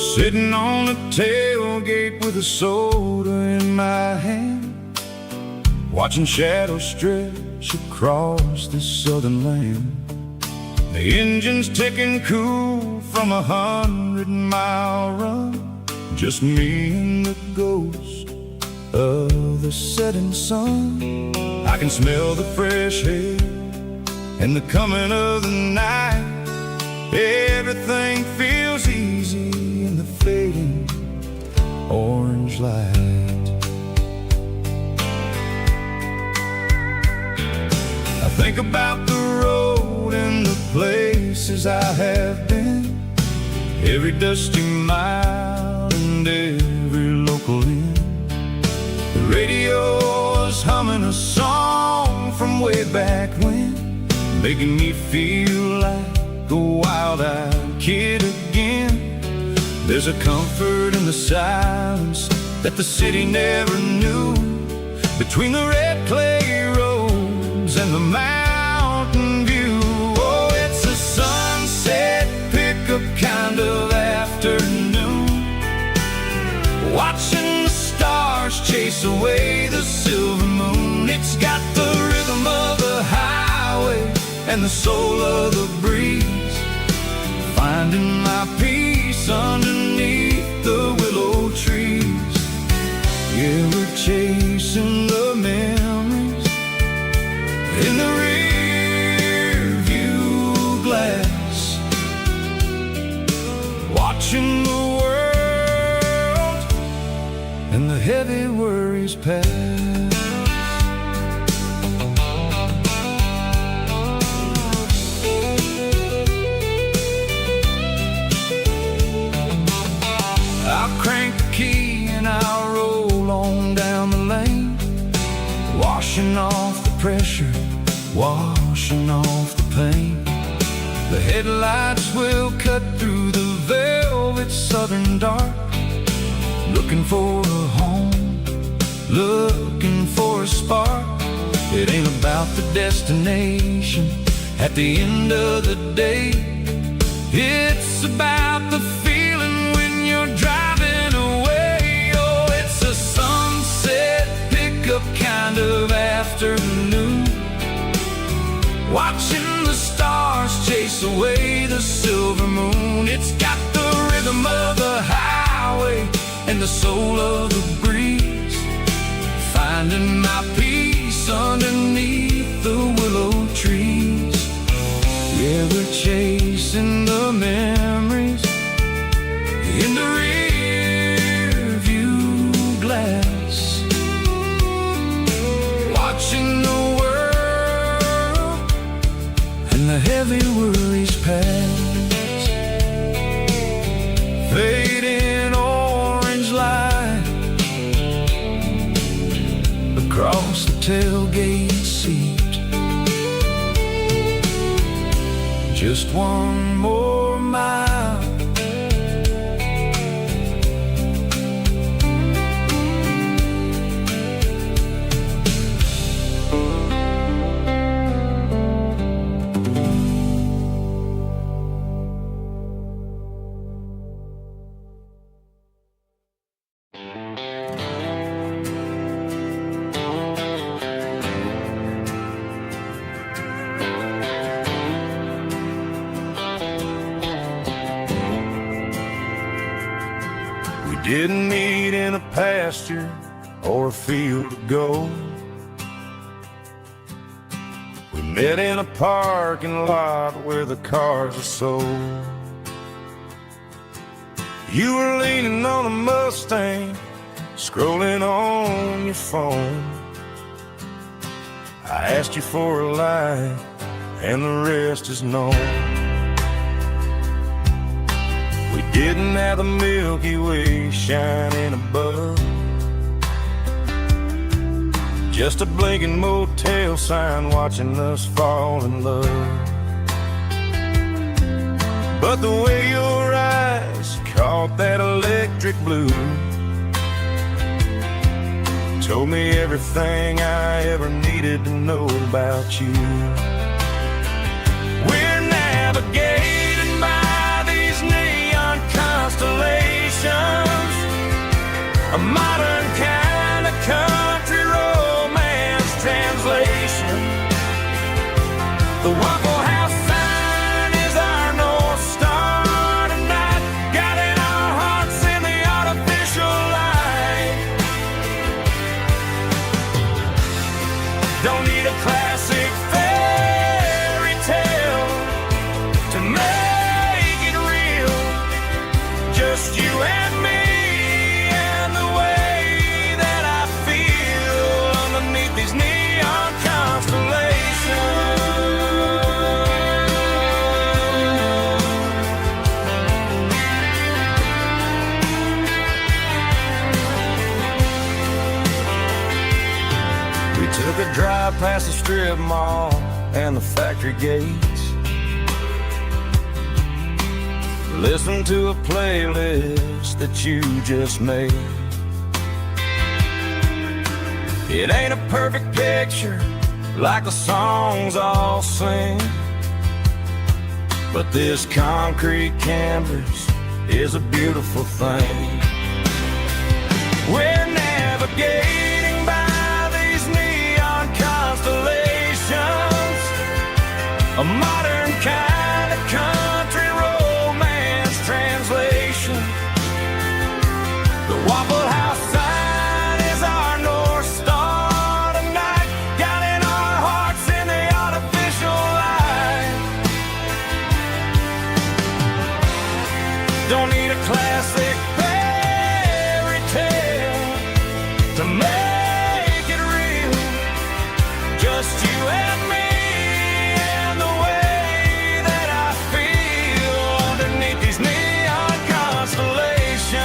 Sitting on the tailgate with a soda in my hand, watching shadows stretch across this southern land. The engine's ticking cool from 100-mile run, just me and the ghost of the setting sun. I can smell the fresh air and the coming of the night. Everything feels easy in the fading orange light. I think about the road and the places I have been, every dusty mile and every local inn. The radio is humming a song from way back when, making me feel like a wild-eyed kid again. There's a comfort in the silence that the city never knew, between the red clay roads and the mountain view. Oh, it's a sunset pickup kind of afternoon, watching the stars chase away the silver moon. It's got the rhythm of the highway and the soul of the breeze, finding my peace underneath the willow trees. Yeah, we're chasing the memories in the rear view glass, watching the world and the heavy worries pass. I'll crank the key and I'll roll on down the lane, washing off the pressure, washing off the pain. The headlights will cut through the velvet southern dark, looking for a home, looking for a spark. It ain't about the destination at the end of the day, it's about the feeling when you're driving away. Oh, it's a sunset pickup kind of afternoon, watching the stars chase away the silver moon. It's got the rhythm of the highway and the soul of the breeze, finding my peace underneath the willow trees. Yeah, we're chasing the memories in the rear view glass, watching the world and the heavy worries pass. Fading orange light across the tailgate seat, just one more mile. Didn't meet in a pasture or a field of gold. We met in a parking lot where the cars are sold. You were leaning on a Mustang, scrolling on your phone. I asked you for a light, and the rest is known. We didn't have the Milky Way shining above, just a blinking motel sign watching us fall in love. But the way your eyes caught that electric blue told me everything I ever needed to know about you. We're navigating by these neon constellations, modern kind of country romance translation. The Waffle House sign is our North Star tonight, guiding our hearts in the artificial light. Don't need a classic fairy tale to make it real. Just you and me and the way that I feel underneath these neon constellations. We took a drive past the strip mall and the factory gates. Listen to a playlist that you just made. It ain't a perfect picture like the songs all sing, but this concrete canvas is a beautiful thing. We're navigating by these neon constellations, a modern kind of country romance translation. The Waffle House sign is our North Star tonight, guiding our hearts in the artificial light. Don't need a classic fairy tale to make it real. Just you and me and the way that I feel underneath these neon constellations.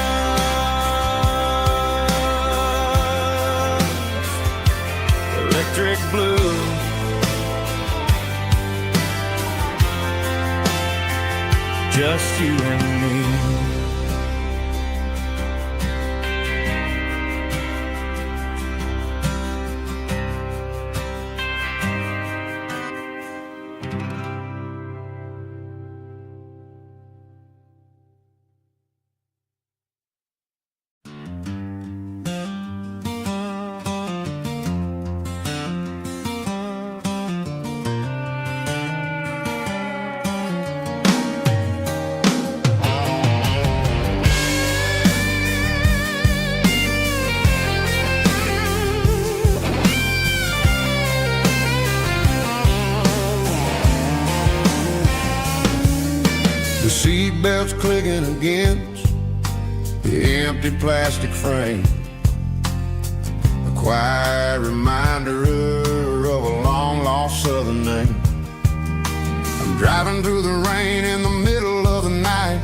Electric blue, just you and me. The seatbelt's clicking against the empty plastic frame, a quiet reminder of a long-lost southern name. I'm driving through the rain in the middle of the night,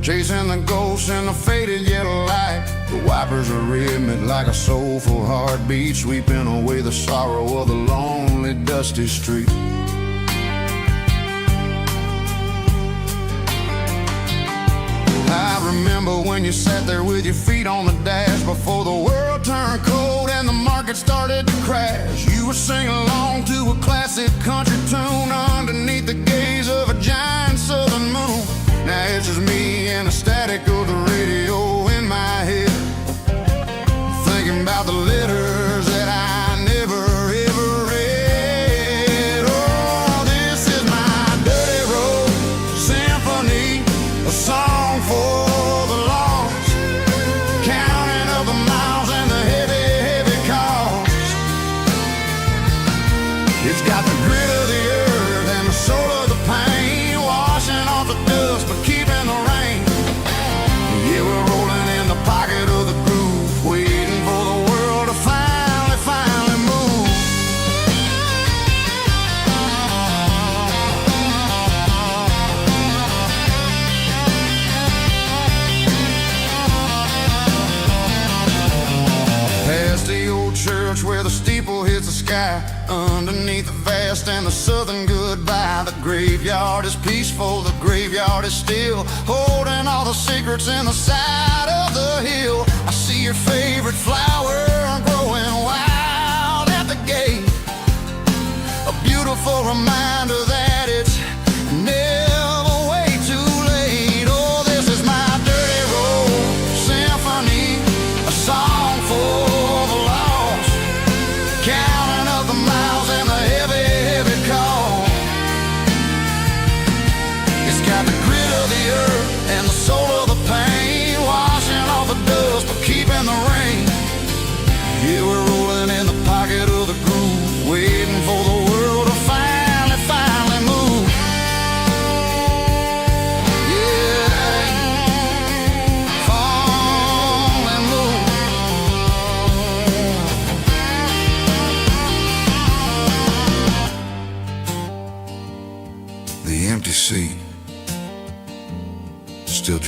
chasing the ghosts in the faded yellow light. The wipers are rhythmic like a soulful heartbeat, sweeping away the sorrow of the lonely, dusty street. I remember when you sat there with your feet on the dash before the world turned cold and the market started to crash. You were singing along to a classic country tune underneath the gaze of a giant southern moon. Now it's just me and the static of the radio in my head, thinking about the letters that I never ever read. Oh, this is my dirty road symphony, a song for the lost, counting up the miles and the heavy, heavy cost. It's got the grit of the earth and the soul of the pain, washing off the dust but keeping the rain. Yeah, we're rolling in the pocket of the groove, waiting for the world to finally move. Past the old church where the steeple hits the sky, underneath the vast and the southern goodbye. The graveyard is peaceful, the graveyard is still, holding all the secrets in the side of the hill. I see your favorite flower growing wild at the gate, a beautiful reminder that it's never way too late. Oh, this is my dirty road symphony, a song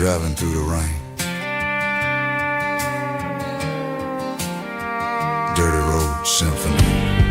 driving through the rain. Dirty Road Symphony.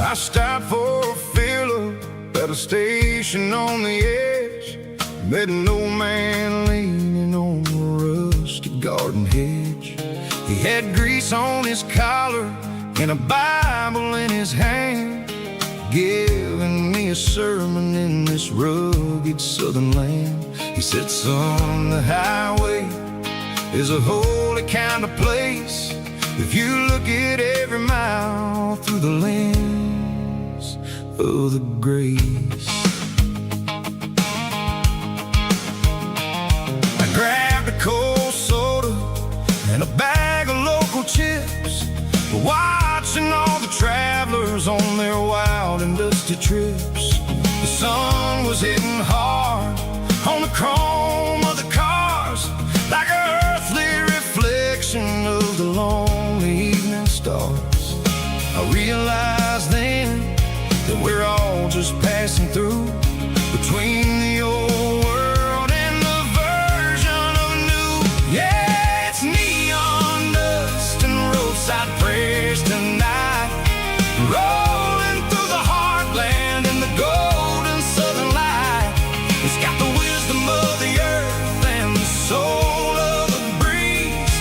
I stopped for a fill-up at a station on the edge. Met an old man leaning on a rusty garden hedge. He had grease on his collar and a Bible in his hand, giving me a sermon in this rugged southern land. He said, son, the highway is a holy kind of place if you look at every mile through the lens of the grace. I grabbed a cold soda and a bag of local chips, watching all the travelers on their wild and dusty trips. The sun was hitting hard on the chrome of the cars, like an earthly reflection of the lonely evening stars. I realized then that we're all just passing through between the old world and the version of new. Yeah, it's neon dust and roadside prayers tonight, rolling through the heartland in the golden southern light. It's got the wisdom of the earth and the soul of the breeze,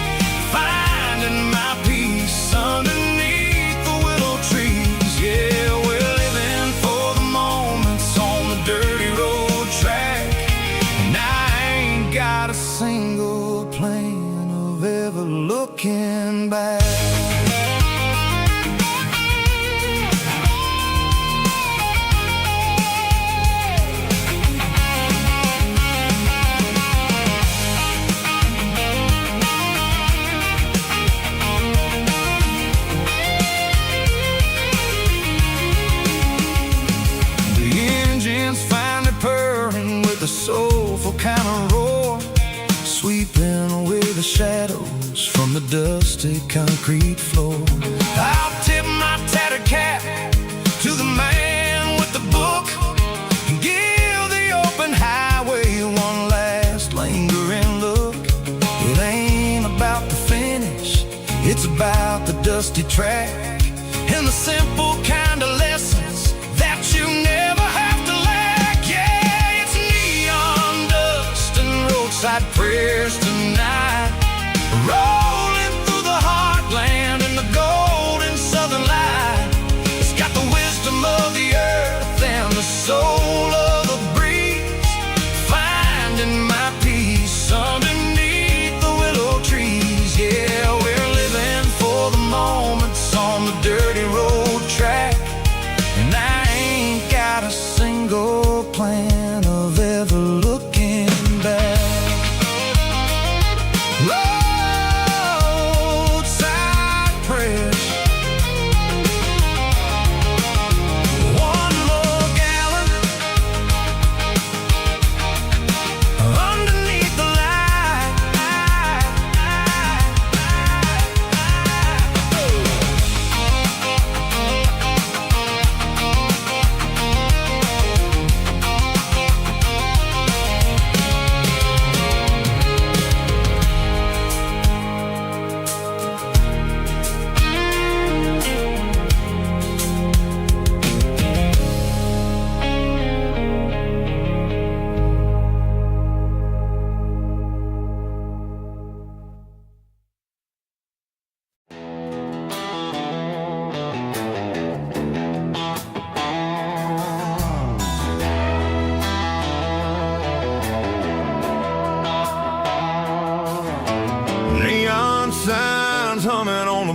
finding my peace underneath the willow trees. Yeah, we're living for the moments on the dirty road track, and I ain't got a single plan of ever looking back. A soulful kind of roar, sweeping away the shadows from the dusty concrete floor. I'll tip my tattered cap to the man with the book and give the open highway one last lingering look. It ain't about the finish, it's about the dusty track and the simple kind of lessons that you never have to lack. Yeah, it's neon dust and roadside prayers tonight, rolling through the heartland in the golden southern light. It's got the wisdom of the earth and the soul of the breeze, finding my peace underneath the willow trees. Yeah, we're living for the moments on the dirty road track.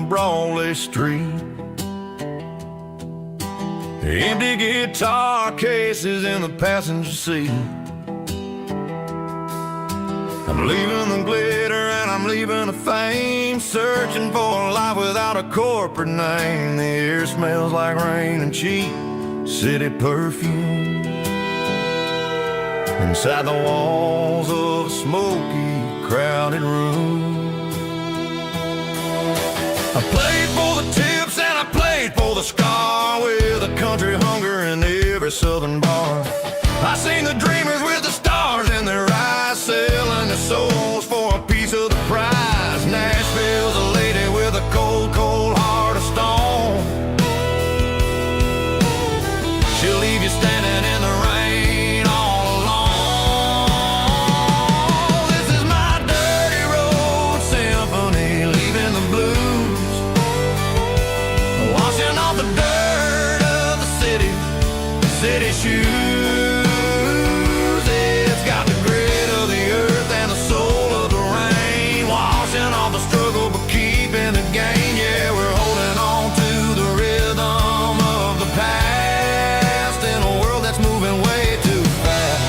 Broadway Street. Empty guitar cases in the passenger seat. I'm leaving the glitter and I'm leaving the fame, searching for a life without a corporate name. The air smells like rain and cheap city perfume. Inside the walls of a smoky, crowded room. I played for the tips and I played for the scar, with a country hunger in every southern bar. I seen the dreamers with the stars in their eyes, selling their souls for a piece of the prize. Nashville's a lady with a cold, cold heart of stone. She'll leave you standing in the rain all alone. This is my dirty road symphony, leaving the blues, washing off the dirt of the city shoes. It's got the grit of the earth and the soul of the rain, washing off the struggle but keeping the gain. Yeah, we're holding on to the rhythm of the past in a world that's moving way too fast.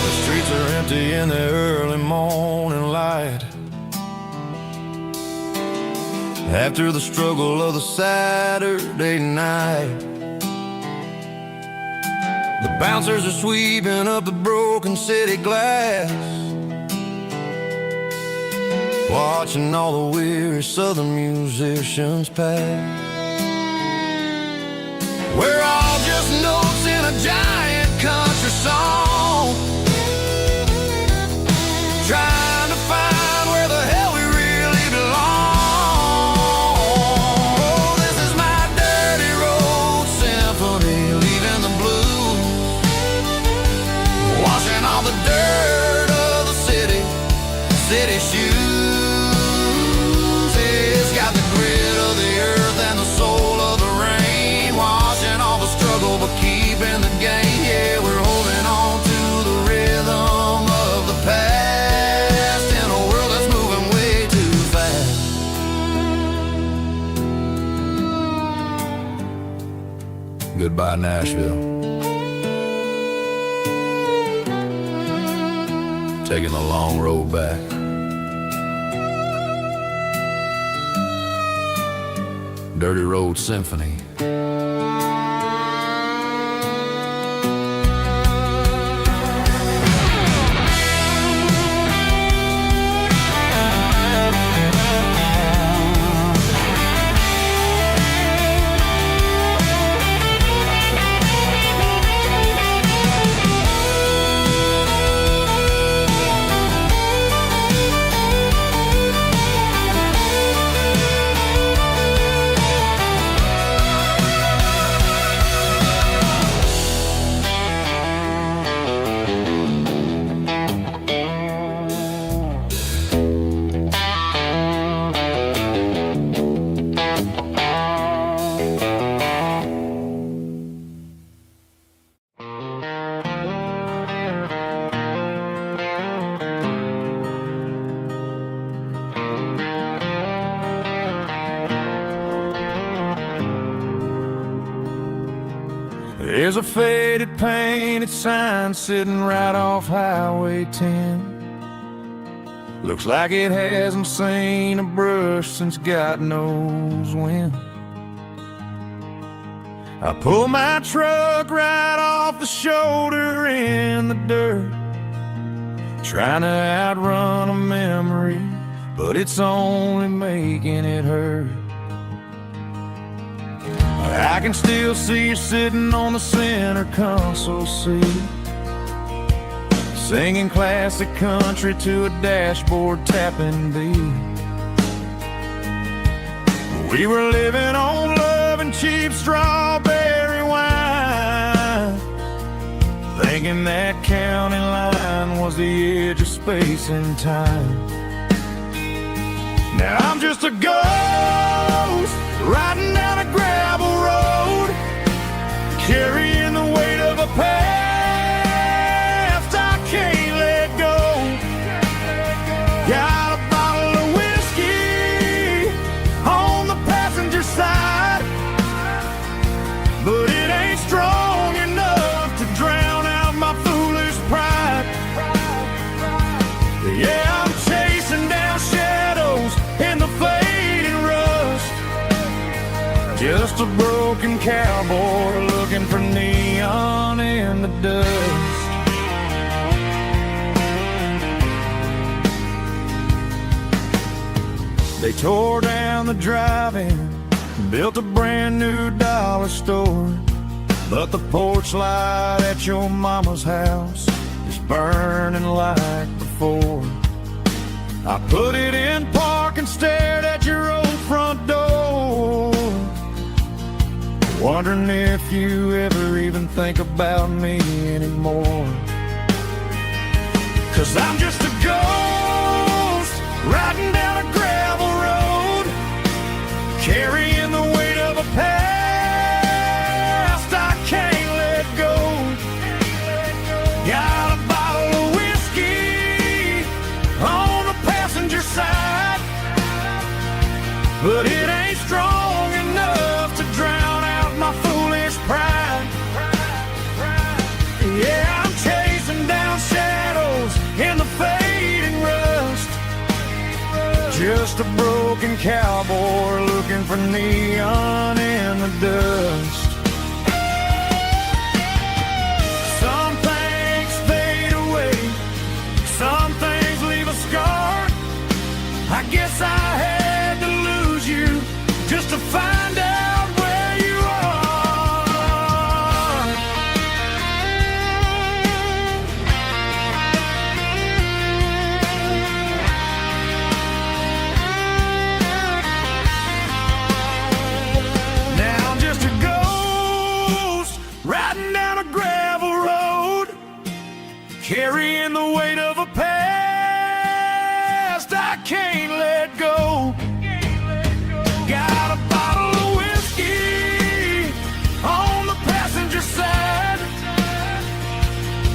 The streets are empty in the early morning light, after the struggle of the Saturday night. The bouncers are sweeping up the broken city glass, watching all the weary southern musicians pass. We're all just notes in a giant country song, trying to find where the hell we really belong. Oh, this is my dirty road symphony, leaving the blues, washing all the dirt of the city shoes. It's got the grit of the earth and the soul of the rain, washing all the struggle but keeping the gain. Yeah, we're holding on to the rhythm of the past in a world that's moving way too fast. Goodbye, Nashville. Taking the long road back. Dirty Road Symphony. There's a faded painted sign sitting right off Highway 10. Looks like it hasn't seen a brush since God knows when. I pull my truck right off the shoulder in the dirt, trying to outrun a memory, but it's only making it hurt. I can still see you sitting on the center console seat, singing classic country to a dashboard tapping beat. We were living on love and cheap strawberry wine, thinking that county line was the edge of space and time. Now I'm just a ghost riding down a gravel road, carrying the weight of a past I can't let go. Got a bottle of whiskey on the passenger side, but it ain't strong enough to drown out my foolish pride. Yeah, I'm chasing down shadows in the fading rust, just a broken cowboy looking for neon in the dust. They tore down the drive-in, built a brand new dollar store, but the porch light at your mama's house is burning like before. I put it in park and stared at your old front door, wondering if you ever even think about me anymore. 'Cause I'm just a ghost riding down a gravel road, carrying the weight of a past I can't let go. Got a bottle of whiskey on the passenger side, but it ain't strong enough to drown out my foolish pride. Yeah, I'm chasing down shadows in the fading rust, just a broken cowboy looking for neon in the dust. Some things fade away, some things leave a scar. I guess I had to lose you just to find out where you are. Now I'm just a ghost riding down a gravel road, carrying the weight of a past I can't let go. Got a bottle of whiskey on the passenger side,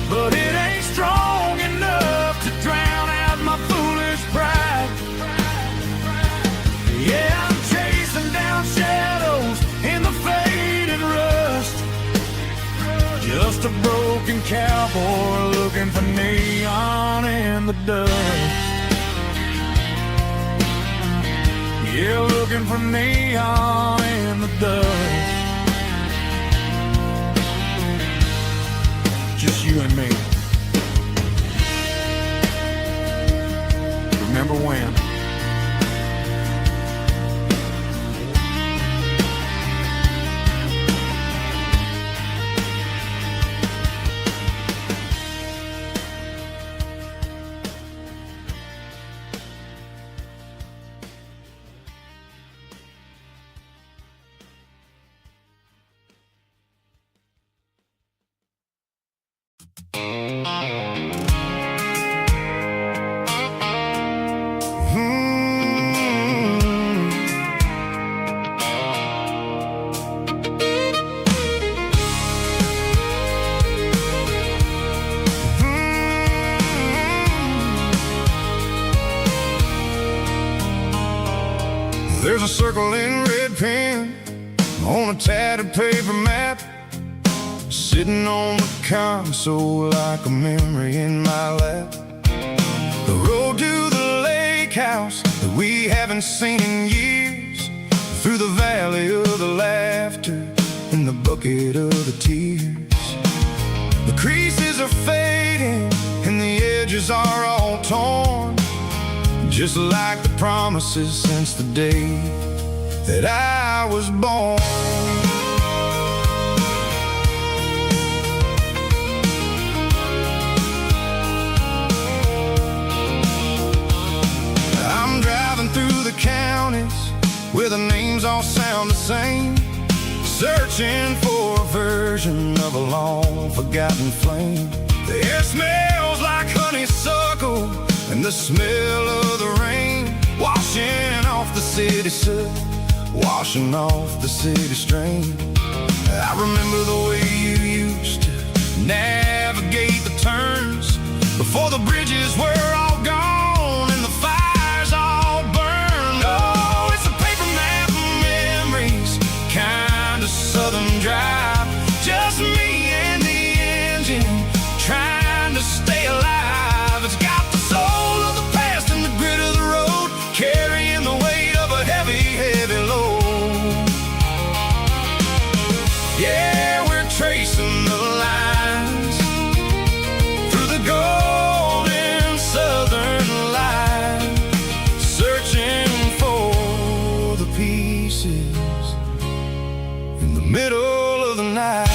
but it ain't strong enough to drown out my foolish pride. Yeah, I'm chasing down shadows in the faded rust, just a broken cowboy looking for neon in the dust. Yeah, looking for neon in the dust. Just you and me. Remember when? There's a circle in red pen on a tattered paper map, sitting on the console like a memory in my lap. The road to the lake house that we haven't seen in years, through the valley of the laughter and the bucket of the tears. The creases are fading and the edges are all torn, just like the promises since the day that I was born. I'm driving through the counties where the names all sound the same, searching for a version of a long forgotten flame. The air smells like honeysuckle and the smell of the rain washing city soot washing off the city stream. I remember the way you used to navigate the turns before the bridges were all gone and the fires all burned. Oh, it's a paper map of memories, kind of southern drive. Just me and the engine trying to stay alive. It's got the soul of the past and the grit of the road, carrying the weight of a heavy, heavy load. Yeah, we're tracing the lines through the golden southern light, searching for the pieces in the middle of the night.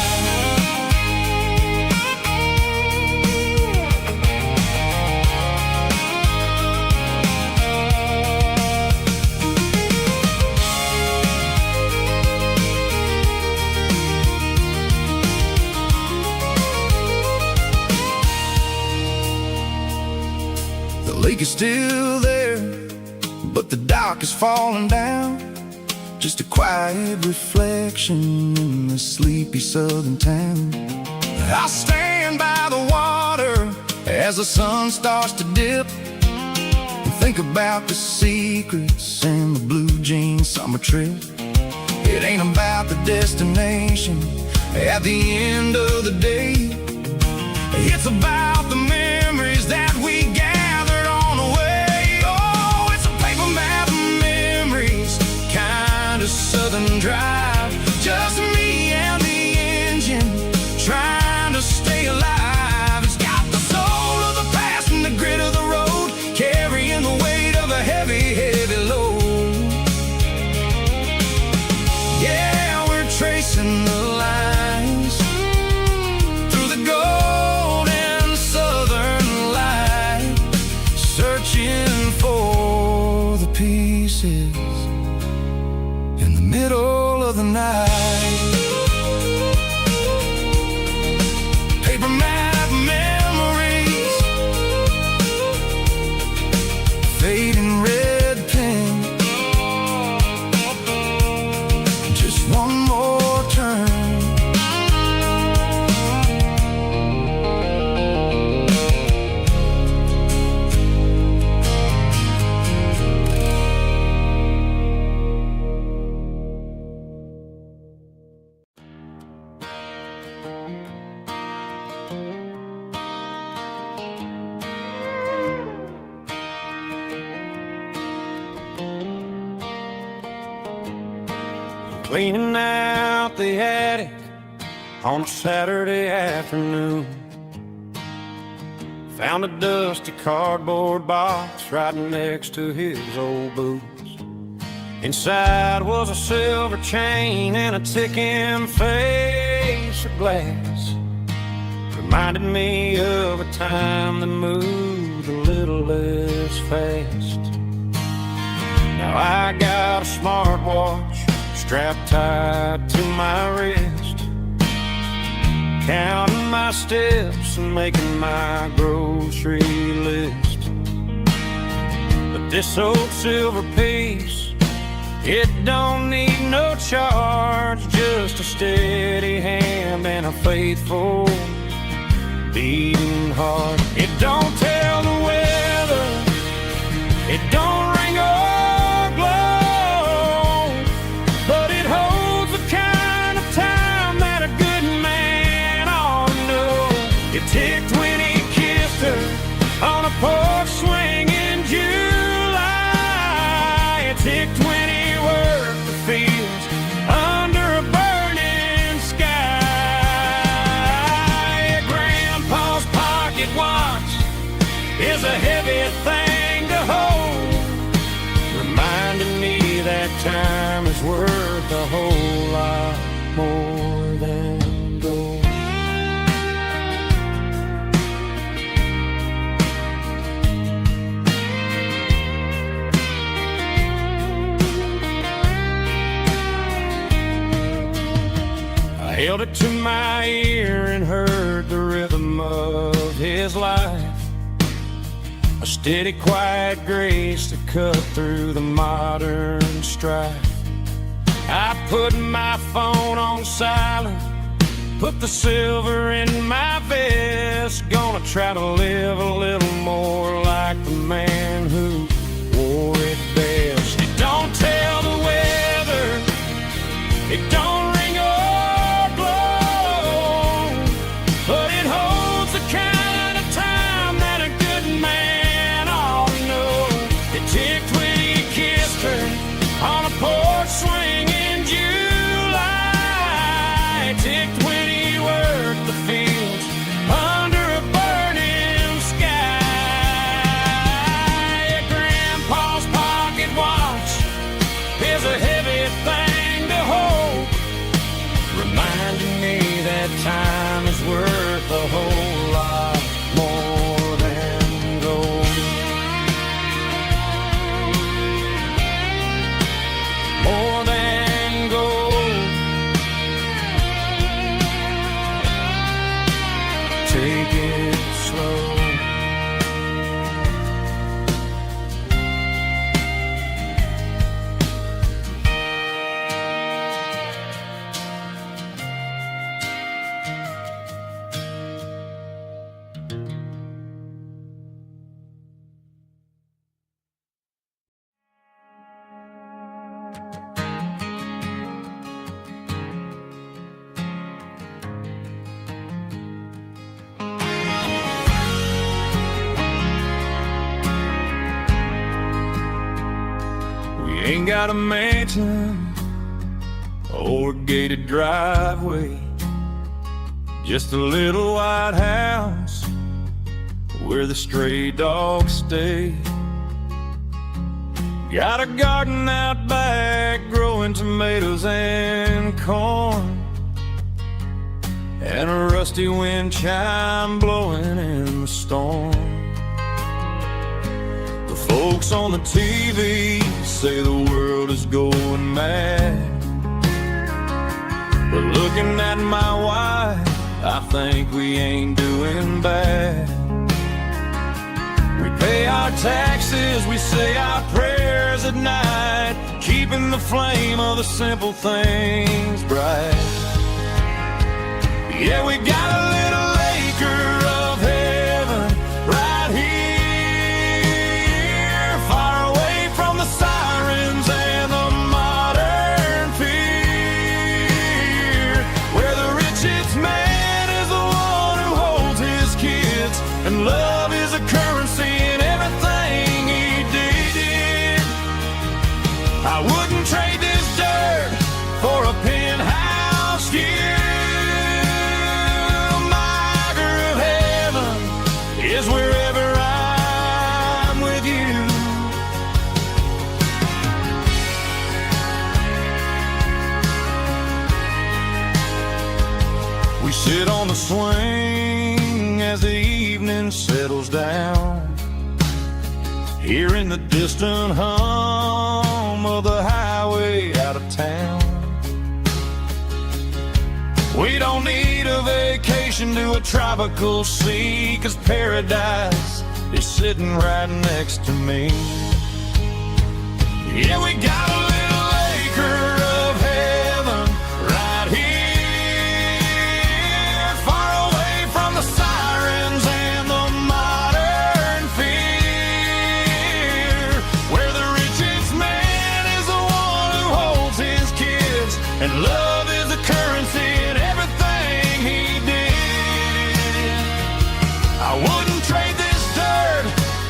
The lake is still there, but the dock is falling down. Just a quiet reflection in the sleepy southern town. I'll stand by the water as the sun starts to dip and think about the secrets and the blue jean summer trip. It ain't about the destination at the end of the day. It's about the memories that we gathered on the way. Oh, it's a paper map of memories, kind of southern drive. Just me and the engine trying to stay alive. It's got the soul of the past and the grit of the road, carrying the weight of a heavy, heavy load. Yeah, we're tracing the lines through the golden southern light, searching for the pieces in the middle of the night. Paper map memories, fading red pen, just one more turn. Cleaning out the attic on a Saturday afternoon. Found a dusty cardboard box right next to his old boots. Inside was a silver chain and a ticking face of glass. Reminded me of a time that moved a little less fast. Now I got a smartwatch strapped tight to my wrist, counting my steps and making my grocery list. But this old silver piece, it don't need no charge, just a steady hand and a faithful beating heart. It don't tell the weather, it don't ring or glow, but it holds the kind of time that a good man ought to know. It ticked when he kissed her on a porch swing in July. It ticked when he worked the fields under a burning sky. Grandpa's pocket watch is a heavy thing to hold, reminding me that time is worth a whole lot more than gold. I held it to my ear and heard the rhythm of his life. A steady, quiet grace to cut through the modern strife. I put my phone on silent, put the silver in my vest. Gonna try to live a little more like the man who wore it best. It don't tell the weather, it don't ring or blow, but it holds the kind of time that a good man ought to know. It ticked when he kissed her on a porch swing in July. It ticked when he worked the fields under a burning sky. Yeah, Grandpa's pocket watch is a heavy thing to hold, reminding me that time is worth a whole lot more than gold. More than gold. Take it slow. Ain't got a mansion or a gated driveway, just a little white house where the stray dogs stay. Got a garden out back growing tomatoes and corn, and a rusty wind chime blowing in the storm. The folks on the TV say the world is going mad, but looking at my wife, I think we ain't doing bad. We pay our taxes, we say our prayers at night, keeping the flame of the simple things bright. Yeah, we got a little acre of heaven right here, far away from the sirens and the modern fear, where the richest man is the one who holds his kids, and love is a currency in everything he did. I wouldn't trade this dirt for a penthouse view. Is wherever I'm with you. We sit on the swing as the evening settles down, hearing the distant hum of the highway out of town. We don't need a vacation to a tropical sea, 'cause paradise is sitting right next to me. Yeah, we got a little acre of heaven right here, far away from the sirens and the modern fear, where the richest man is the one who holds his kids, and love is the currency in everything he did. I wouldn't trade this dirt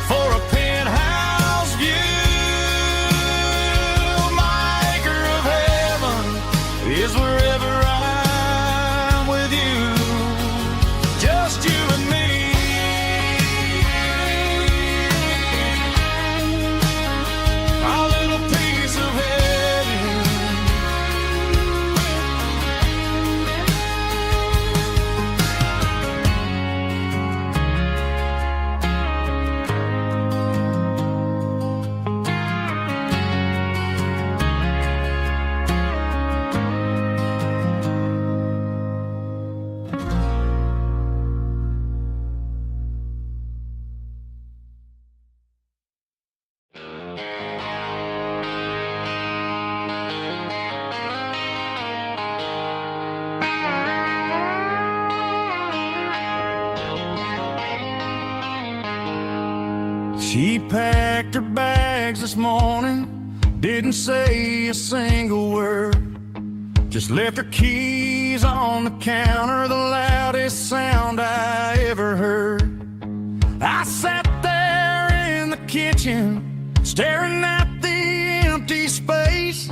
for a penthouse view. She packed her bags this morning, didn't say a single word, just left her keys on the counter, the loudest sound I ever heard. I sat there in the kitchen, staring at the empty space,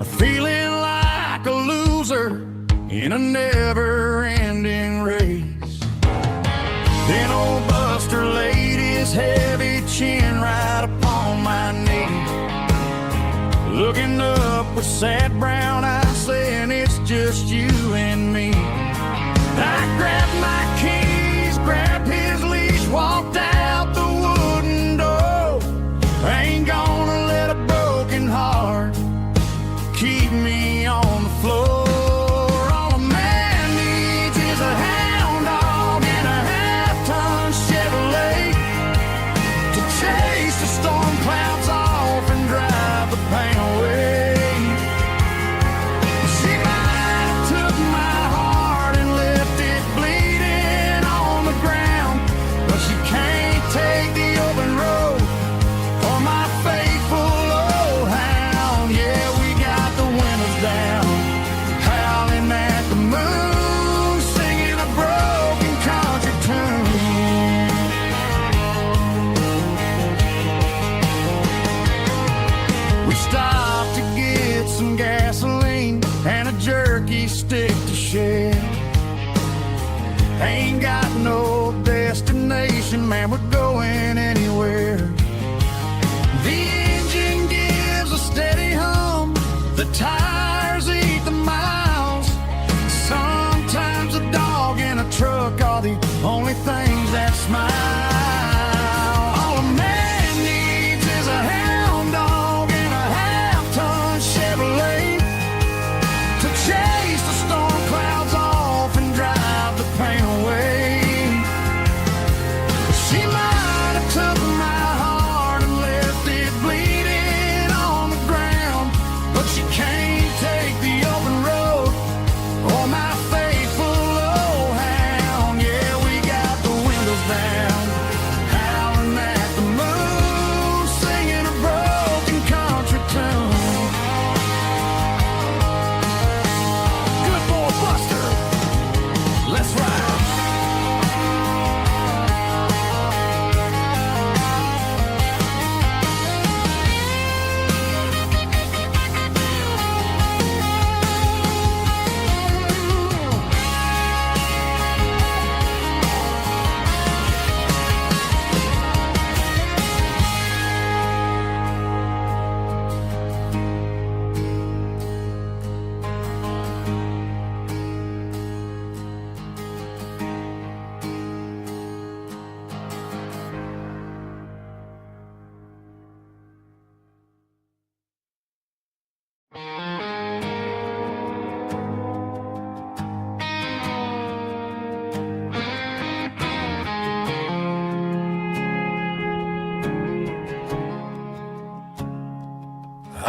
feeling like a loser in a never-ending race. Then old Buster laid his heavy chin right upon my knee, looking up with sad brown eyes, saying it's just you and me. I grabbed my keys, grabbed his leash, walked out the wooden door. I ain't gonna let a broken heart keep me on the floor. All a man needs is a hound dog and a half-ton Chevrolet to chase the storm clouds off and drive the pain away. She might have took my heart and left it bleeding on the ground, but she can't take the open road for my faithful old hound. Yeah, we got the windows down, howling at the moon, singing a broken country tune. We stopped to get some gasoline and a jerky stick to share. Ain't got no destination, man, we're going anywhere. The engine gives a steady hum, the tires eat the miles. Sometimes a dog and a truck are the only things that smile. All a man needs is a hound dog and a half-ton Chevrolet to chase the storm clouds off and drive the pain away. She might have took my heart and left it bleeding on the ground, but she can't take the open road or my faithful old hound. Yeah, we got the windows down, howling at the moon, singing a broken country tune. Good boy Buster, let's ride.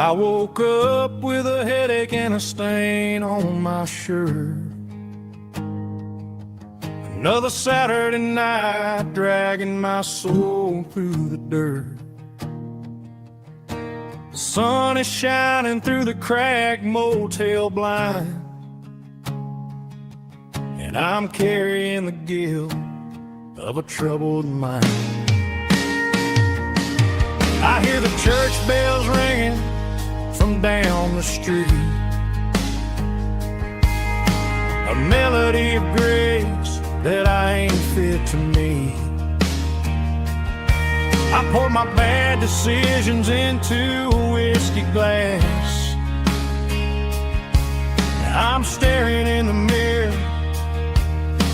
I woke up with a headache and a stain on my shirt. Another Saturday night dragging my soul through the dirt. The sun is shining through the cracked motel blind, and I'm carrying the guilt of a troubled mind. I hear the church bells ringing from down the street, a melody of grace that I ain't fit to meet. I poured my bad decisions into a whiskey glass. I'm staring in the mirror,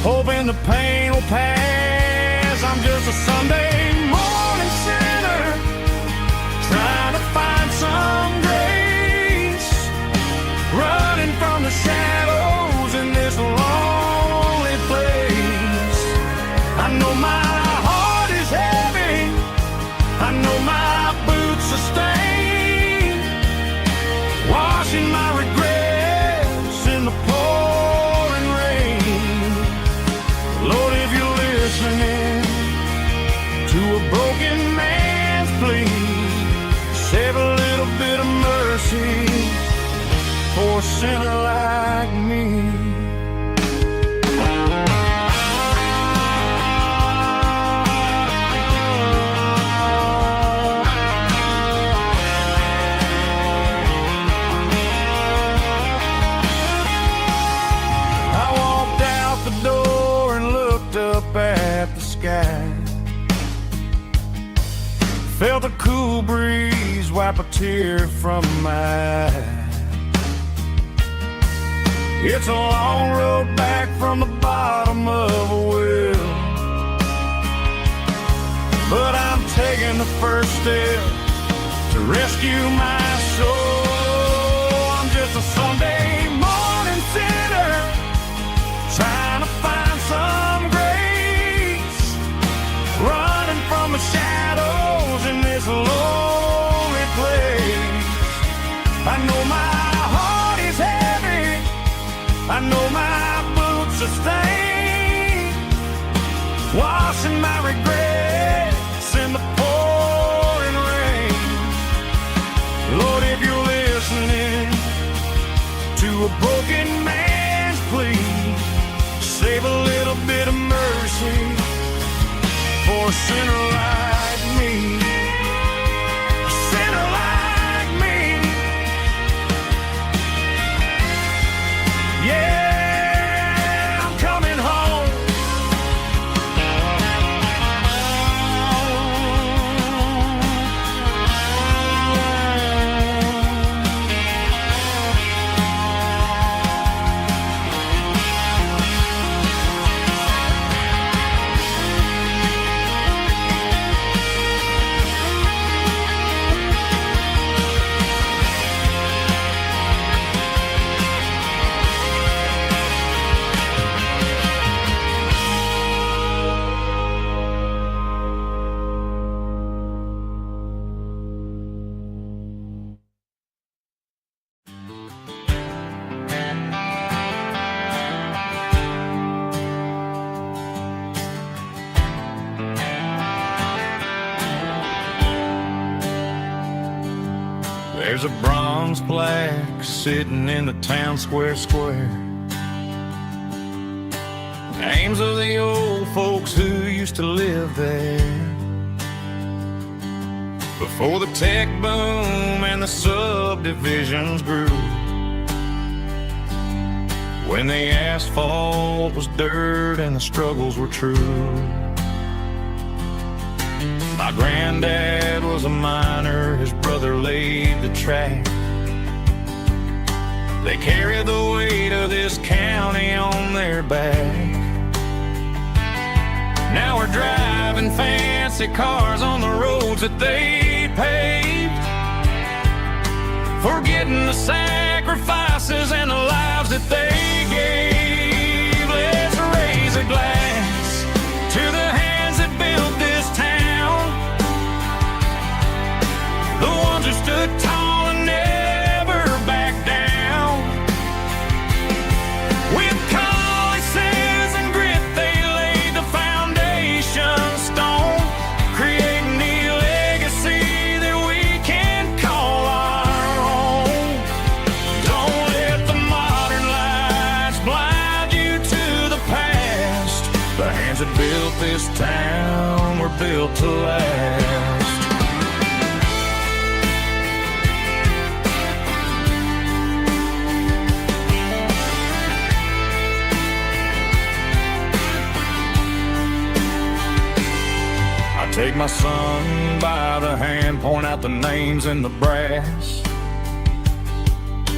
hoping the pain will pass. I'm just a Sunday morning sinner, trying to find some grace, running from the shadows in this lonely place. I know my heart is heavy, I know my boots are stained, washing my regrets in the pouring rain. Lord, if you're listening to a broken Save a little bit of mercy for a sinner like me. I walked out the door and looked up at the sky. Felt a cool breeze wipe a tear from my eye. It's a long road back from the bottom of a well, but I'm taking the first step to rescue my soul. I'm just a Sunday morning sinner trying to find some grace, running from the shadows in this lonely place. I know my heart is heavy, I know my boots are stained, washing my regrets in the pouring rain. Lord, if you're listening to a broken man's plea, save a little bit of mercy for a sinner like me. A sinner like me. Yeah, I'm coming home. There's a bronze plaque sitting in the town square. Names of the old folks who used to live there before the tech boom and the subdivisions grew, when the asphalt was dirt and the struggles were true. My granddad was a miner, his brother laid the track. They carried the weight of this county on their back. Now we're driving fancy cars on the roads that they paved, forgetting the sacrifices and the lives that they gave. Let's raise a glass to the hands that built this town, the ones who stood tall and never backed down. With calluses and grit they laid the foundation stone, creating the legacy that we can call our own. Don't let the modern lights blind you to the past. The hands that built this town were built to last. Take my son by the hand, point out the names in the brass.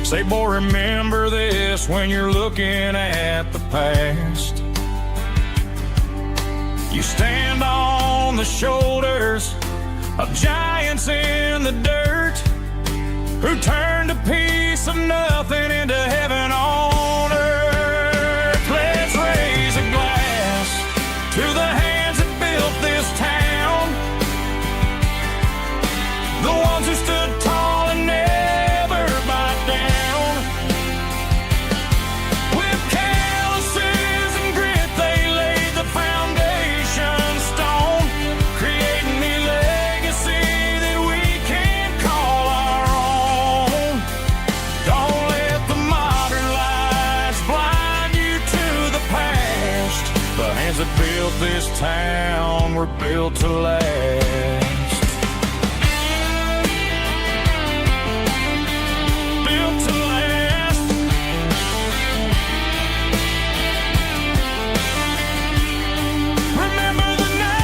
Say, boy, remember this when you're looking at the past. You stand on the shoulders of giants in the dirt, who turned a piece of nothing into heaven on earth. Let's raise a glass to the hands that built this town, the ones who stood tall and never backed down. With calluses and grit they laid the foundation stone, creating the legacy that we can call this town were built to last. Built to last. Remember the name.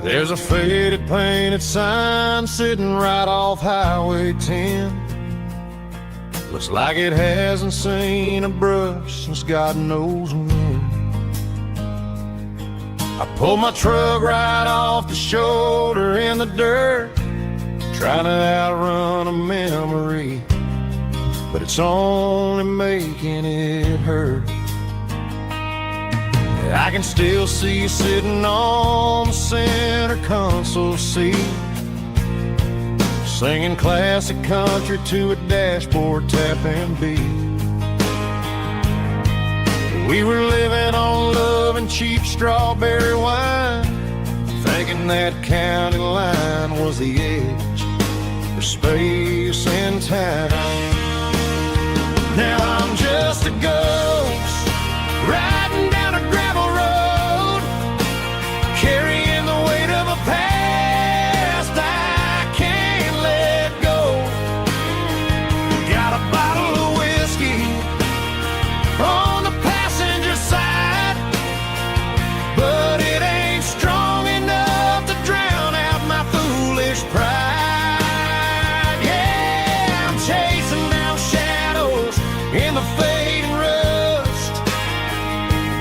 There's a faded painted sign sitting right off Highway 10. Looks like it hasn't seen a brush since God knows when. I pulled my truck right off the shoulder in the dirt, trying to outrun a memory, but it's only making it hurt. I can still see you sitting on the center console seat, singing classic country to a dashboard tapping beat. We were living on love and cheap strawberry wine, thinking that county line was the edge for space and time. Now I'm just a ghost riding down a gravel road, carrying the weight of a past I can't let go. Got a bottle of whiskey on the passenger side, but it ain't strong enough to drown out my foolish pride. Yeah, I'm chasing down shadows in the fading rust,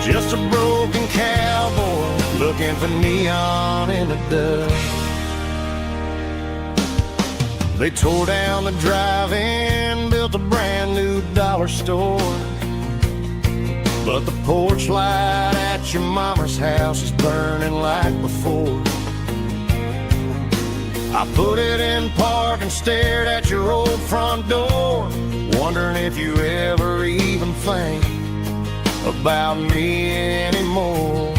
just a broken cowboy looking for neon in the dust. They tore down the drive-in, built a brand new dollar store, but the porch light at your mama's house is burning like before. I put it in park and stared at your old front door, wondering if you ever even think about me anymore.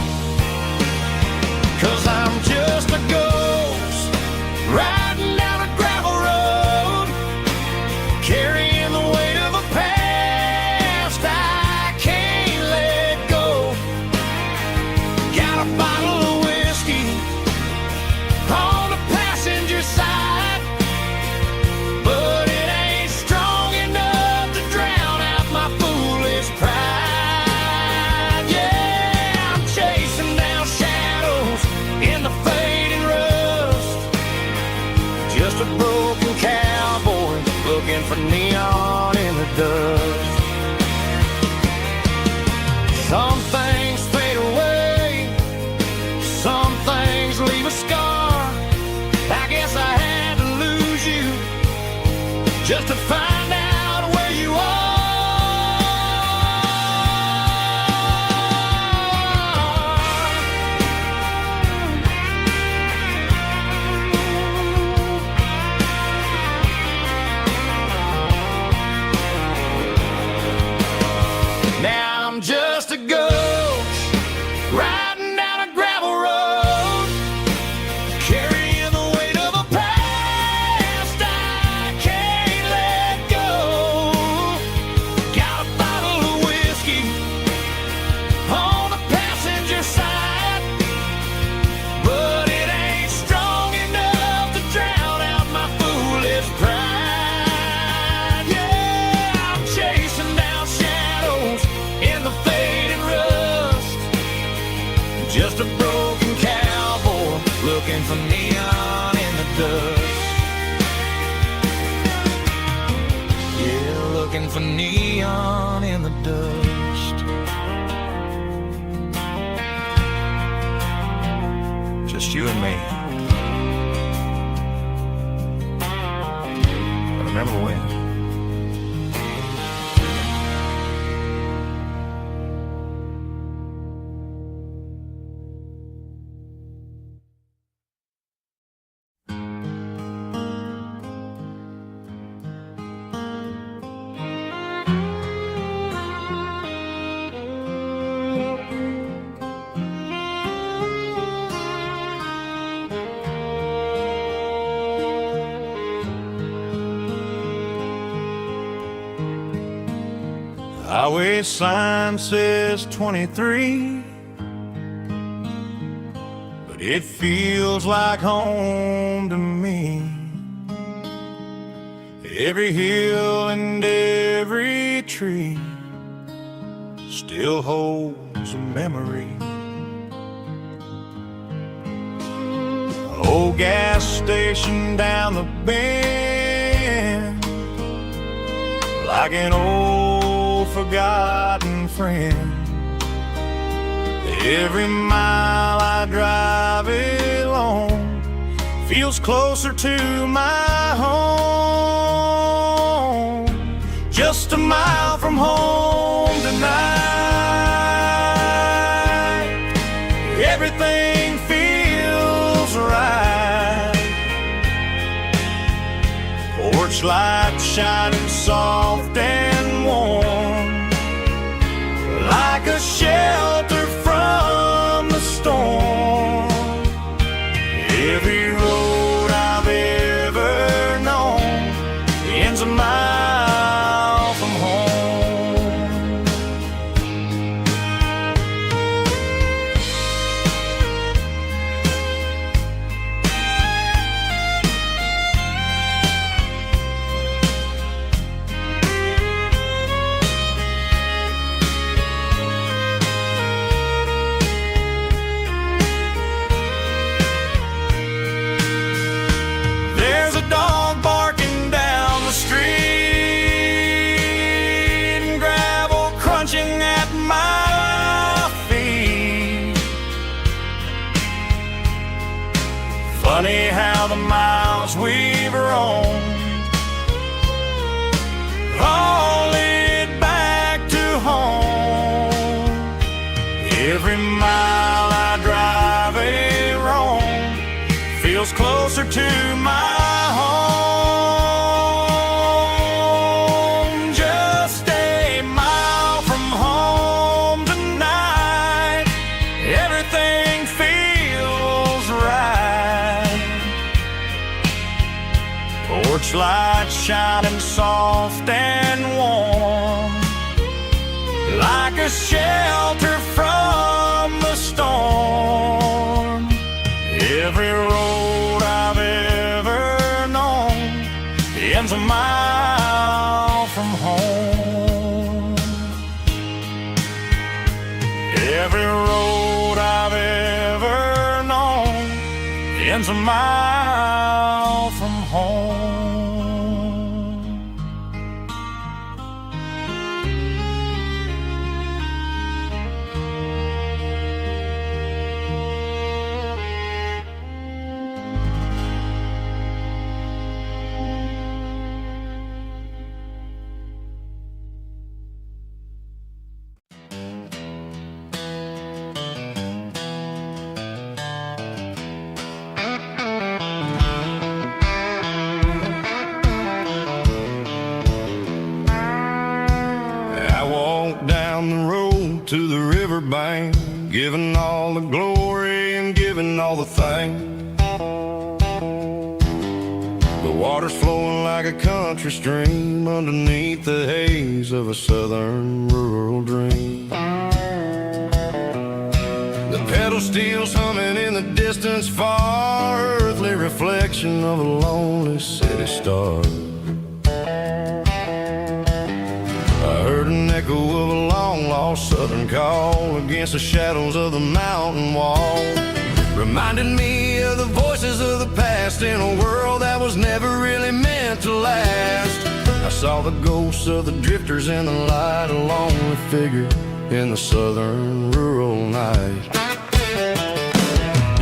'Cause I'm just a ghost riding down a gravel road, carrying the weight of a past I can't let go. Got a bottle of whiskey on the passenger side, but it ain't strong enough to drown out my foolish pride. Yeah, I'm chasing down shadows in the fading rust, just a broken cowboy looking for neon in the dust. Some things fade away, some things leave a scar. I guess I had to lose you just to find out where you are. Now I'm just a ghost riding down a gravel road, carrying the weight of a past I can't let go. Got a bottle of whiskey on the passenger side, but it ain't strong enough to drown out my foolish pride. Yeah, I'm chasing down shadows in the fading rust, just a broken cowboy looking for neon in the dust. Yeah, looking for neon in the dust. Just you and me. I remember when highway sign says 23, but it feels like home to me. Every hill and every tree still holds a memory. Old gas station down the bend, like an old forgotten friend. Every mile I drive along feels closer to my home. Just a mile from home tonight, everything feels right. Porch light shining soft and warm, like a shelter from the storm. Every road I've ever known ends a mile from home. There's a dog barking down the street, and gravel crunching at my feet. Funny how the miles we've roamed all lead back to home. Every mile I drive roam feels closer to my home. Just a mile from home tonight, everything feels right. Porch light shining soft and warm, like a shelter from the storm. Every road I've ever known ends a mile from home. Every road I've ever known ends a mile from home. I walked down the road to the riverbank, giving all the glory and giving all the thanks. The water's flowing like a country stream underneath the haze of a southern rural dream. The pedal steel's humming in the distance far, earthly reflection of a lonely city star. I heard an echo of a long-lost southern call against the shadows of the mountain wall, reminded me of the voices of the past in a world that was never really meant to last. I saw the ghosts of the drifters in the light, a lonely figure in the southern rural night.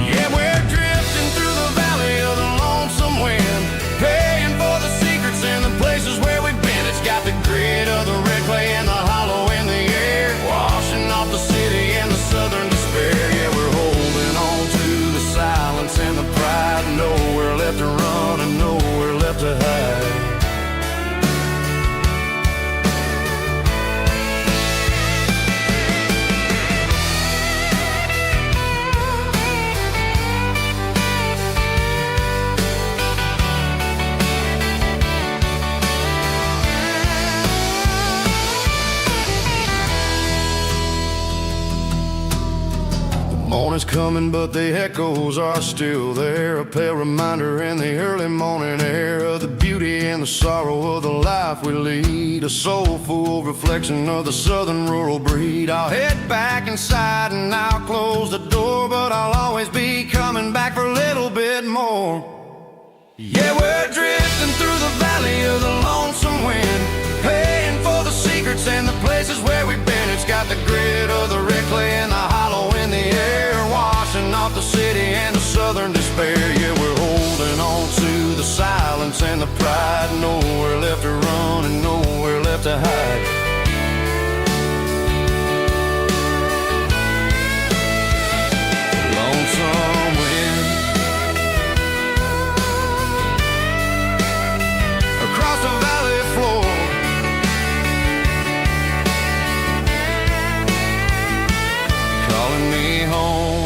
Yeah, we're drifting through the valley of the lonesome wind, paying for the secrets and the places where we've been. It's got the grit of the red clay and the hollow in the air, washing off the city and the southern despair. Yeah, we're holding on to the silence and the pride, nowhere left to run and nowhere left to hide. is coming, but the echoes are still there. A pale reminder in the early morning air of the beauty and the sorrow of the life we lead. A soulful reflection of the southern rural breed. I'll head back inside and I'll close the door, but I'll always be coming back for a little bit more. Yeah, we're drifting through the valley of the lonesome wind, paying for the secrets and the places where we've been. It's got the grit of the red clay and the hollow in the air, washing off the city and the southern despair. Yeah, we're holding on to the silence and the pride. Nowhere left to run and nowhere left to hide. Lonesome wind across the valley floor, calling me home.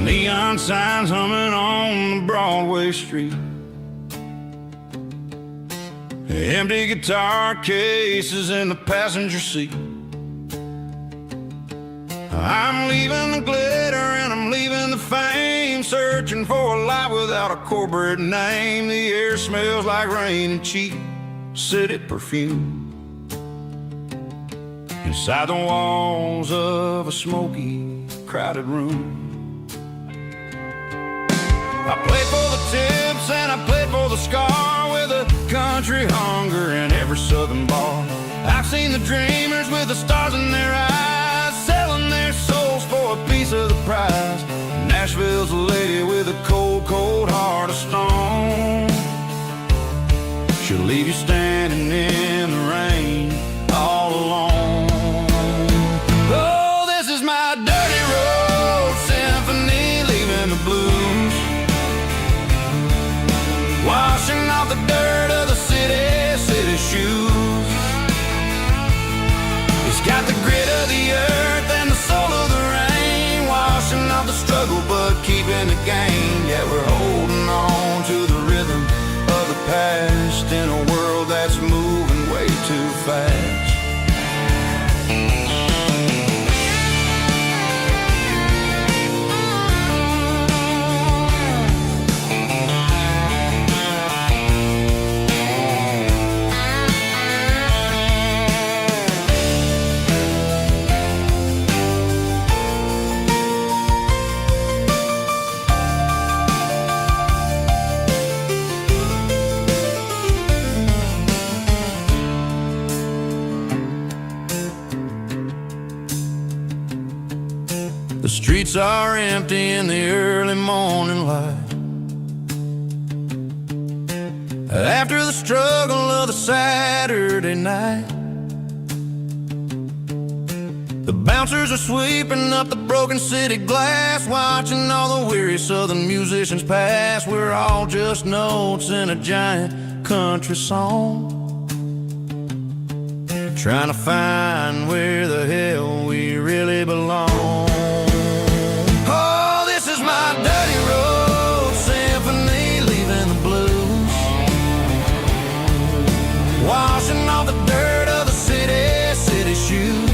Neon signs humming on the Broadway street, empty guitar cases in the passenger seat. I'm leaving the glitter and I'm leaving the fame, searching for a life without a corporate name. The air smells like rain and cheap city perfume inside the walls of a smoky, crowded room. I played for the tips and I played for the scar, with a country hunger in every southern bar. I've seen the dreamers with the stars in their eyes, selling their souls for a piece of the prize. Nashville's a lady with a cold, cold heart of stone. She'll leave you standing in the rain all alone. Oh, this is my dirty road symphony, leaving the blues, washing off the dirt of the city shoes. It's got the grit of the earth and the soul of the rain, washing off the struggle but keeping the gain. Yeah, we're holding on to the rhythm of the past in a world that's moving way too fast. The streets are empty in the early morning light, after the struggle of the Saturday night. The bouncers are sweeping up the broken city glass, watching all the weary southern musicians pass. We're all just notes in a giant country song, trying to find where the hell we really belong. Oh, this is my dirty road symphony, leaving the blues, washing off the dirt of the city shoes.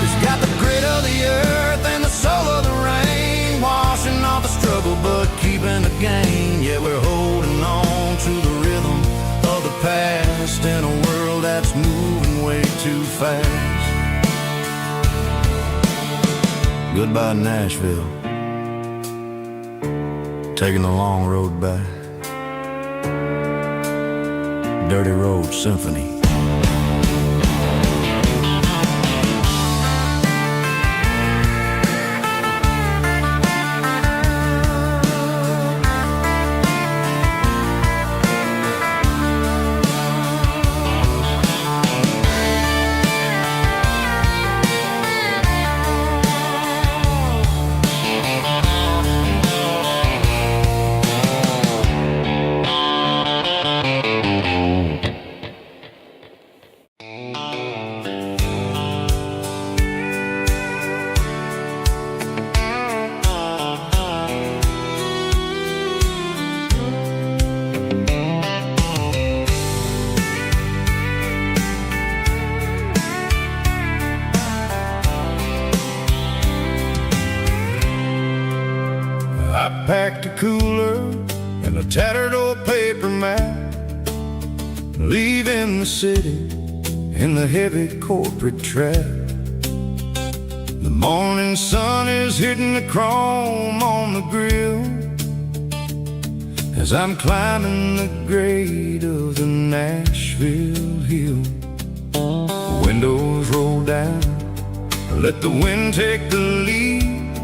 It's got the grit of the earth and the soul of the rain, washing off the struggle but keeping the gain. Yeah, we're holding on to the rhythm of the past in a world that's moving way too fast. Goodbye, Nashville, taking the long road back. Dirty Road Symphony. I packed a cooler and a tattered old paper map, leaving the city in the heavy corporate trap. The morning sun is hitting the chrome on the grill as I'm climbing the grade of the Nashville hill. Windows roll down, let the wind take the lead,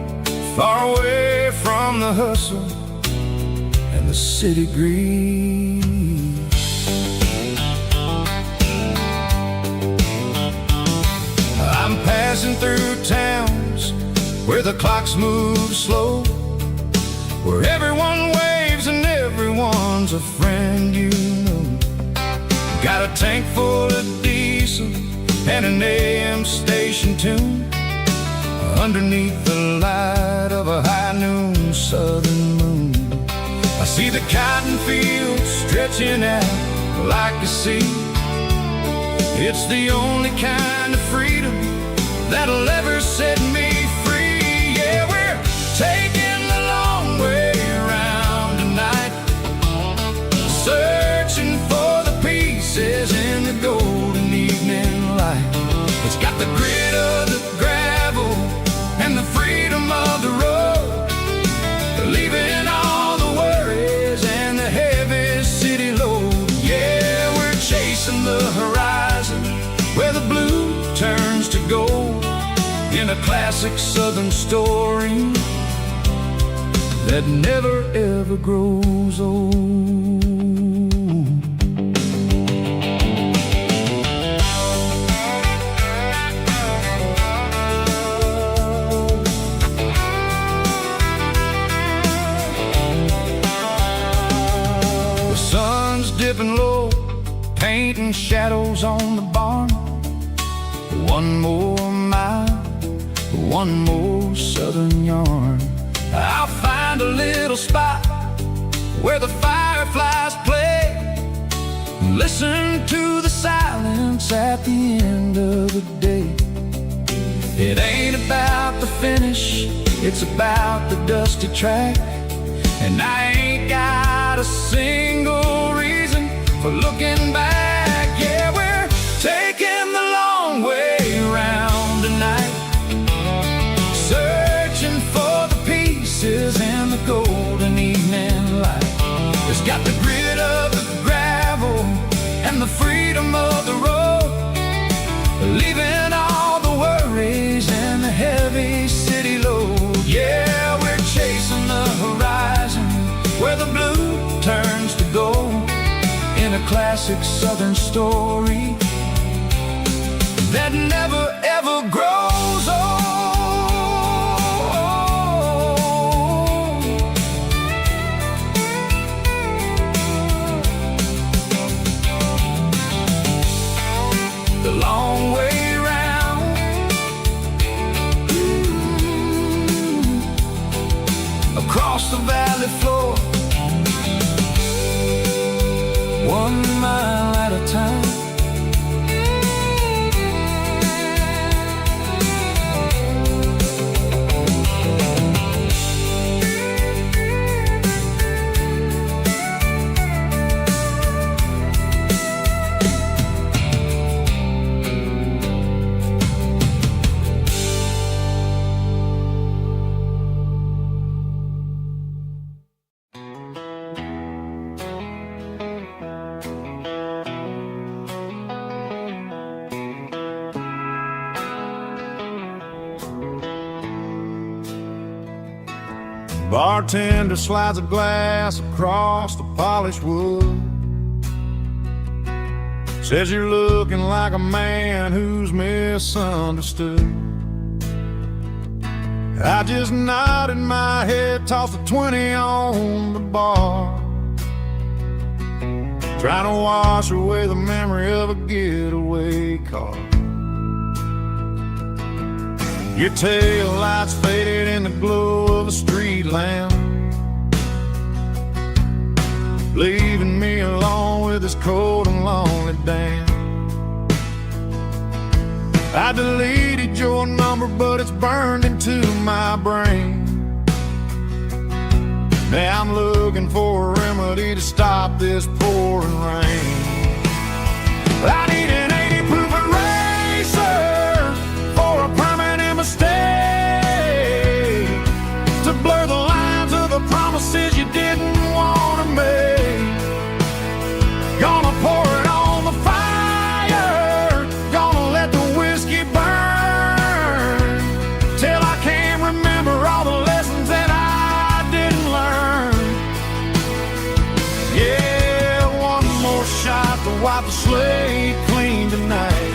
far away from the hustle and the city breeze. I'm passing through towns where the clocks move slow, where everyone waves and everyone's a friend you know. Got a tank full of diesel and an AM station tune underneath the light of a high noon southern moon. I see the cotton fields stretching out like a sea. It's the only kind of freedom that'll ever set me free. Yeah, we're taking the long way around tonight, searching for the pieces in the golden evening light. It's got the grit of the gravel and the freedom of the road, leaving all the worries and the heavy city load. Yeah, we're chasing the horizon where the blue turns to gold, in a classic southern story that never ever grows old. The sun's dipping low, painting shadows on the barn. One more mile, one more southern yarn. I'll find a little spot where the fireflies play, listen to the silence at the end of the day. It ain't about the finish, it's about the dusty track, and I ain't got a single reason for looking back. Yeah, we're taking the long way around tonight, searching for the pieces in the golden evening light. It's got the grit of the gravel and the freedom of the road, leaving all the worries and the heavy city load. Yeah, we're chasing the horizon where the blue turns to gold, in a classic southern story that never ever grows old. The long way round, across the valley floor, 1 mile at a time. Bartender slides a glass across the polished wood, says you're looking like a man who's misunderstood. I just nodded my head, tossed a 20 on the bar, trying to wash away the memory of a getaway car. Your tail lights faded in the glow of a street lamp, leaving me alone with this cold and lonely damn. I deleted your number, but it's burned into my brain. Now I'm looking for a remedy to stop this pouring rain. I need an 80 proof eraser for a permanent mistake, to blur the lines of the promises you didn't want to make. Gonna pour it on the fire, gonna let the whiskey burn, till I can't remember all the lessons that I didn't learn. Yeah, one more shot to wipe the slate clean tonight.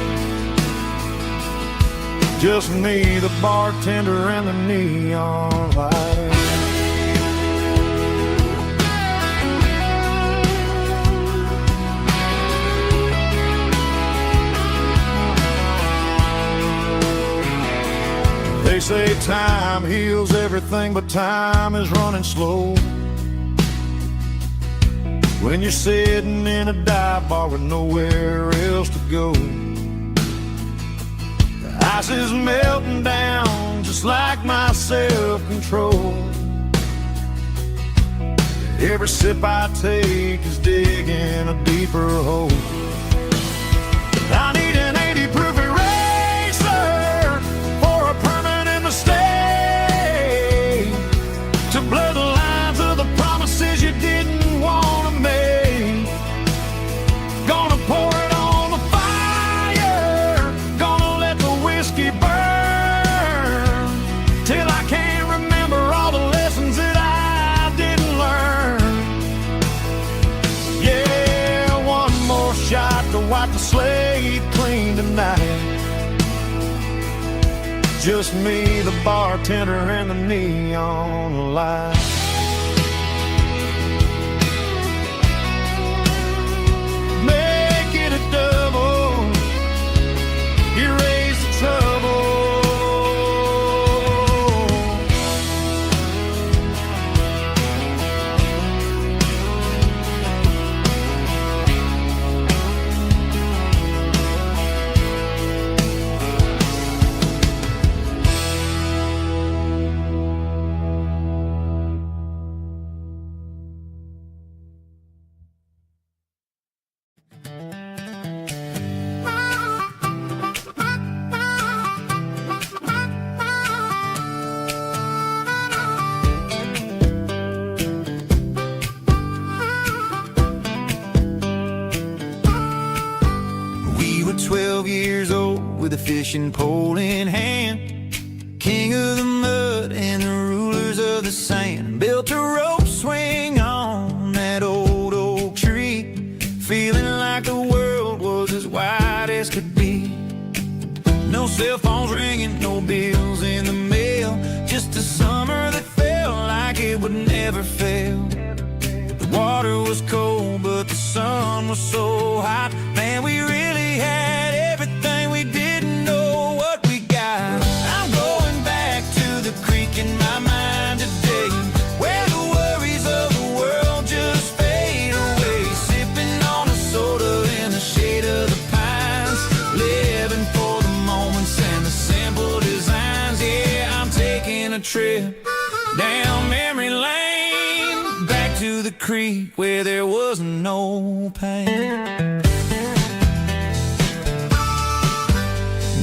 Just me, the bartender, and the neon light. They say time heals everything, but time is running slow when you're sitting in a dive bar with nowhere else to go. The ice is melting down just like my self-control. Every sip I take is digging a deeper hole. I need an 80 proof eraser for a permanent mistake, to blur the lines of the promises you didn't want to make. Gonna pour it on the fire, gonna let the whiskey burn, till I can't remember all the lessons that I didn't learn. Yeah, one more shot to wipe the slate clean tonight. Just me, the bartender, and the neon light. Make it a double, erase the trouble. We were 12 years old with a fishing pole in hand, king of the mud and the rulers of the sand. Built a rope swing on that old oak tree, feeling like the world was as wide as could be. No cell phones ringing, no bills in the mail, just a summer that felt like it would never fail. The water was cold, but the sun was so hot. Man, we really had everything, we didn't know what we got. I'm going back to the creek in my mind today, where the worries of the world just fade away. Sipping on a soda in the shade of the pines, living for the moments and the simple designs. Yeah, I'm taking a trip down memory lane, back to the creek where there was no pain.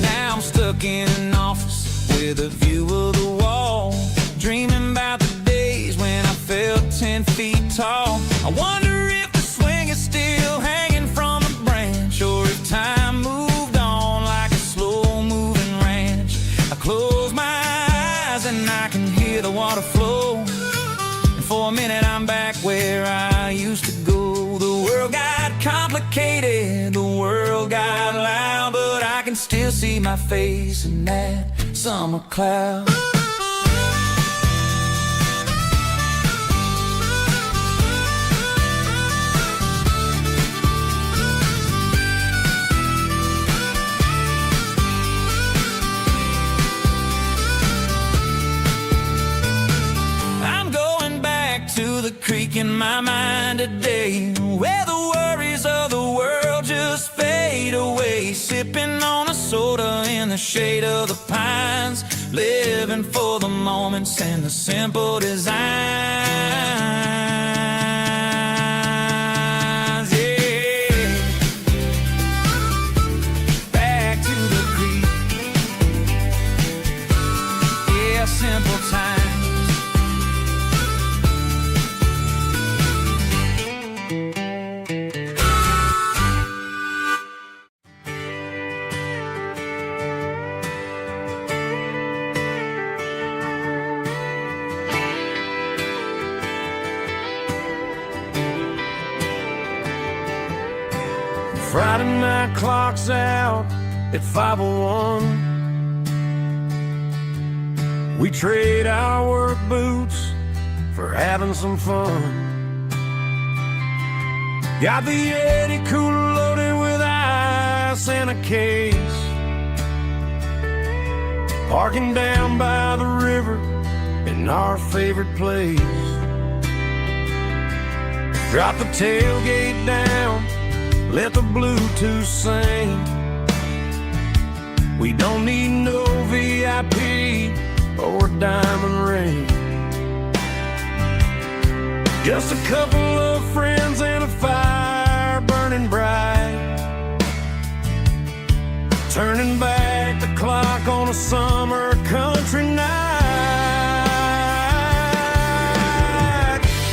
Now I'm stuck in an office with a view of the wall, dreaming about the days when I felt 10 feet tall. I wonder if the swing is still hanging from a branch, or if time moved on like a slow-moving ranch. I close my eyes and I can hear the water flow, and for a minute I'm back where I used to go. The world got complicated, the world got loud, but I can still see my face in that summer cloud. I'm going back to the creek in my mind today, where the worries of the world just fade away. Sipping on a soda in the shade of the pines, living for the moments and the simple design. Friday night clock's out at 5:01. We trade our work boots for having some fun. Got the Yeti cooler loaded with ice in a case, parking down by the river in our favorite place. Drop the tailgate down, let the Bluetooth sing. We don't need no VIP or diamond ring. Just a couple of friends and a fire burning bright, turning back the clock on a summer country night.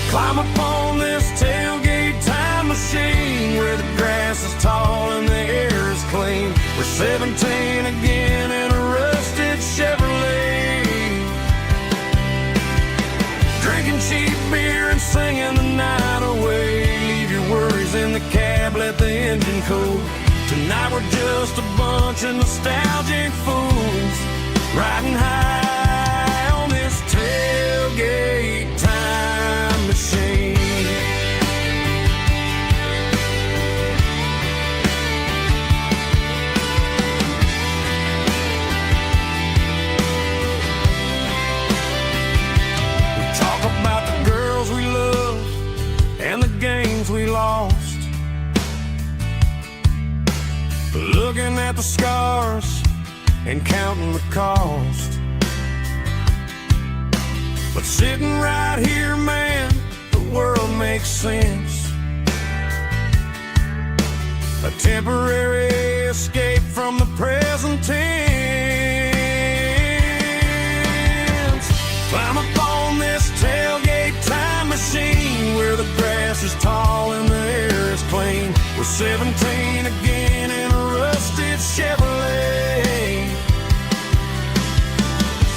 Climb up on this tailgate time machine where the grass is tall and the air is clean. We're 17 again in a rusted Chevrolet, drinking cheap beer and singing the night away. Leave your worries in the cab, let the engine cool. Tonight we're just a bunch of nostalgic fools, riding high on this tailgate time machine. We talk about the girls we love and the games we lost, looking at the scars and counting the cost. But sitting right here, man, the world makes sense. A temporary escape from the present tense. Climb up on this tailgate time machine where the grass is tall and the air is clean. We're 17 again in a rusted Chevrolet,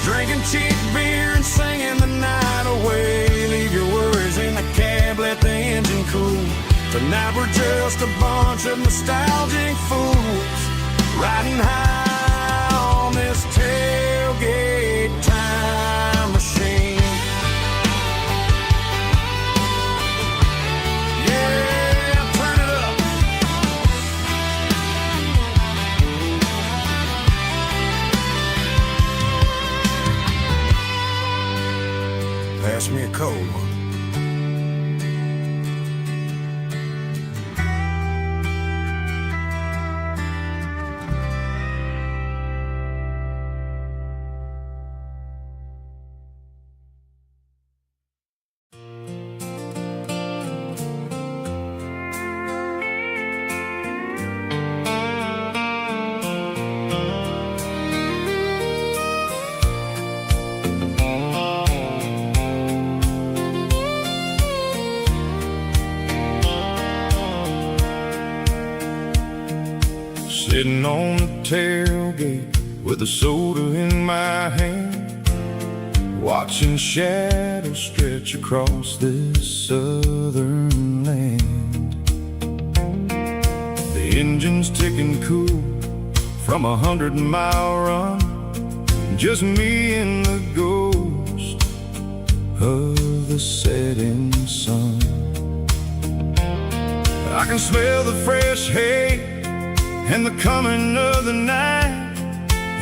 drinking cheap beer and singing the night away. Leave your worries in the cab, let the engine cool. Tonight we're just a bunch of nostalgic fools, riding high on this tailgate time machine. Pass me a cold one. Sitting on the tailgate with a soda in my hand, watching shadows stretch across this southern land. The engine's ticking cool from 100-mile run, just me and the ghost of the setting sun. I can smell the fresh hay and the coming of the night.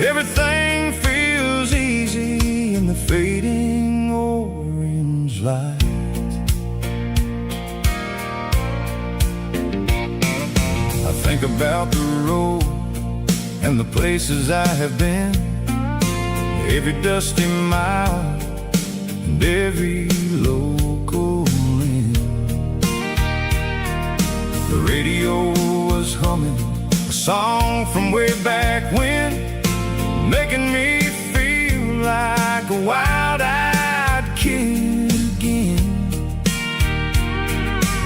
Everything feels easy in the fading orange light. I think about the road and the places I have been, every dusty mile and every local inn. The radio was humming a song from way back when, making me feel like a wild-eyed kid again.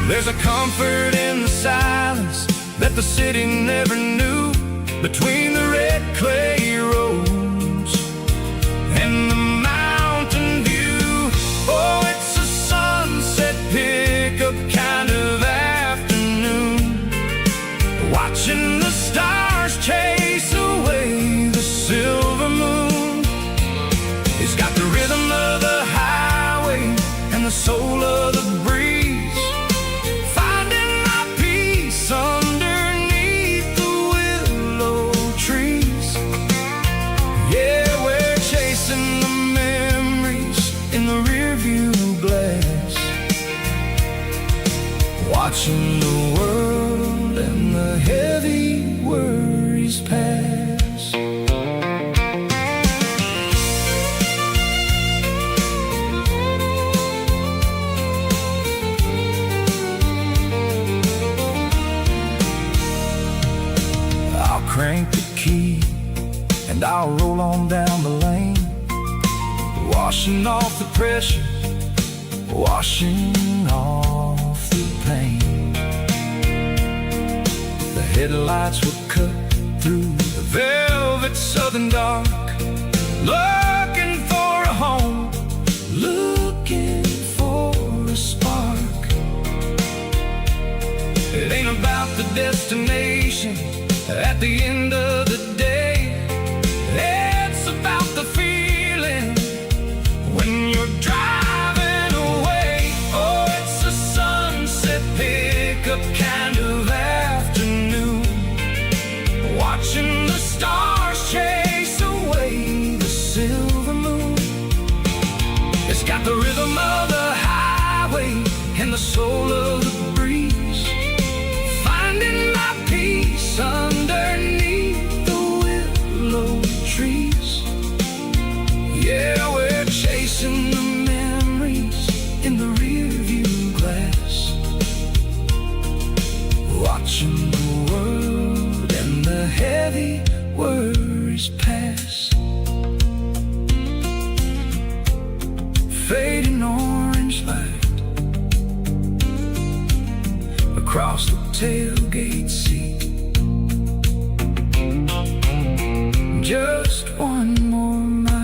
There's a comfort in the silence that the city never knew, between the red clay roads and the mountain view. Oh, it's a sunset pickup kind of afternoon, watching soul of the breeze, finding my peace underneath the willow trees. Yeah, we're chasing the memories in the rearview glass, watching the world and the heavy worries pass. I'll crank the key and I'll roll on down the lane, washing off the pressure, washing off the pain. The headlights will cut through the velvet southern dark, looking for a home, looking for a spark. It ain't about the destination at the end of the day, it's about the feeling when you're driving away. Oh, it's a sunset pickup kind of afternoon, watching the stars chase away the silver moon. It's got the rhythm of the highway and the soul of the breeze, finding my peace underneath the willow trees. Yeah, we're chasing the memories in the rearview glass, watching the world and the heavy worries pass. Fading orange light across the tailgate seat, just one more mile.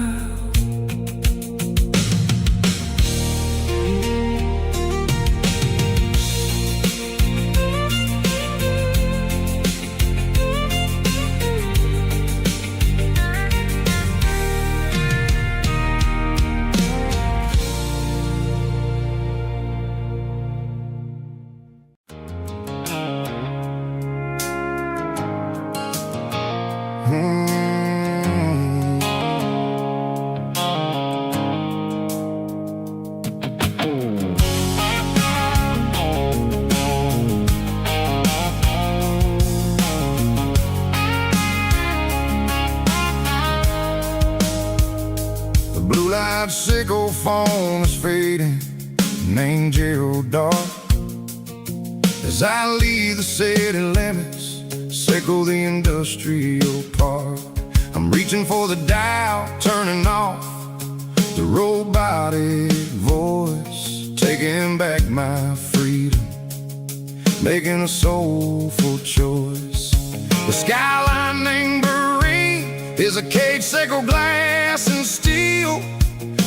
Blue-light sickle phone is fading, an angel dark. As I leave the city limits, sickle the industrial park. I'm reaching for the dial, turning off the robotic voice, taking back my freedom, making a soulful choice. The skyline named Marine is a cage, sickle glass and steel,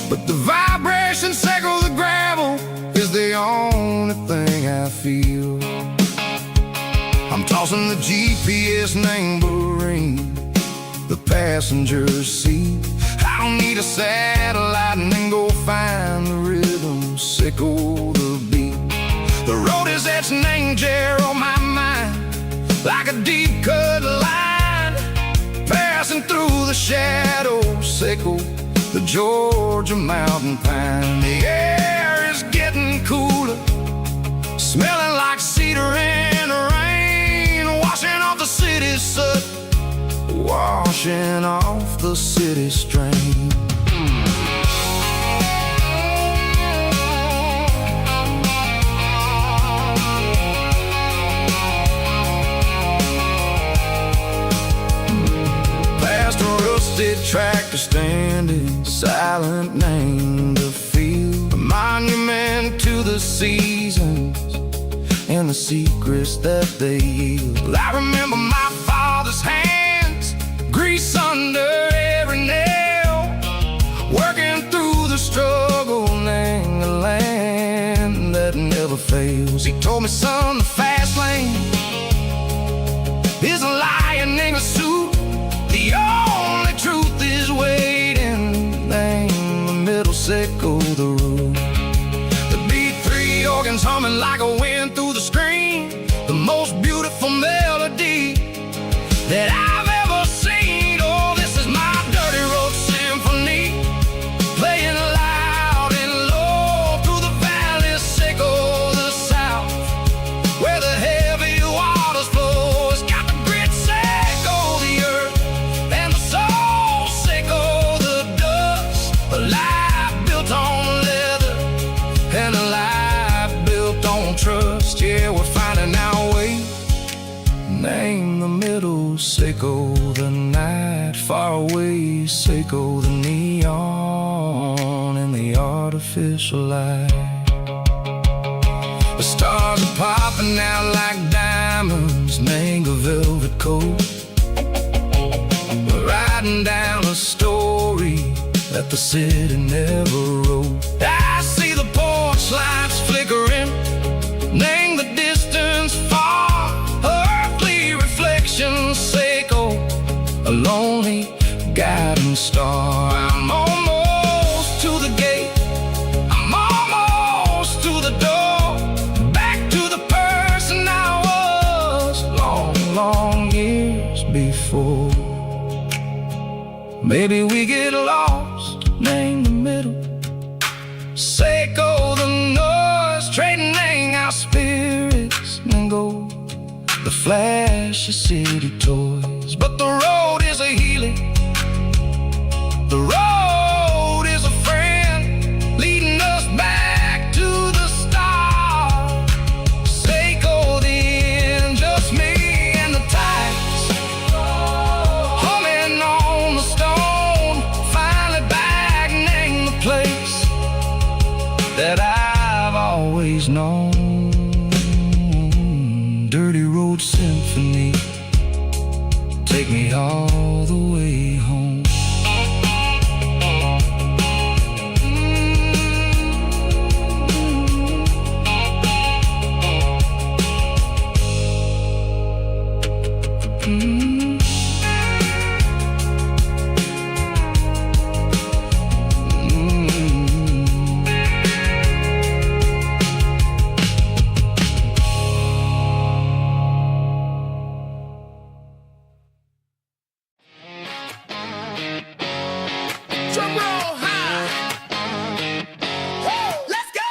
but the vibration sickle the gravel is the only thing I feel. I'm tossing the GPS named Marine, the passenger seat. I don't need a satellite and then go find the rhythm, sickle the beat. The road is etched and angel on my mind, like a deep cut line, passing through the shadows, sickle the Georgia mountain pine. The air is getting cooler, smelling like cedar in the rain, washing off the city soot, washing off the city strain. Past a rusted tractor standing silent, named the field, a monument to the seasons and the secrets that they yield. I remember my father's hands, grease under every nail, working through the struggle in the land that never fails. He told me, son, the fast lane is a lion in a suit, the only truth is waiting. Name the middle, sickle the road. The beat organs humming like a wind through the screen. The most beautiful melody that I've ever seen. Oh, this is my dirty road symphony, playing loud and low through the valleys, Seco, the south, where the heavy waters flow. It's got the grit, Seco, the earth, and the soul, Seco, the dust. A life built on leather and a life built on trust. Yeah, we're finding our way. Name the middle, Seco, the night far away, Seco, the neon and the artificial light. The stars are popping out like diamonds, mango velvet coat. We're riding down a story that the city never wrote. I see the porch lights flickering, name the distance far, earthly reflection, Seco, a lonely guiding star. I'm almost to the gate, I'm almost to the door, back to the person I was long, long years before. Maybe we get lost, name the middle, Seco, the noise, trading our spirits and go. The flash of city toys, but the road is a healing. The road is a friend, leading us back to the start. Seco, the end, just me and the tides, humming on the stone. Finally back, name the place that I've always known. Dirty road symphony, take me all the way home. Drum roll high. Woo, let's go.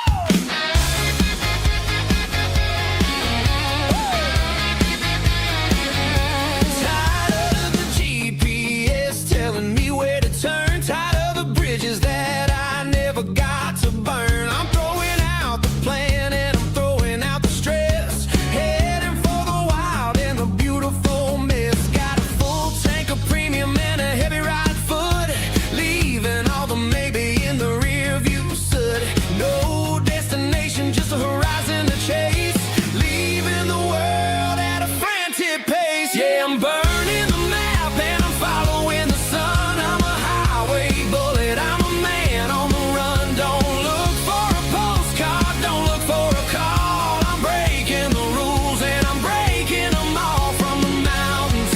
Tired of the GPS telling me where to turn, tired of the bridges that I never got to burn. I'm throwing out the plan and I'm throwing out the stress, heading for the wild and the beautiful mess. Got a full tank of premium and a heavy right foot, leaving all the maybe in the rear view soot. No destination, just a horizon to chase, leaving the world at a frantic pace. Yeah, I'm burning the map and I'm following the sun. I'm a highway bullet, I'm a man on the run. Don't look for a postcard, don't look for a call. I'm breaking the rules and I'm breaking them all. From the mountains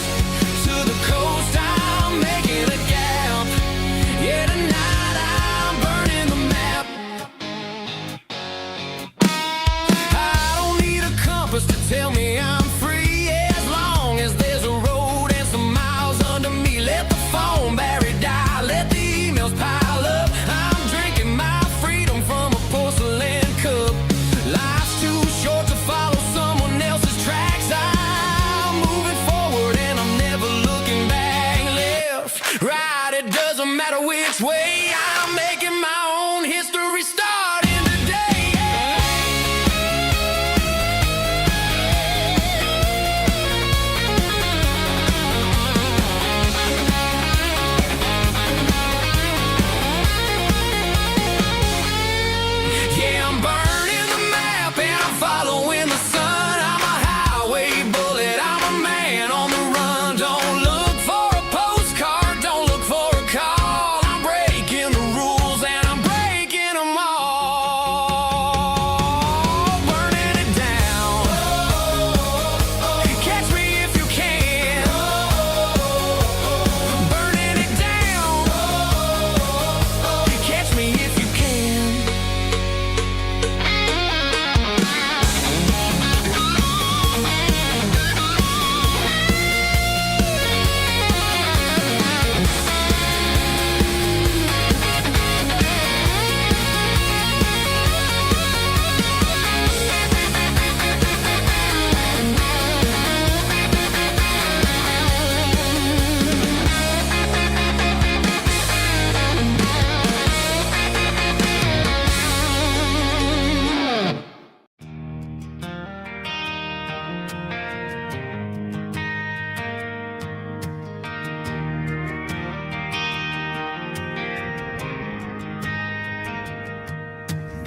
to the coast, I'm making a gap. Yeah, tonight I'm burning the map. I don't need a compass to tell me I'm free, as long as there's a road and some miles under me. Let the phone battery die, let the emails pile up. I'm drinking my freedom from a porcelain cup. Life's too short to follow someone else's tracks. I'm moving forward and I'm never looking back. Left, right, it doesn't matter which way. I'm making my own history starting today.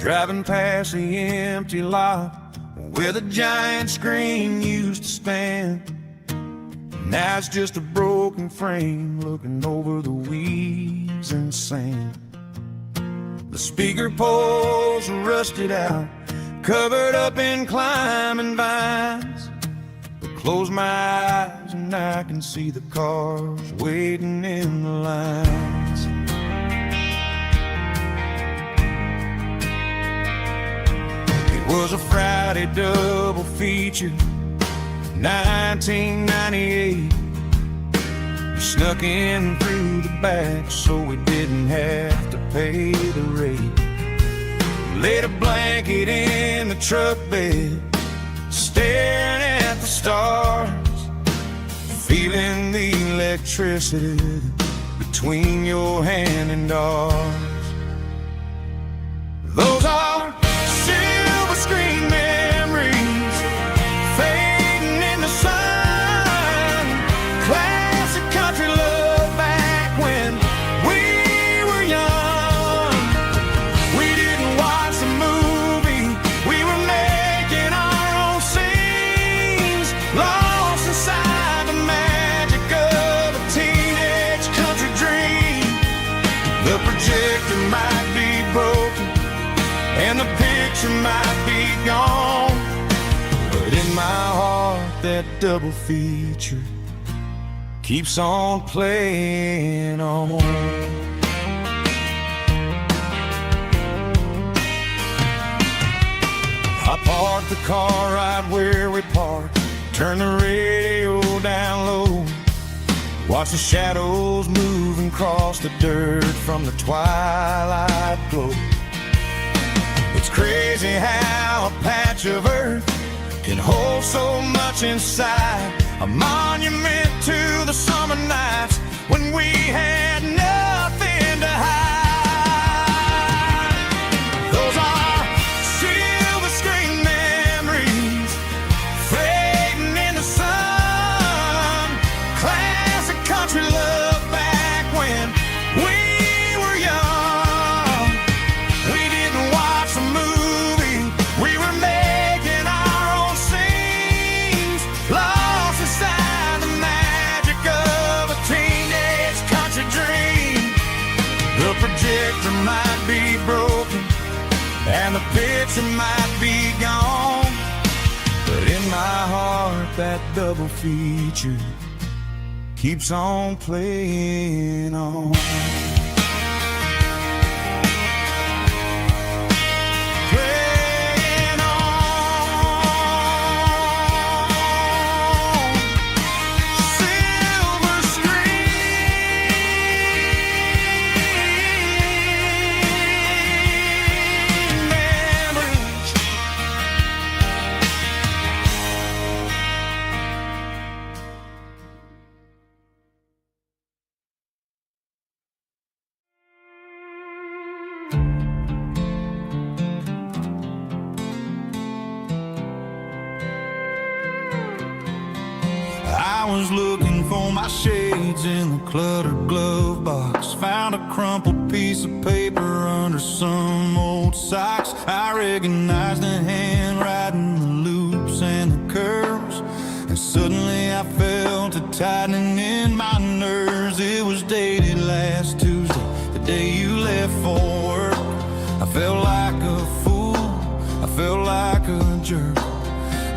driving past the empty lot where the giant screen used to stand. Now it's just a broken frame looking over the weeds and sand. The speaker poles are rusted out, covered up in climbing vines. But close my eyes and I can see the cars waiting in the lines. It was a Friday double feature, 1998. We snuck in through the back so we didn't have to pay the rate. Laid a blanket in the truck bed, staring at the stars, feeling the electricity between your hand and ours. Those are silver screen memories fading in the sun. Classic country love back when we were young. We didn't watch the movie, we were making our own scenes, lost inside the magic of a teenage country dream. The projector might be broken and the picture might be gone, but in my heart that double feature keeps on playing on. I parked the car right where we parked, turned the radio down low, watched the shadows move and cross the dirt from the twilight glow. It's crazy how a patch of earth can hold so much inside, a monument to the summer nights when we had nothing to hide. Those are silver screen memories fading in the sun. Classic country love back when we were young. We didn't watch the movie, we were making our own scenes, lost inside the magic of a teenage country dream. The projector might be broken and the picture might be gone, but in my heart that double feature keeps on playing on. Playing on. Silver screen memories. I was looking for my shades in the cluttered glove box, found a crumpled piece of paper under some old socks. I recognized the handwriting, the loops and the curves, and suddenly I felt a tightening in my nerves. It was dated last Tuesday, the day you left for work. I felt like a fool, I felt like a jerk.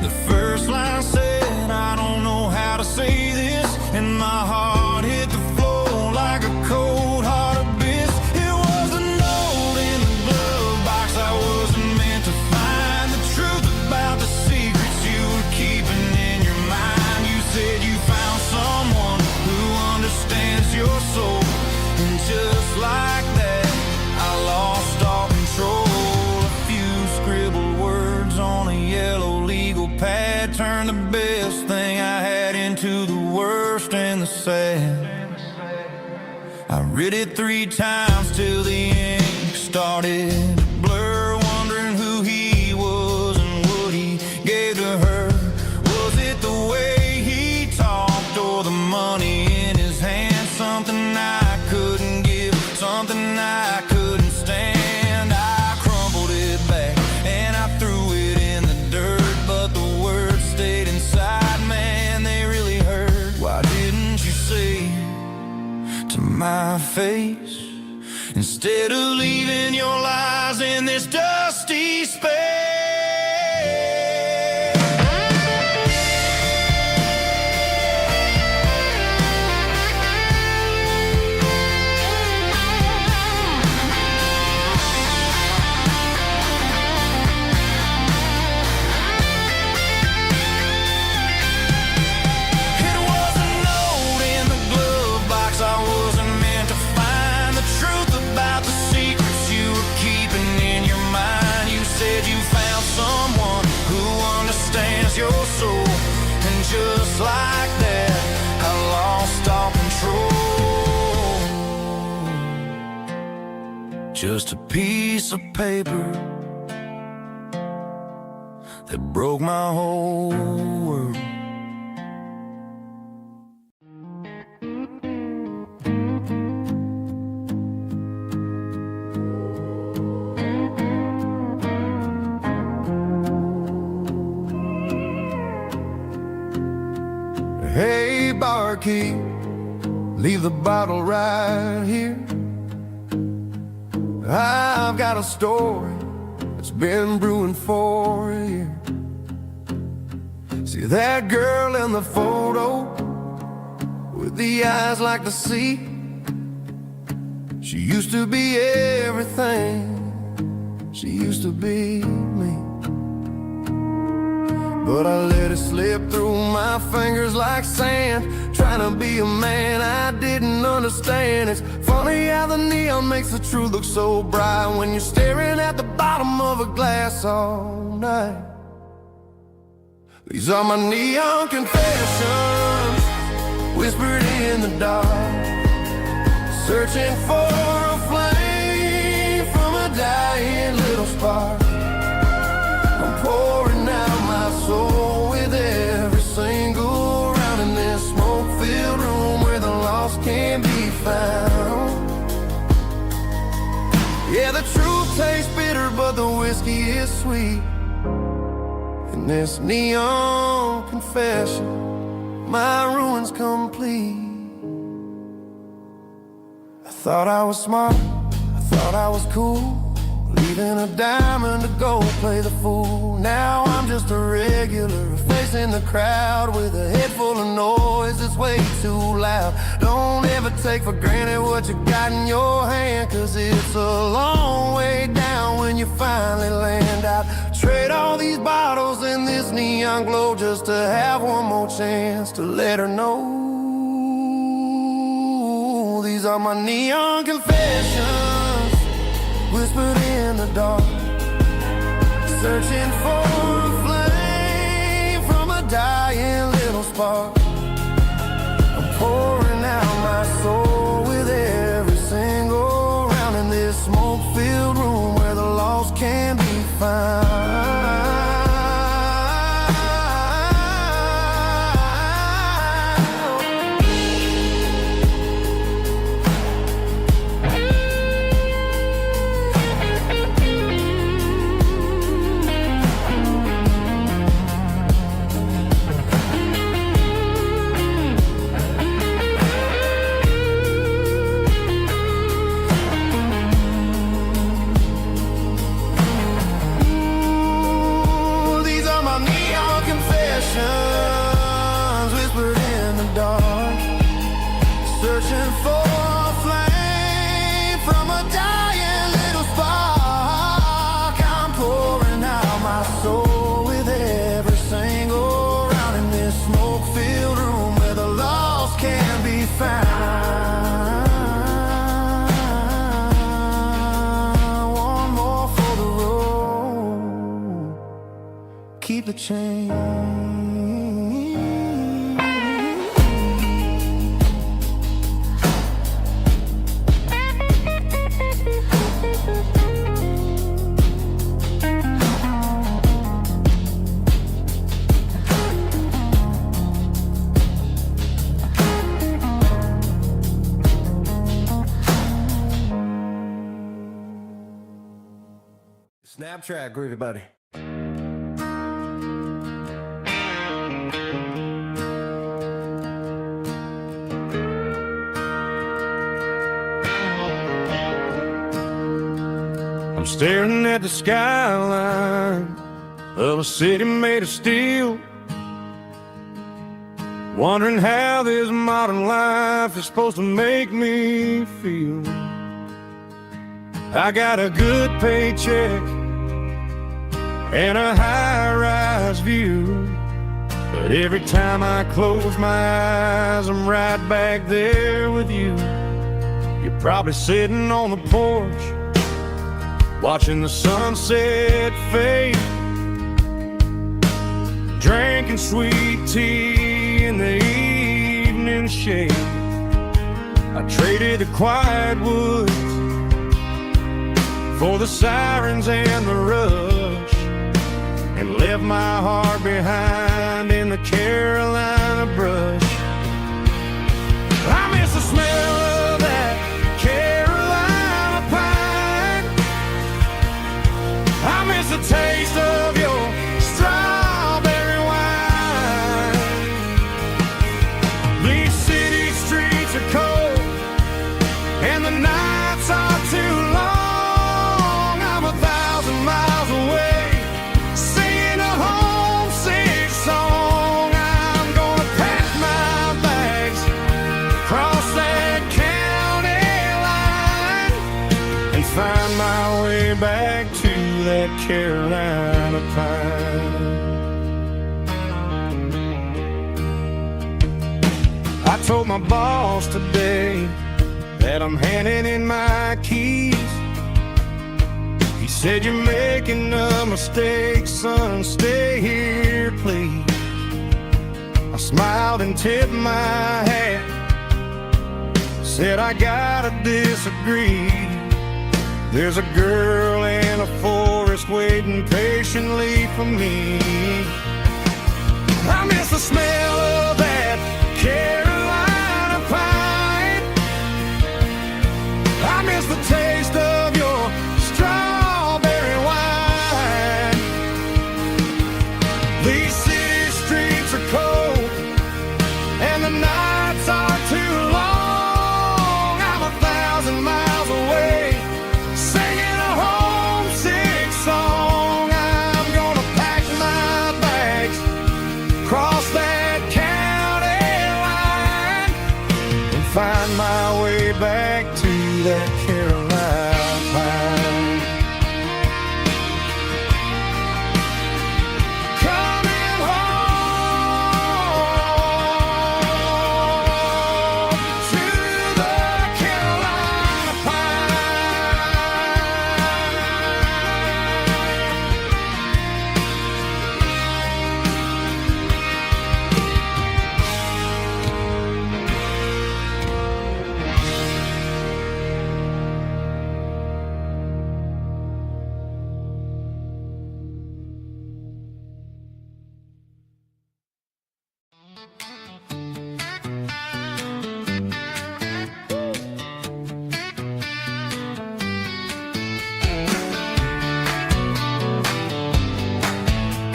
The first line said, I don't know how to say this, and my heart hit the floor like a cold heart abyss. It was a note in the glove box I wasn't meant to find, the truth about the secrets you were keeping in your mind. You said you found someone who understands your soul, and just like that I lost all control. A few scribbled words on a yellow legal pad turned the best thing I had into the worst and the sad. I read it 3 times till the ink started to blur, wondering who he was and what he gave to her. Was it the way he talked or the money in his hand? Something I couldn't give, something I couldn't stand. I crumpled it my face, instead of leaving your lies in this dusty space. Your soul, and just like that, I lost all control. Just a piece of paper that broke my whole world. Hey, barkeep, leave the bottle right here. I've got a story that's been brewing for a year. See that girl in the photo with the eyes like the sea? She used to be everything. She used to be me. But I let it slip through my fingers like sand, trying to be a man I didn't understand. It's funny how the neon makes the truth look so bright when you're staring at the bottom of a glass all night. These are my neon confessions, whispered in the dark, searching for a flame from a dying little spark. I'm pouring out my soul with every single round in this smoke-filled room where the lost can be found. Yeah, the truth tastes bitter, but the whiskey is sweet. In this neon confession, my ruin's complete. I thought I was smart, I thought I was cool, leaving a diamond to go play the fool. Now I'm just a regular, facing the crowd with a head full of noise that's way too loud. Don't ever take for granted what you got in your hand, cause it's a long way down when you finally land out. Trade all these bottles in this neon glow just to have one more chance to let her know. These are my neon confessions, whispered in the dark, searching for a flame from a dying little spark. I'm pouring out my soul with every single round in this smoke-filled room where the lost can be found. Whispered in the dark, searching for a flame from a dying little spark. I'm pouring out my soul with every single round in this smoke-filled room where the lost can be found. One more for the road, keep the change. Snap track, groovy buddy. staring at the skyline of a city made of steel, wondering how this modern life is supposed to make me feel. I got a good paycheck and a high-rise view, but every time I close my eyes, I'm right back there with you. You're probably sitting on the porch, watching the sunset fade, drinking sweet tea in the evening shade. I traded the quiet woods for the sirens and the rush, and left my heart behind in the Carolina brush. I miss the smell of that Carolina pine. I miss the taste of your strawberry wine. These city streets are cold and the nights are too long. I'm 1,000 miles away, singing a homesick song. I'm gonna pack my bags, cross that county line, and find my way back to that Carolina pine. I told my boss today that I'm handing in my keys. He said, "You're making a mistake, son, stay here, please." I smiled and tipped my hat, said, "I gotta disagree. There's a girl in a forest waiting patiently for me." I miss the smell of that Carolina pine. I miss the taste of your strawberry wine. These city streets are cold and the nights are too long. I'm 1,000 miles away, singing a homesick song. I'm gonna pack my bags, cross that county line, and find my way back to that Carolina pine. Coming home to the Carolina pine.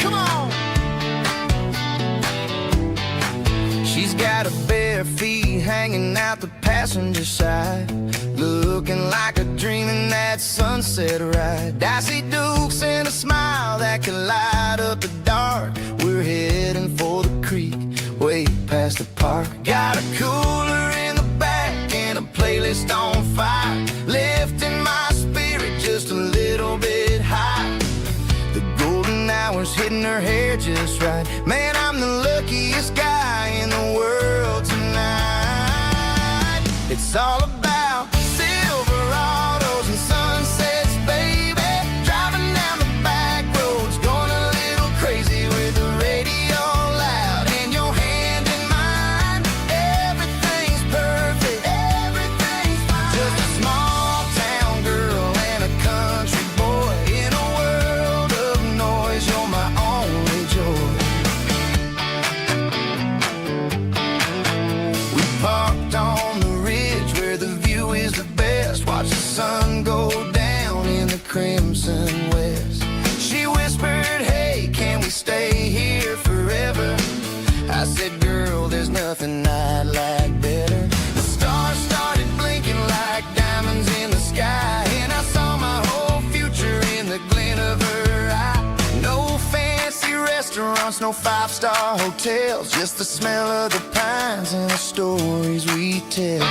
Come on. She's got her bare feet hanging out the passenger side, looking like a dream in that sunset ride. Dicey dukes and a smile that can light up the dark. We're heading for the creek, way past the park. Got a cooler in the back and a playlist on fire, lifting my spirit just a little bit high. The golden hours hitting her hair just right. Man, I'm the luckiest guy in the world tonight. It's all about Silverados and sunsets, baby. Driving down the back roads, going a little crazy with the radio loud and your hand in mine. Everything's perfect, everything's fine. Just a small town girl and a country boy in a world of noise. You're my only joy. We parked on the ridge where the restaurants, no five-star hotels, just the smell of the pines and the stories we tell.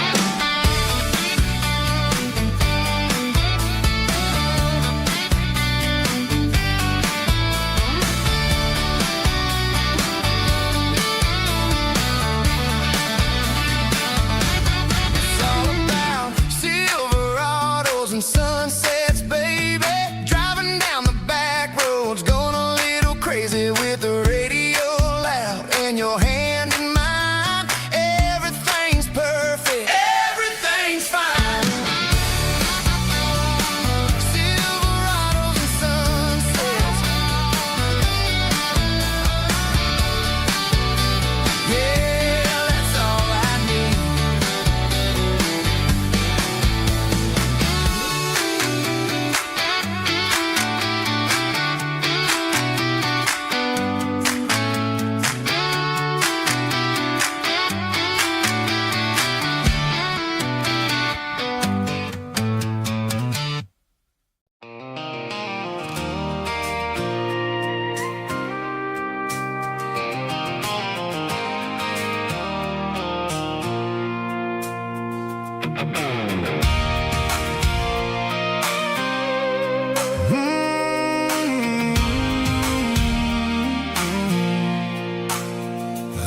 Sunsets, baby, driving down the back roads, going a little crazy with the radio loud and your hand in mine. Everything's perfect, everything's fine. Silverados and sunsets, yeah, that's all I need.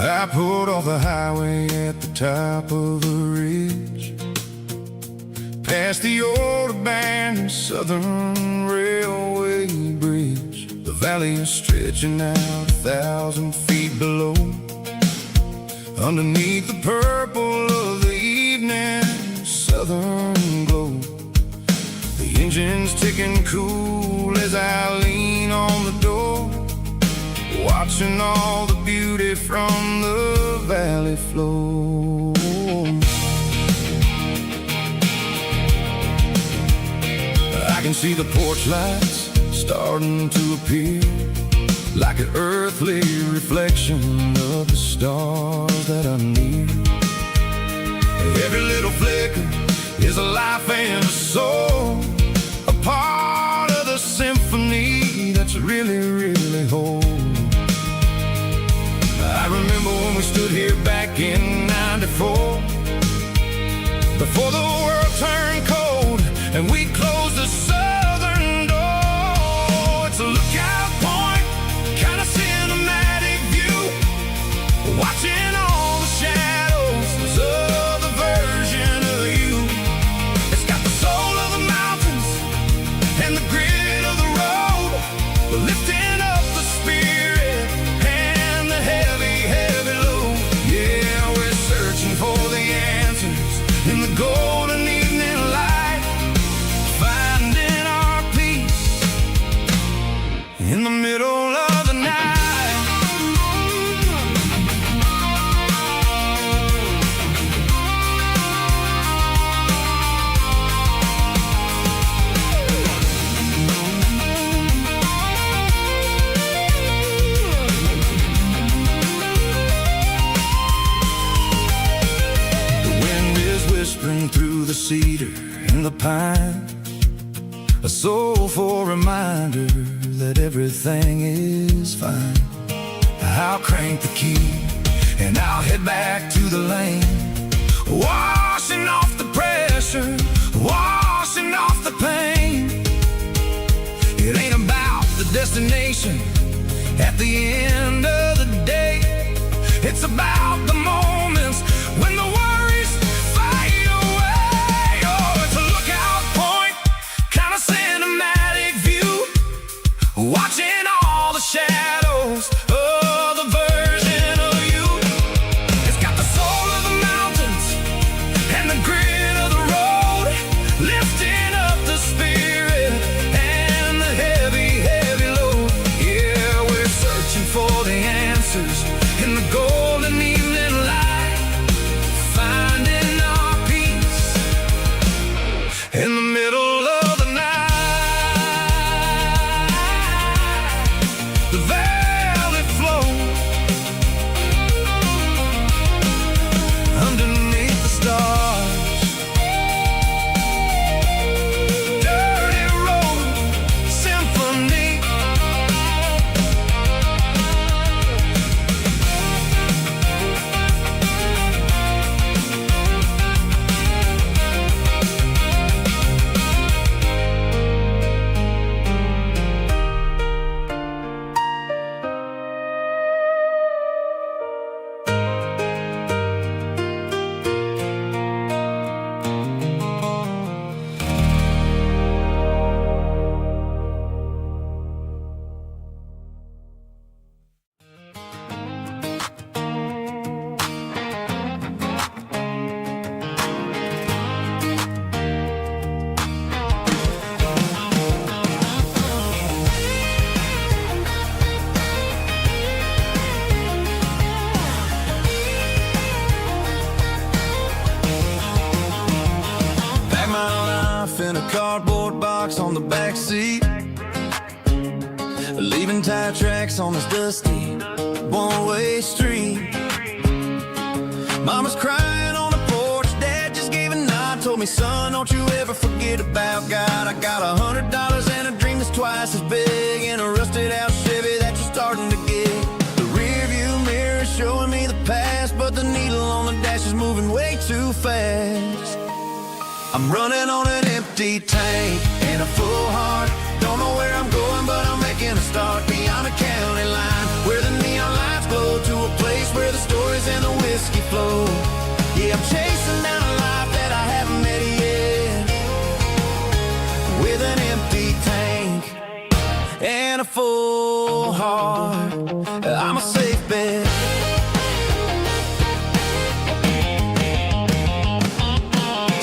I pulled off the highway at the top of a ridge, past the old abandoned Southern Railway bridge. The valley is stretching out 1,000 feet below, underneath the purple of the evening southern glow. The engine's ticking cool as I lean on the door, watching all the beauty from the valley flow. I can see the porch lights starting to appear, like an earthly reflection of the stars that are near. Every little flicker is a life and a soul, a part of the symphony that's really, really whole. I remember when we stood here back in '94, before the world turned cold and we closed the southern door. It's a lookout point, kind of cinematic view, watching all the shadows of the version of you. It's got the soul of the mountains and the grit of the road, lifting up the spirit and the heavy, heavy load. Yeah, we're searching for the answers in the golden evening light, finding our peace in the middle of the night. Whispering through the cedar and the pine, a soulful reminder that everything is fine. I'll crank the key and I'll head back to the lane, washing off the pressure, washing off the pain. It ain't about the destination at the end of the day, it's about the moments when the worries fade away. Oh, it's a lookout point, kind of cinematic view, watching all the shadows of the version of you. It's got the soul of the mountains and the grit of the road, lifting up the spirit and the heavy, heavy load. Yeah, we're searching for the answers in the golden evening light. seat, leaving tire tracks on this dusty one-way street. Mama's crying on the porch, Dad just gave a nod, told me, son, don't you ever forget about God. I got $100 and a dream that's twice as big, and a rusted out Chevy that you're starting to get. The rear view mirror is showing me the past, but the needle on the dash is moving way too fast. I'm running on an empty tank and a full heart. Don't know where I'm going, but I'm making a start beyond the county line, where the neon lights glow, to a place where the stories and the whiskey flow. Yeah, I'm chasing down a life that I haven't met yet, with an empty tank and a full heart. I'm a safe bet.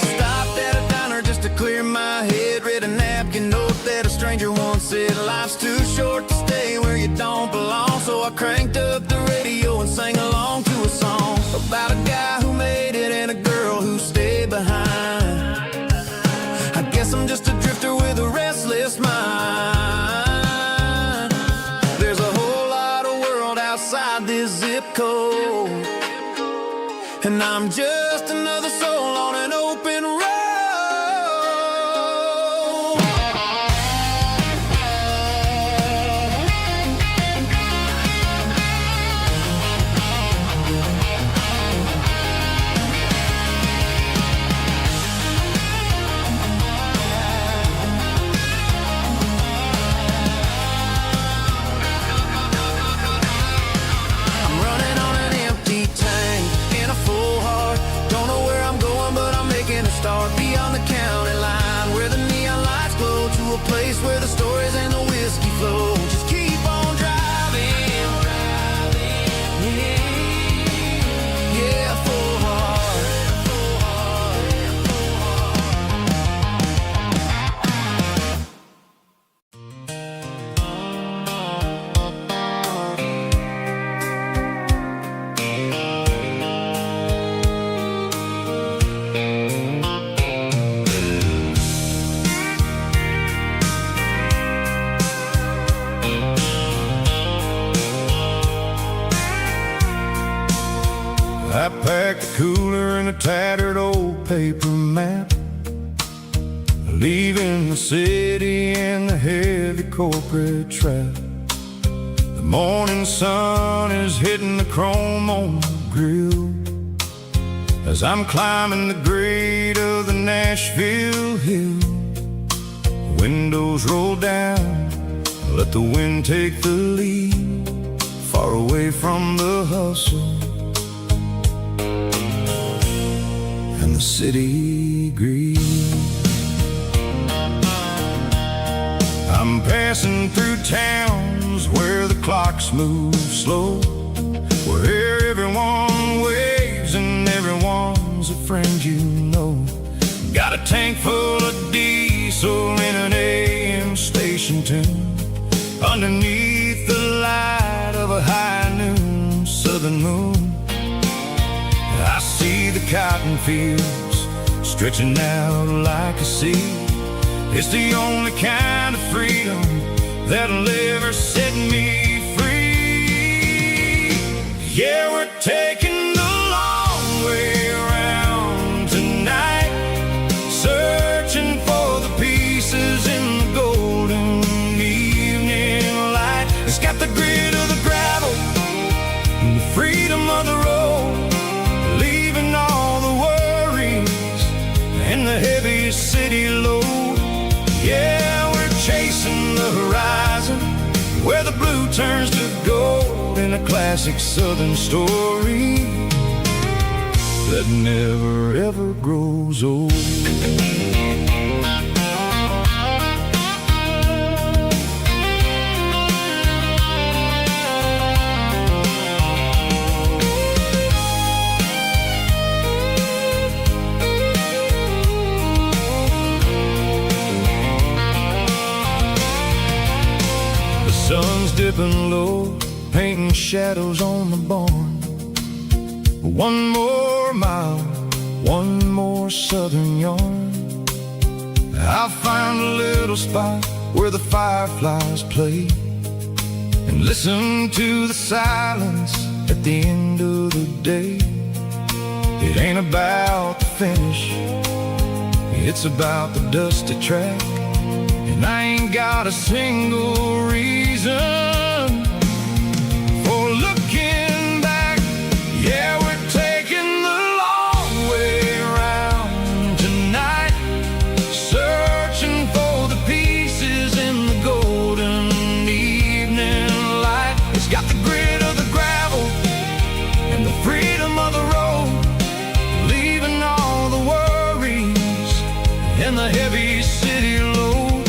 Stopped at a diner just to clear my head, read a napkin note that a stranger once said, life's too short to stay where you don't belong. So I cranked up the radio and sang along to a song about a guy who made it and a girl who stayed behind. I guess I'm just a drifter with a restless mind. There's a whole lot of world outside this zip code, and I'm just another soul on an open road. Start beyond the county line, where the neon lights glow, to a place where the stories and the whiskey flow. Just keep on driving, yeah, full heart. I packed a cooler and a tattered old paper map, leaving the city and the heavy corporate trap. The morning sun is hitting the chrome on the grill as I'm climbing the grade of the Nashville hill. The windows roll down, let the wind take the lead, far away from the hustle and the city greed. I'm passing through towns where the clocks move slow, where everyone waves and everyone's a friend you know. Got a tank full of diesel in an AM station tune, underneath the light of a high noon southern moon. I see the cotton fields stretching out like a sea. It's the only kind of freedom that'll ever set me free. Yeah, we're taking the long way around tonight, searching for the pieces in the golden evening light. It's got the grit of the gravel and the freedom of the road, leaving all the worries and the heavy city load. Yeah, we're chasing the horizon, where the blue turns to gold, in a classic southern story that never ever grows old. Sun's dipping low, painting shadows on the barn. One more mile, one more southern yarn. I'll find a little spot where the fireflies play, and listen to the silence at the end of the day. It ain't about the finish, it's about the dusty track. And I ain't got a single reason for looking back. Yeah, we're taking the long way around tonight, searching for the pieces in the golden evening light. It's got the grit of the gravel and the freedom of the road, leaving all the worries and the heavy city load.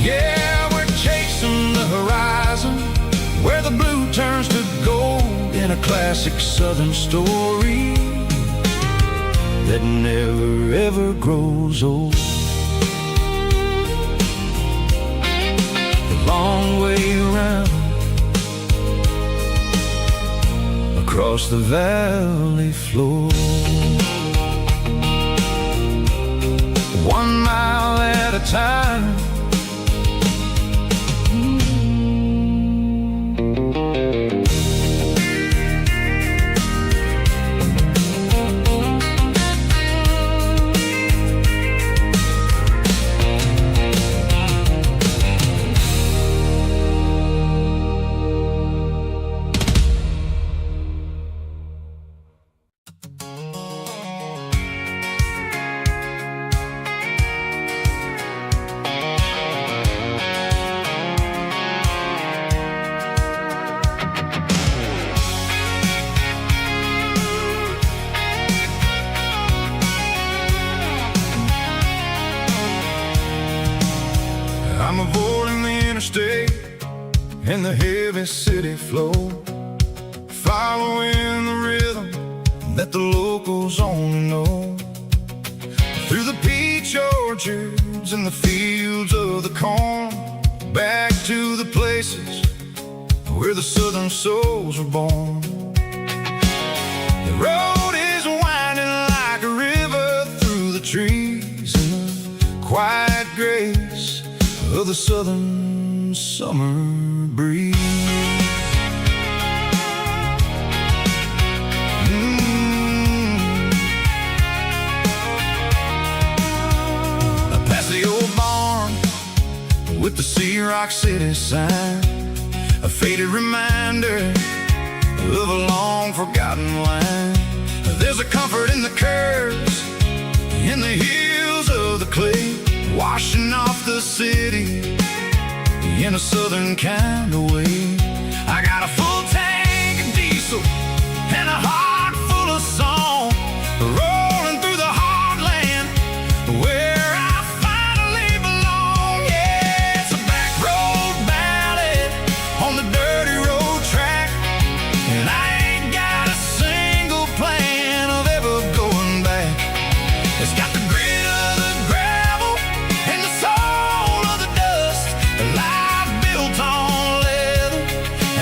Yeah, we're chasing the horizon, where the blue turns to gold, in a classic southern story that never ever grows old. The long way around, across the valley floor, 1 mile at a time. I'm avoiding the interstate and the heavy city flow, following the rhythm that the locals only know. Through the peach orchards and the fields of the corn, back to the places where the southern souls were born. The road is winding like a river through the trees, and the quiet grace of the southern summer breeze. I pass the old barn with the Sea Rock City sign, a faded reminder of a long forgotten line. There's a comfort in the curves, in the hills of the clay, washing off the city in a southern kind of way. I got a full tank of diesel and a heart full of song, rolling through the heartland where I finally belong. Yeah, it's a back road ballad on the dirty road track, and I ain't got a single plan of ever going back. It's got the grit of the gravel and the soul of the dust, a life built on leather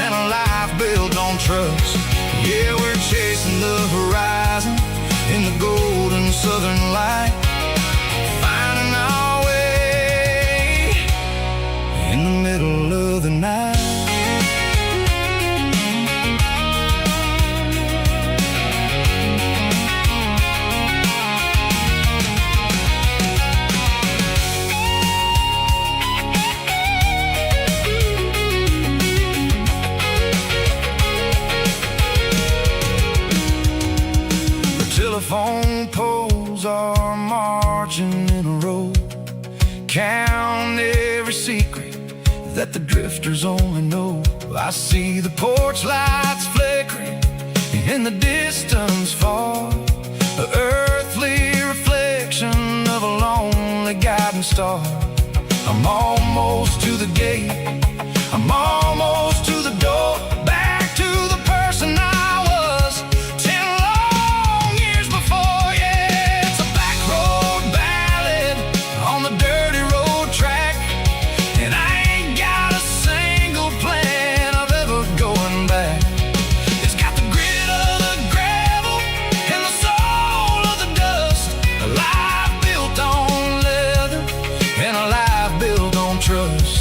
and a life built on trust. Yeah, we're chasing the horizon in the golden southern light, finding our way in the middle of the night. Telephone poles are marching in a row, count every secret that the drifters only know. I see the porch lights flickering in the distance far, an earthly reflection of a lonely guiding star. I'm almost to the gate, I'm almost to the door, back to the person I was 10 long years before. Yeah, it's a back road ballad on the dirty road track, and I ain't got a single plan of ever going back. It's got the grit of the gravel and the soul of the dust, a life built on leather and a life built on trust.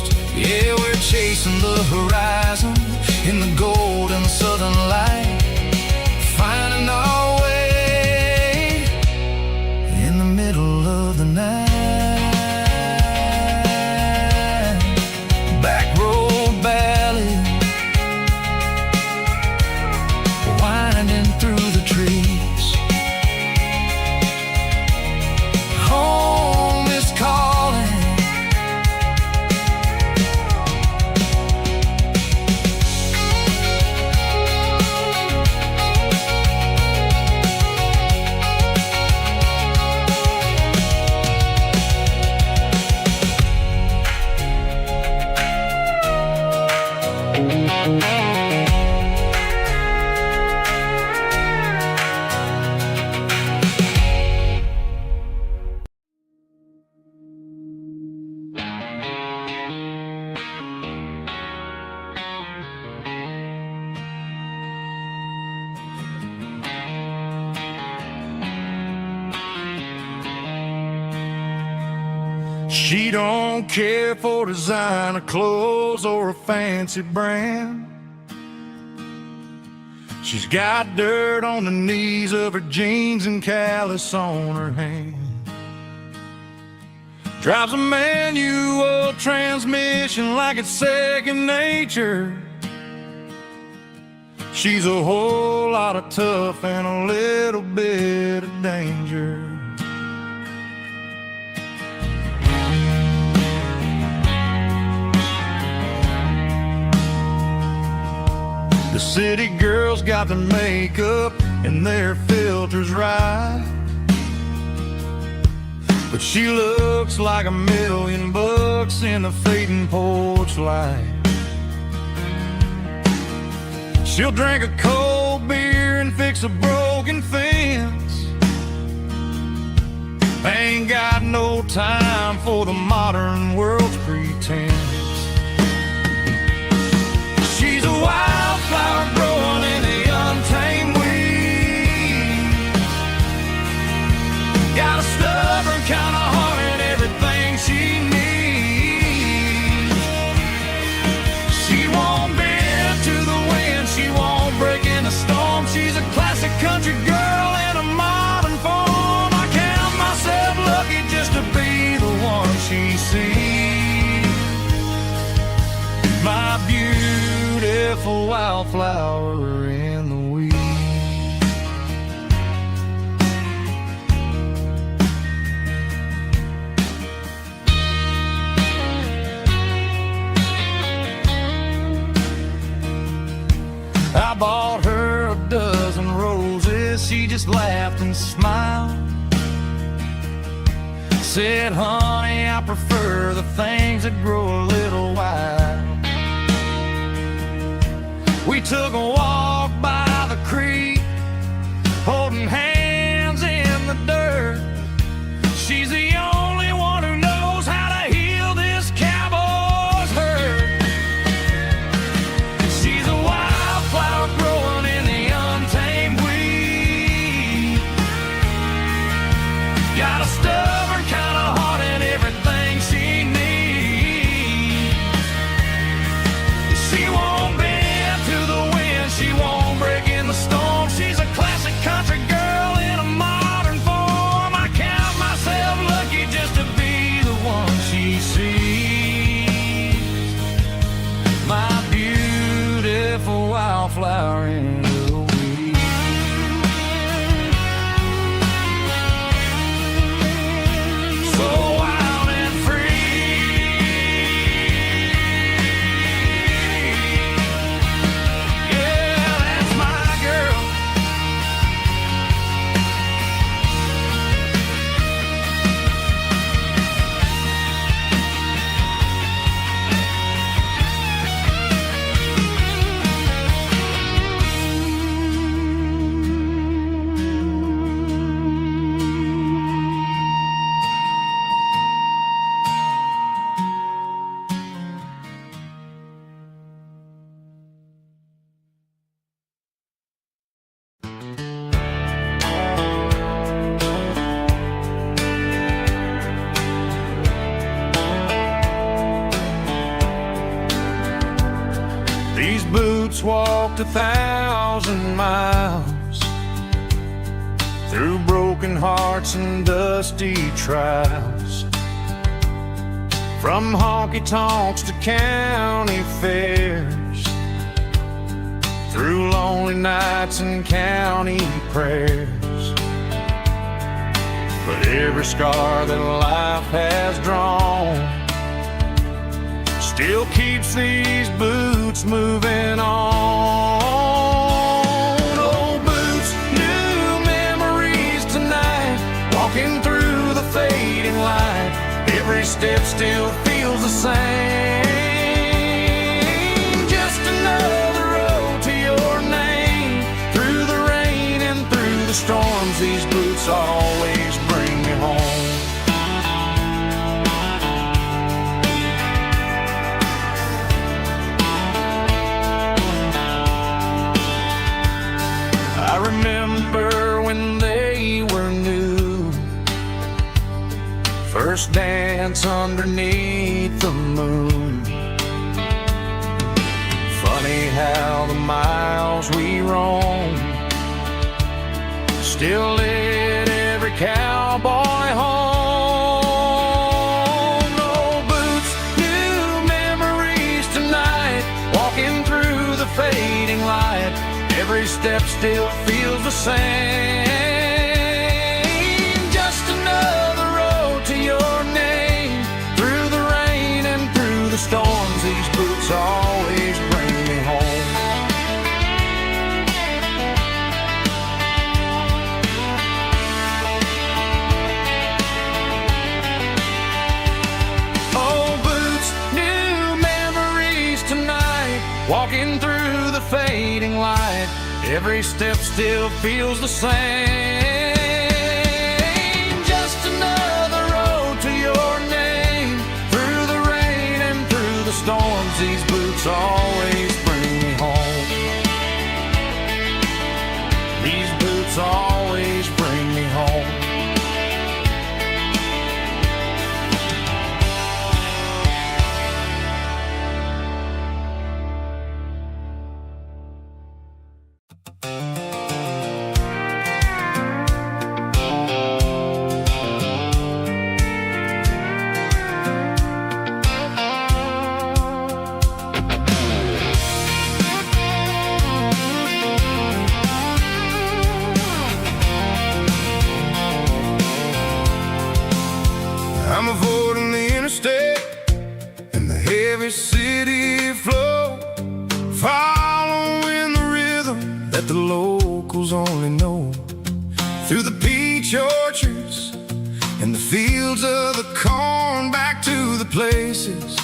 She don't care for designer clothes or a fancy brand. She's got dirt on the knees of her jeans and callus on her hand. Drives a manual transmission like it's second nature. She's a whole lot of tough and a little bit of danger. The city girls got their makeup and their filters right, but she looks like $1,000,000 in the fading porch light. She'll drink a cold beer and fix a broken fence. Ain't got no time for the modern world's pretense. She's a wildflower growing in the untamed weeds. Got a stubborn kind of heart and everything she needs. She won't bend to the wind, she won't break in a storm. She's a classic country girl in a modern form. I count myself lucky just to be the one she sees. My beautiful wildflower in the weeds. I bought her a dozen roses, she just laughed and smiled. Said, honey, I prefer the things that grow a little wild. We took a walk by the creek, holding hands in the dirt. She's the only one who knows how to heal this cowboy's hurt. She's a wildflower growing in the untamed weed. Got a stubborn kind of heart and everything she needs. She won't bend to the wind, she won't break in the storm. She's a classic country girl in a modern form. I count myself lucky just to be the one she sees. My beautiful wildflower in the weeds. So wild and free. Yeah, that's my girl. These boots walked 1,000 miles through broken hearts and dusty trials, from honky-tonks to county fairs, through lonely nights and county prayers. But every scar that life has drawn still keeps these boots moving on. Old boots, new memories tonight, walking through the fading light. Every step still feels the same. Just another road to your name. Through the rain and through the storms, these boots always bring me home. first dance underneath the moon. Funny how the miles we roam still lead every cowboy home. No boots, new memories tonight, walking through the fading light. Every step still feels the same. Just another road to your name. Through the rain and through the storms, these boots always bring me home. Oh, boots, new memories tonight, walking through the fading light. Every step still feels the same. Just another road to your name. Through the rain and through the storms, these boots always bring me home. These boots always bring me home. I'm avoiding the interstate and the heavy city flow, following the rhythm that the locals only know. Through the peach orchards and the fields of the corn, back to the places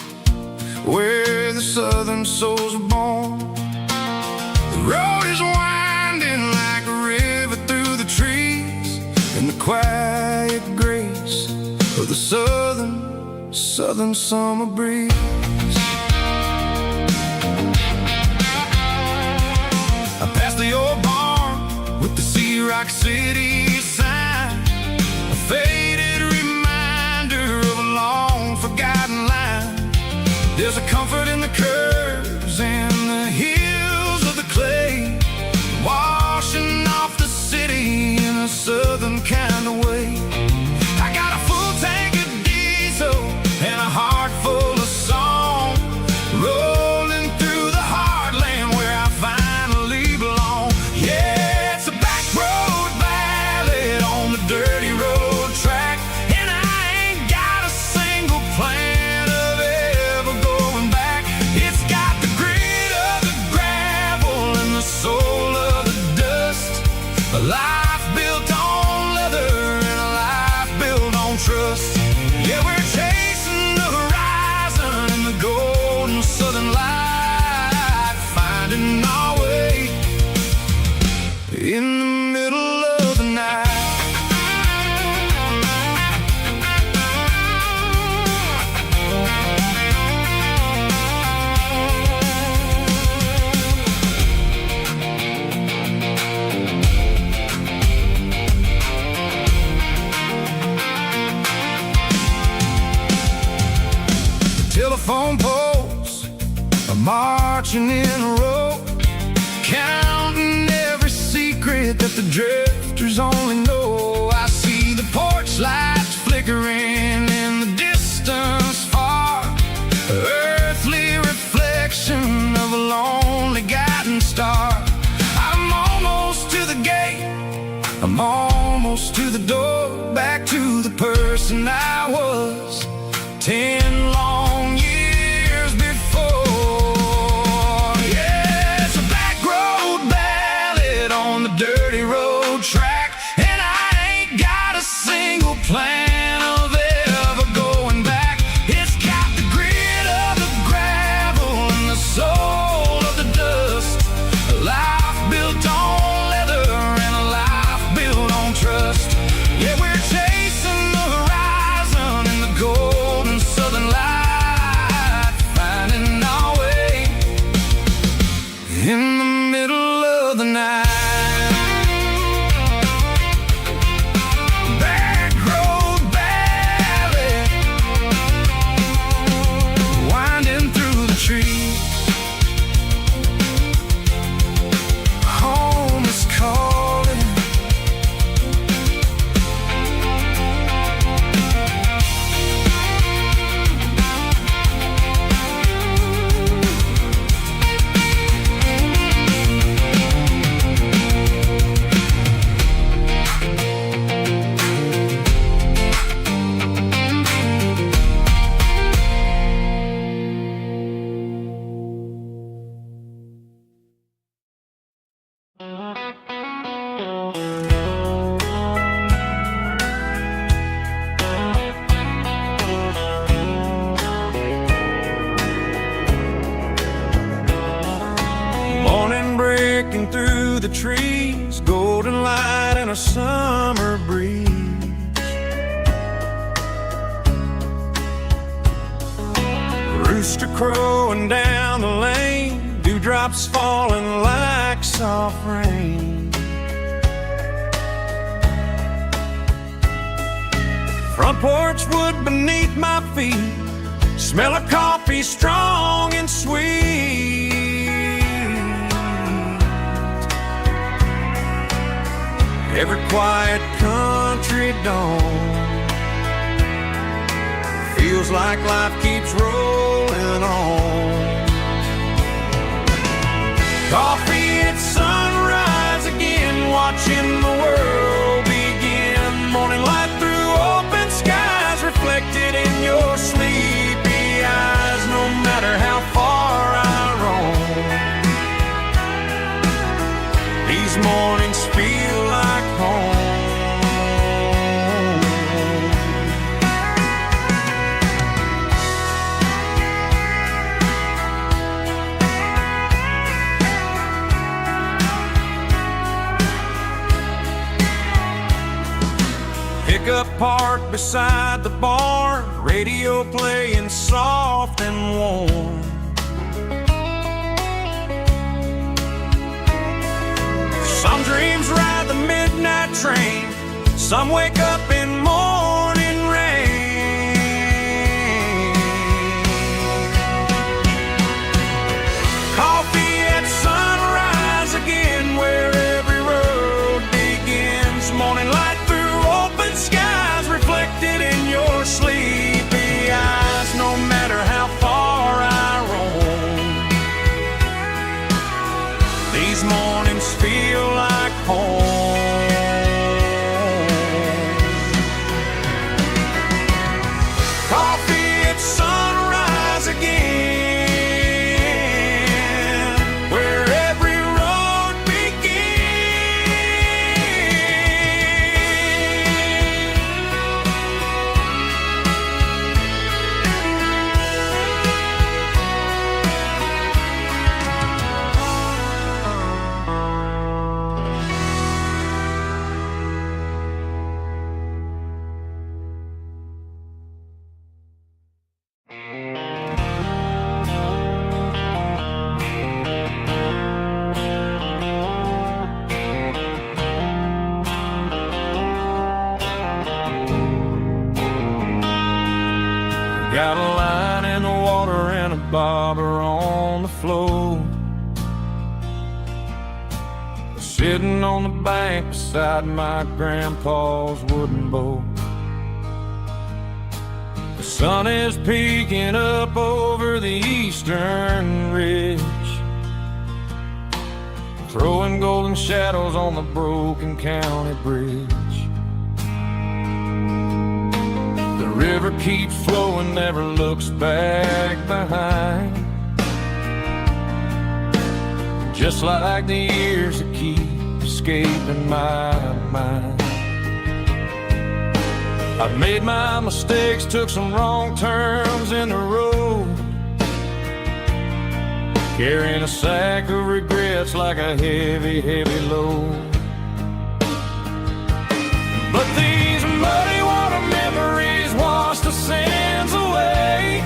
where the southern souls were born. The road is winding like a river through the trees, and the quiet grace of the southern summer breeze. I passed the old barn with the Sea Rock City sign, a faded reminder of a long forgotten line. There's a comfort in the curves and the hills of the clay, washing off the city in a southern kind of way. I got a full tank of diesel and a heart full of song, rolling through the heartland where I finally belong. Yeah, it's a back road ballad on the dirty road track, and I ain't got a single plan of ever going back. It's got the grit of the gravel and the soul of the dust, a life built on leather and a life built on trust. Yeah, we're chasing the horizon in the golden southern light, finding our way in the middle of the night. Telephone poles are marching in a row, counting every secret that the drifters only know. I see the porch lights flickering in the distance far, earthly reflection of a lonely guiding star. I'm almost to the gate, I'm almost to the door, back to the person I was 10 long years before. Yeah, it's a back road ballad on the dirty road track, and I ain't got a single plan of ever going back. It's got the grit of the gravel and the soul of the dust, a life built on leather and a life built on trust. Yeah, we're chasing the horizon in the golden southern light, finding our way in the middle of the night. Back road ballad breaking through the trees, golden light and a summer breeze. Rooster crowing down the lane, dewdrops falling like soft rain. Front porch wood beneath my feet, smell of coffee strong and sweet. Every quiet country dawn feels like life keeps rolling on. Coffee at sunrise again, watching the world begin. Morning light through open skies, reflected in your sleepy eyes. No matter how far I roam, these mornings feel like home. Pickup parked beside the barn, radio playing soft and warm. Some dreams ride the midnight train, some wake up in morning rain. Coffee at sunrise again, where every road begins. Morning light through open skies, reflected in your sleepy eyes. No matter how far I roam, these mornings feel like home. Coffee at sunrise again, where every road got a line in the water and a bobber on the floor, sitting on the bank beside my grandpa's wooden boat. The sun is peeking up over the eastern ridge, throwing golden shadows on the broken county bridge. The river keeps flowing, never looks back behind, just like the years that keep escaping my mind. I've made my mistakes, took some wrong turns in the road, carrying a sack of regrets like a heavy, heavy load. But these muddy water memories wash the sins away.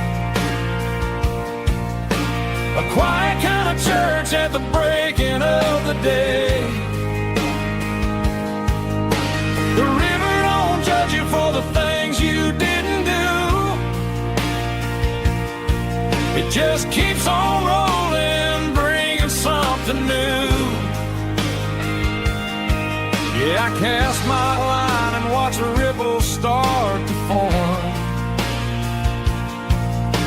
A quiet kind of church at the breaking of the day. The river don't judge you for the things you didn't do. It just keeps on rolling, bringing something new. Yeah, I cast my line and watch the ripples start to form,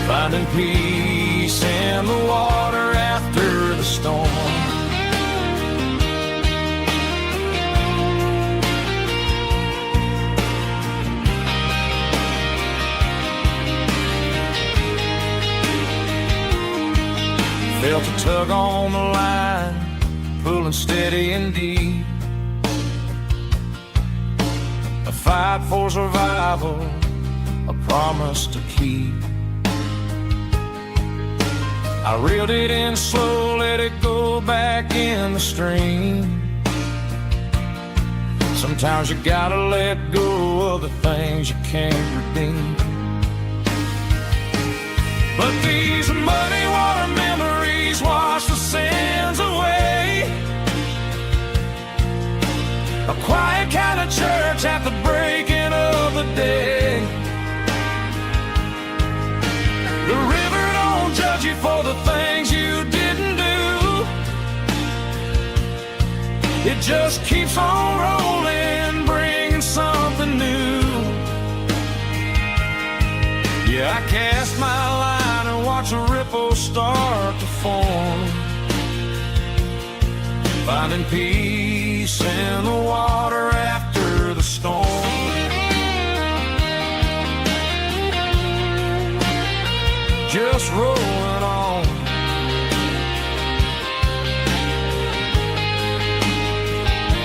finding peace in the water after the storm. Felt a tug on the line, pulling steady and deep. A fight for survival, a promise to keep. I reeled it in slow, let it go back in the stream. Sometimes you gotta let go of the things you can't redeem. But these muddy water memories wash the sins away. A quiet kind of church at the breaking of the day. The river don't judge you for the things you didn't do. It just keeps on rolling, bringing something new. Yeah, I cast my line and watch a ripple start to form, finding peace in the water after the storm. Just rolling on.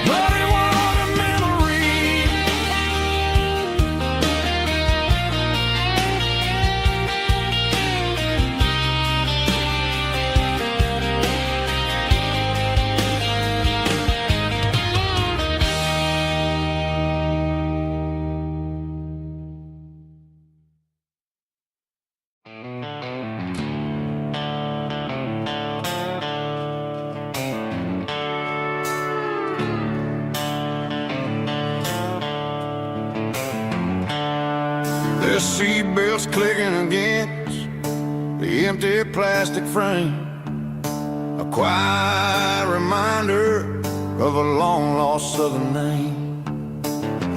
Muddy water memory. The seatbelt's clicking against the empty plastic frame, a quiet reminder of a long-lost southern name.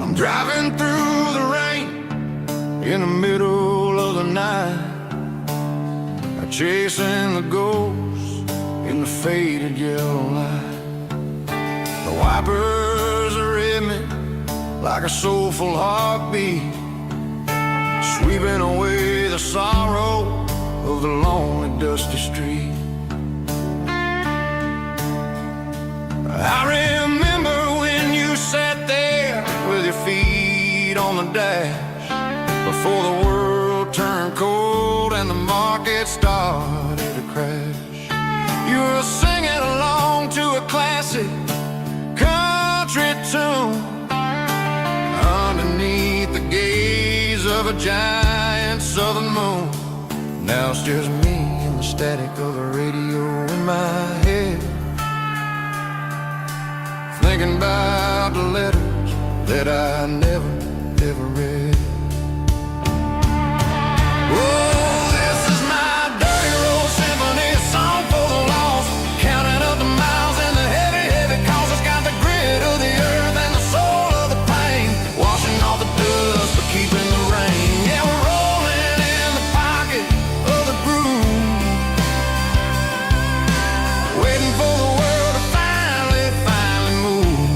I'm driving through the rain in the middle of the night, chasing the ghosts in the faded yellow light. The wipers are in me like a soulful heartbeat, sweeping away the sorrow of the lonely, dusty street. I remember when you sat there with your feet on the dash, before the world turned cold and the market started to crash. You were singing along to a classic country tune underneath the gaze of a giant southern moon. Now it's just me and the static of the radio in my head, thinking about the letters that I never read. Oh, this is my dirty road symphony, a song for the lost, counting up the miles and the heavy, heavy calls. It's got the grit of the earth and the soul of the pain, washing off the dust but keeping the rain. Yeah, we're rolling in the pocket of the groove, waiting for the world to finally move.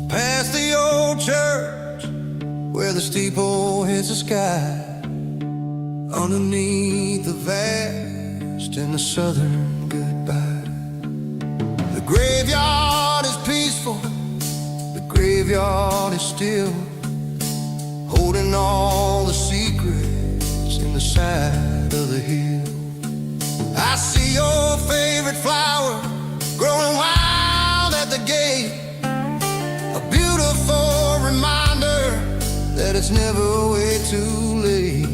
Past the old church where the steeple hits the sky, underneath the vast and the southern goodbye. The graveyard is peaceful, the graveyard is still, holding all the secrets in the side of the hill. I see your favorite flower growing wild at the gate, a beautiful reminder that it's never way too late.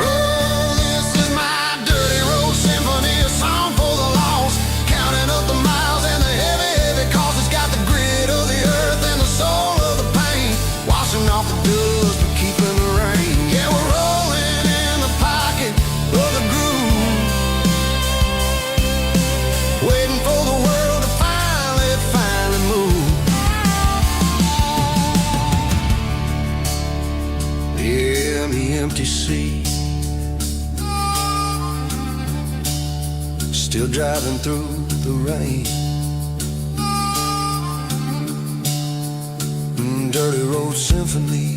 Oh, this is my dirty road symphony, a song for the lost, counting up the miles and the heavy, heavy calls. It's got the grit of the earth and the soul of the pain, washing off the dust but keeping the rain. Yeah, we're rolling in the pocket of the groove, waiting for the world to finally move. Yeah, the empty sea, still driving through the rain. same dirty road symphony.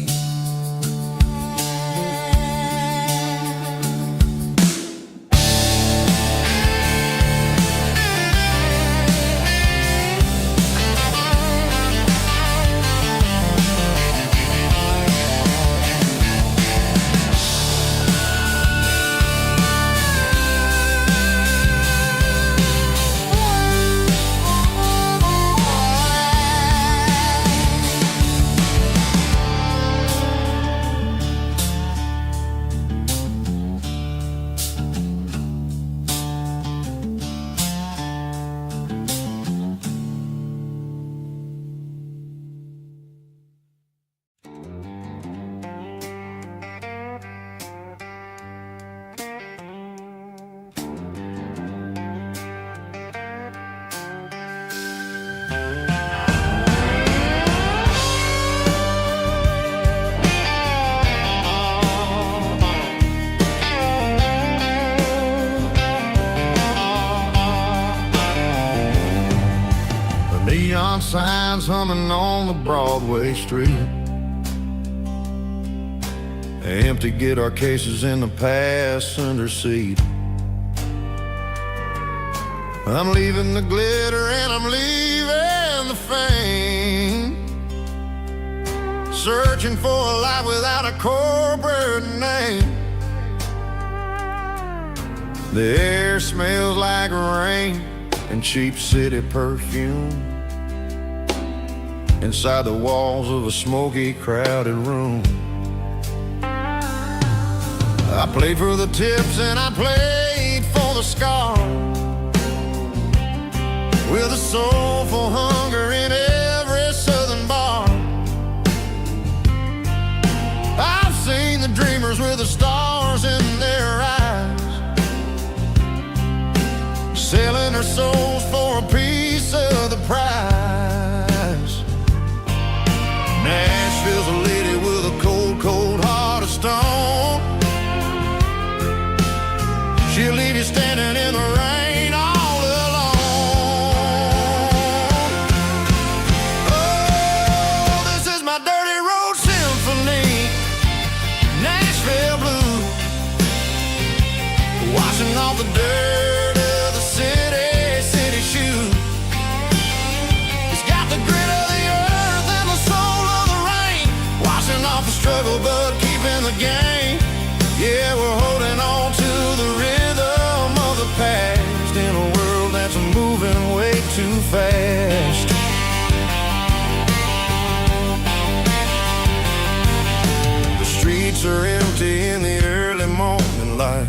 Neon signs humming on the Broadway street. Empty guitar cases in the passenger seat. I'm leaving the glitter and I'm leaving the fame. Searching for a life without a corporate name. The air smells like rain and cheap city perfume. Inside the walls of a smoky, crowded room. I played for the tips and I played for the scars, with a soulful hunger in every southern bar. I've seen the dreamers with the stars in their eyes, selling their souls for a piece of the prize. Nashville's a lady with a cold, cold heart of stone. She'll leave you standing in the rain all alone. Oh, this is my dirty road symphony, Nashville blues, washing off the dirt of the city shoes. It's got the grit of the earth and the soul of the rain, washing off the struggle but keeping the game. Yeah, we're holding on to the rhythm of the past in a world that's moving way too fast. The streets are empty in the early morning light,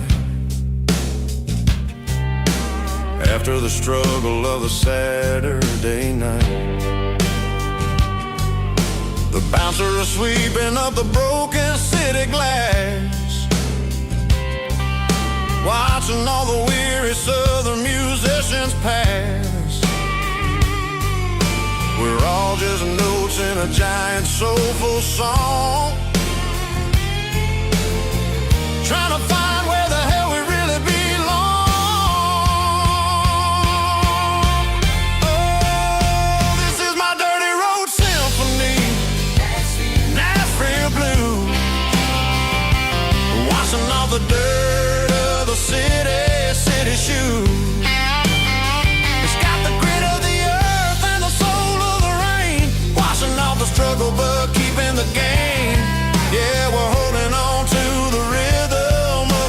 after the struggle of the Saturday night. The bouncer is sweeping up the broken city glass, watching all the weary southern musicians pass. We're all just notes in a giant soulful song, trying to find where the hell we really belong. Oh, this is my dirty road symphony, Nashville blues, washing off the dirt of the city shoes. It's got the grit of the earth and the soul of the rain, washing off the struggle but keeping the game. Yeah, we're holding on to the rhythm of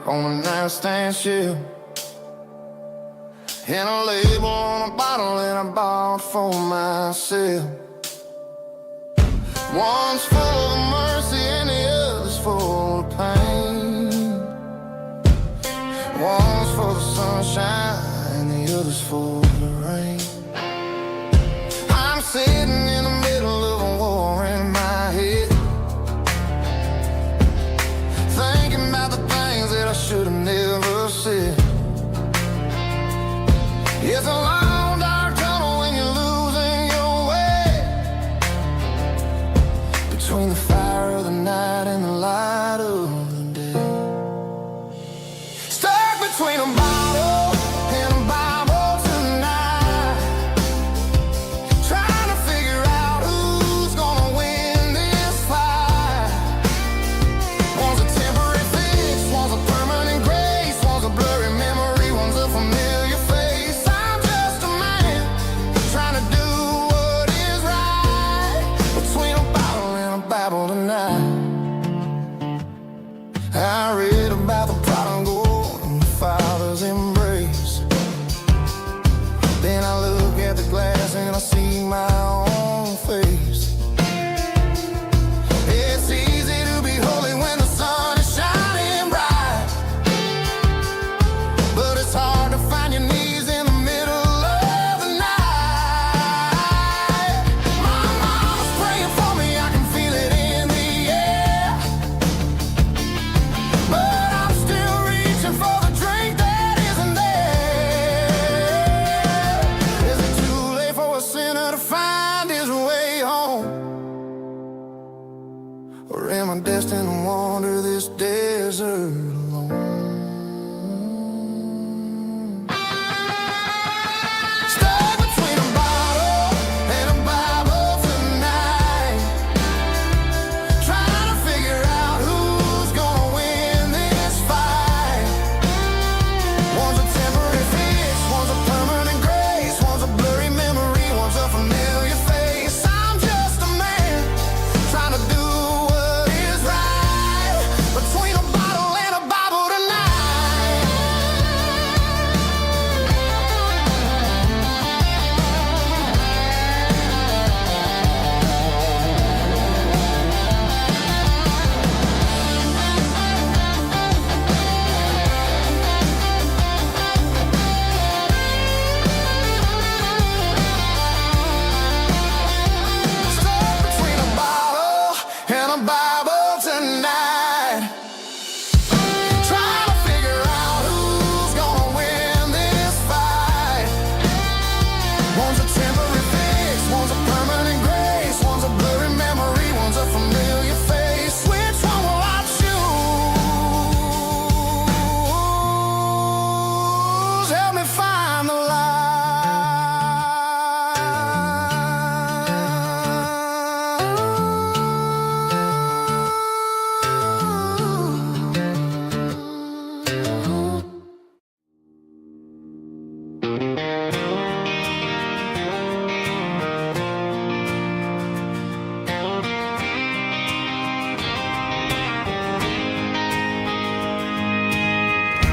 on a nightstand shelf, and a label on a bottle that I bought for myself. One's full of mercy and the other's full of pain. One's for the sunshine and the other's for the rain. I'm sitting in the middle of a war in my head, thinking about the things that I should have never said. It's a long dark tunnel when you're losing your way, between the fire of the night and the light of the day. Stuck between a bottle and a Bible tonight, trying to figure out who's gonna win this fight. One's a temporary fix, one's a permanent grace, one's a blurry memory, one's a familiar face. I'm just a man trying to do what is right, between a bottle and a Bible tonight. I read about the prodigal and the father's embrace. Then I look at the glass and I see my own face. It's easy to be holy when the sun is shining bright, but it's hard to find your knees in the middle of the night. My mama's praying for me, I can feel it in the air, but I'm still reaching for the drink that isn't there. Is it too late for a sinner to find his way home? Or am I destined to wander this desert alone? Stuck between a bottle and a Bible tonight, trying to figure out who's gonna win this fight. One's a temporary fix, one's a permanent grace, one's a blurry memory, one's a familiar face. I'm just a man trying to do what is right, between a bottle and a Bible tonight. Stuck between a bottle and a Bible tonight, trying to figure out who's gonna win this fight. One's a temporary fix, one's a permanent grace, one's a blurry memory, one's a familiar face. Which one will I choose? Help me find the light.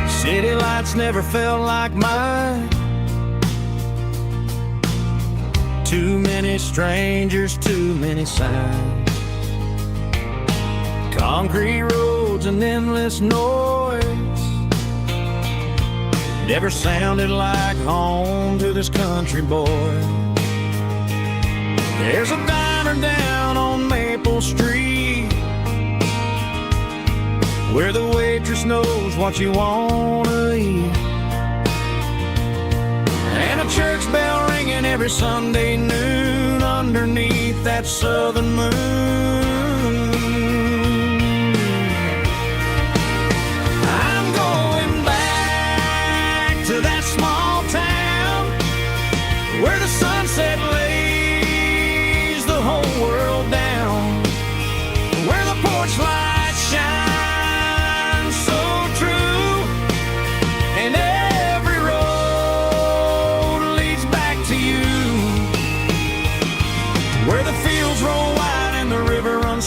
City lights never felt like mine. Too many strangers, too many signs. Concrete roads and endless noise never sounded like home to this country boy. There's a diner down on Maple Street where the waitress knows what you wanna eat, and a church bell ringing every Sunday noon underneath that southern moon. I'm going back to that small town where the sunset lays the whole world down, where the porch lights shine so true, and every road leads back to you, where the fields roll wide and the river runs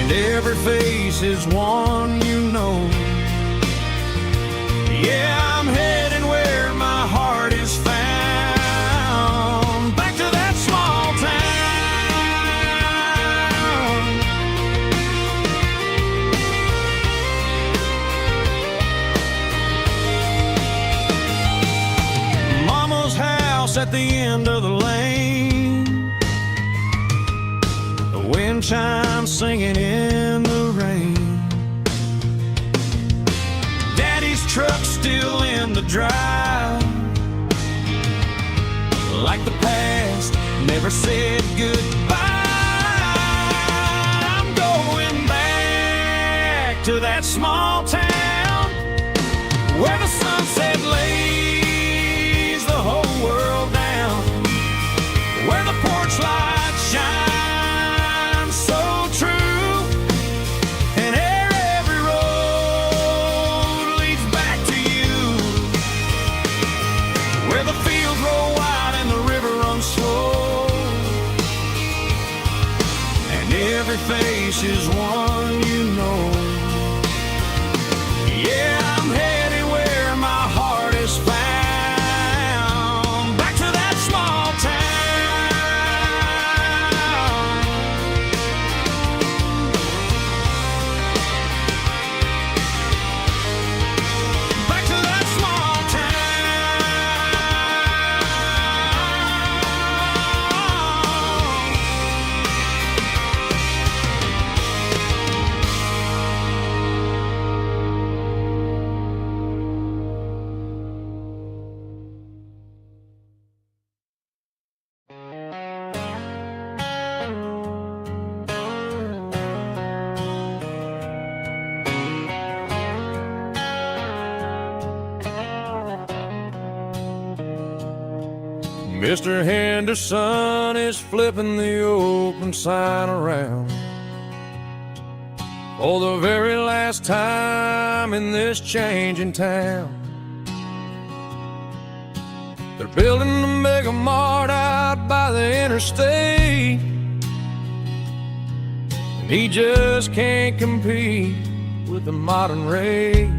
and every face is one you know. Yeah, I'm heading where my heart is found, back to that small town. Mama's house at the end of the lane, the wind chimes singing in the rain. Truck still in the drive, like the past never said goodbye. I'm going back to that small town where the sunset lays the whole world down, where the porch lights shine so true. Every face is one you know. Yeah, I'm headed where my heart is found, back to that small town. Back to that small Mr. Henderson is flipping the open sign around for the very last time in this changing town. They're building a mega mart out by the interstate, and he just can't compete with the modern rate.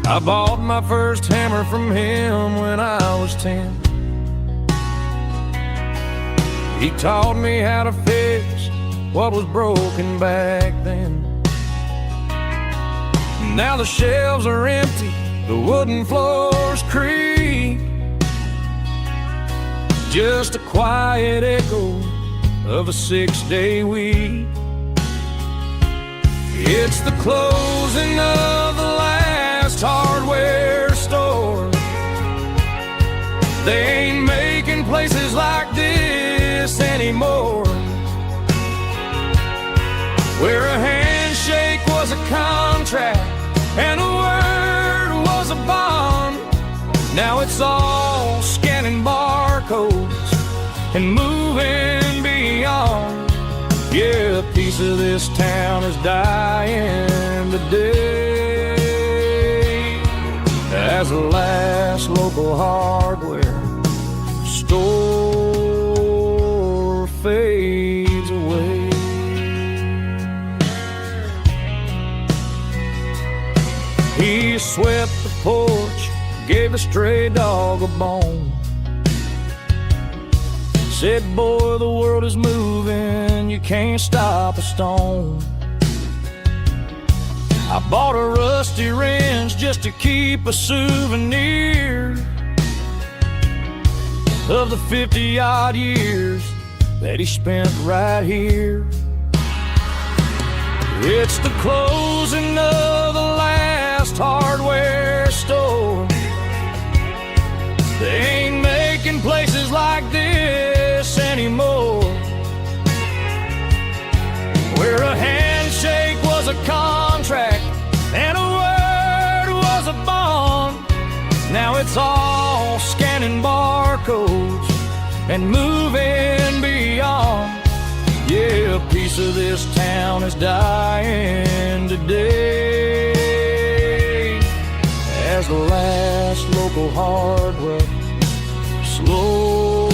I bought my first hammer from him when I was 10. He taught me how to fix what was broken back then. Now the shelves are empty, the wooden floors creak, just a quiet echo of a 6-day week. It's the closing of the last hardware store. They ain't making places like this anymore, where a handshake was a contract and a word was a bond. Now it's all scanning barcodes and moving beyond. Yeah, a piece of this town is dying today as the last local hardware store fades away. He swept the porch, gave a stray dog a bone, said, boy, the world is moving, you can't stop a stone. I bought a rusty wrench just to keep a souvenir of the 50-odd years that he spent right here. It's the closing of the last hardware store. They ain't making places like this anymore, where a handshake was a contract and a word was a bond. Now it's all scanning barcodes and moving beyond. Yeah, a piece of this town is dying today as the last local hardware slow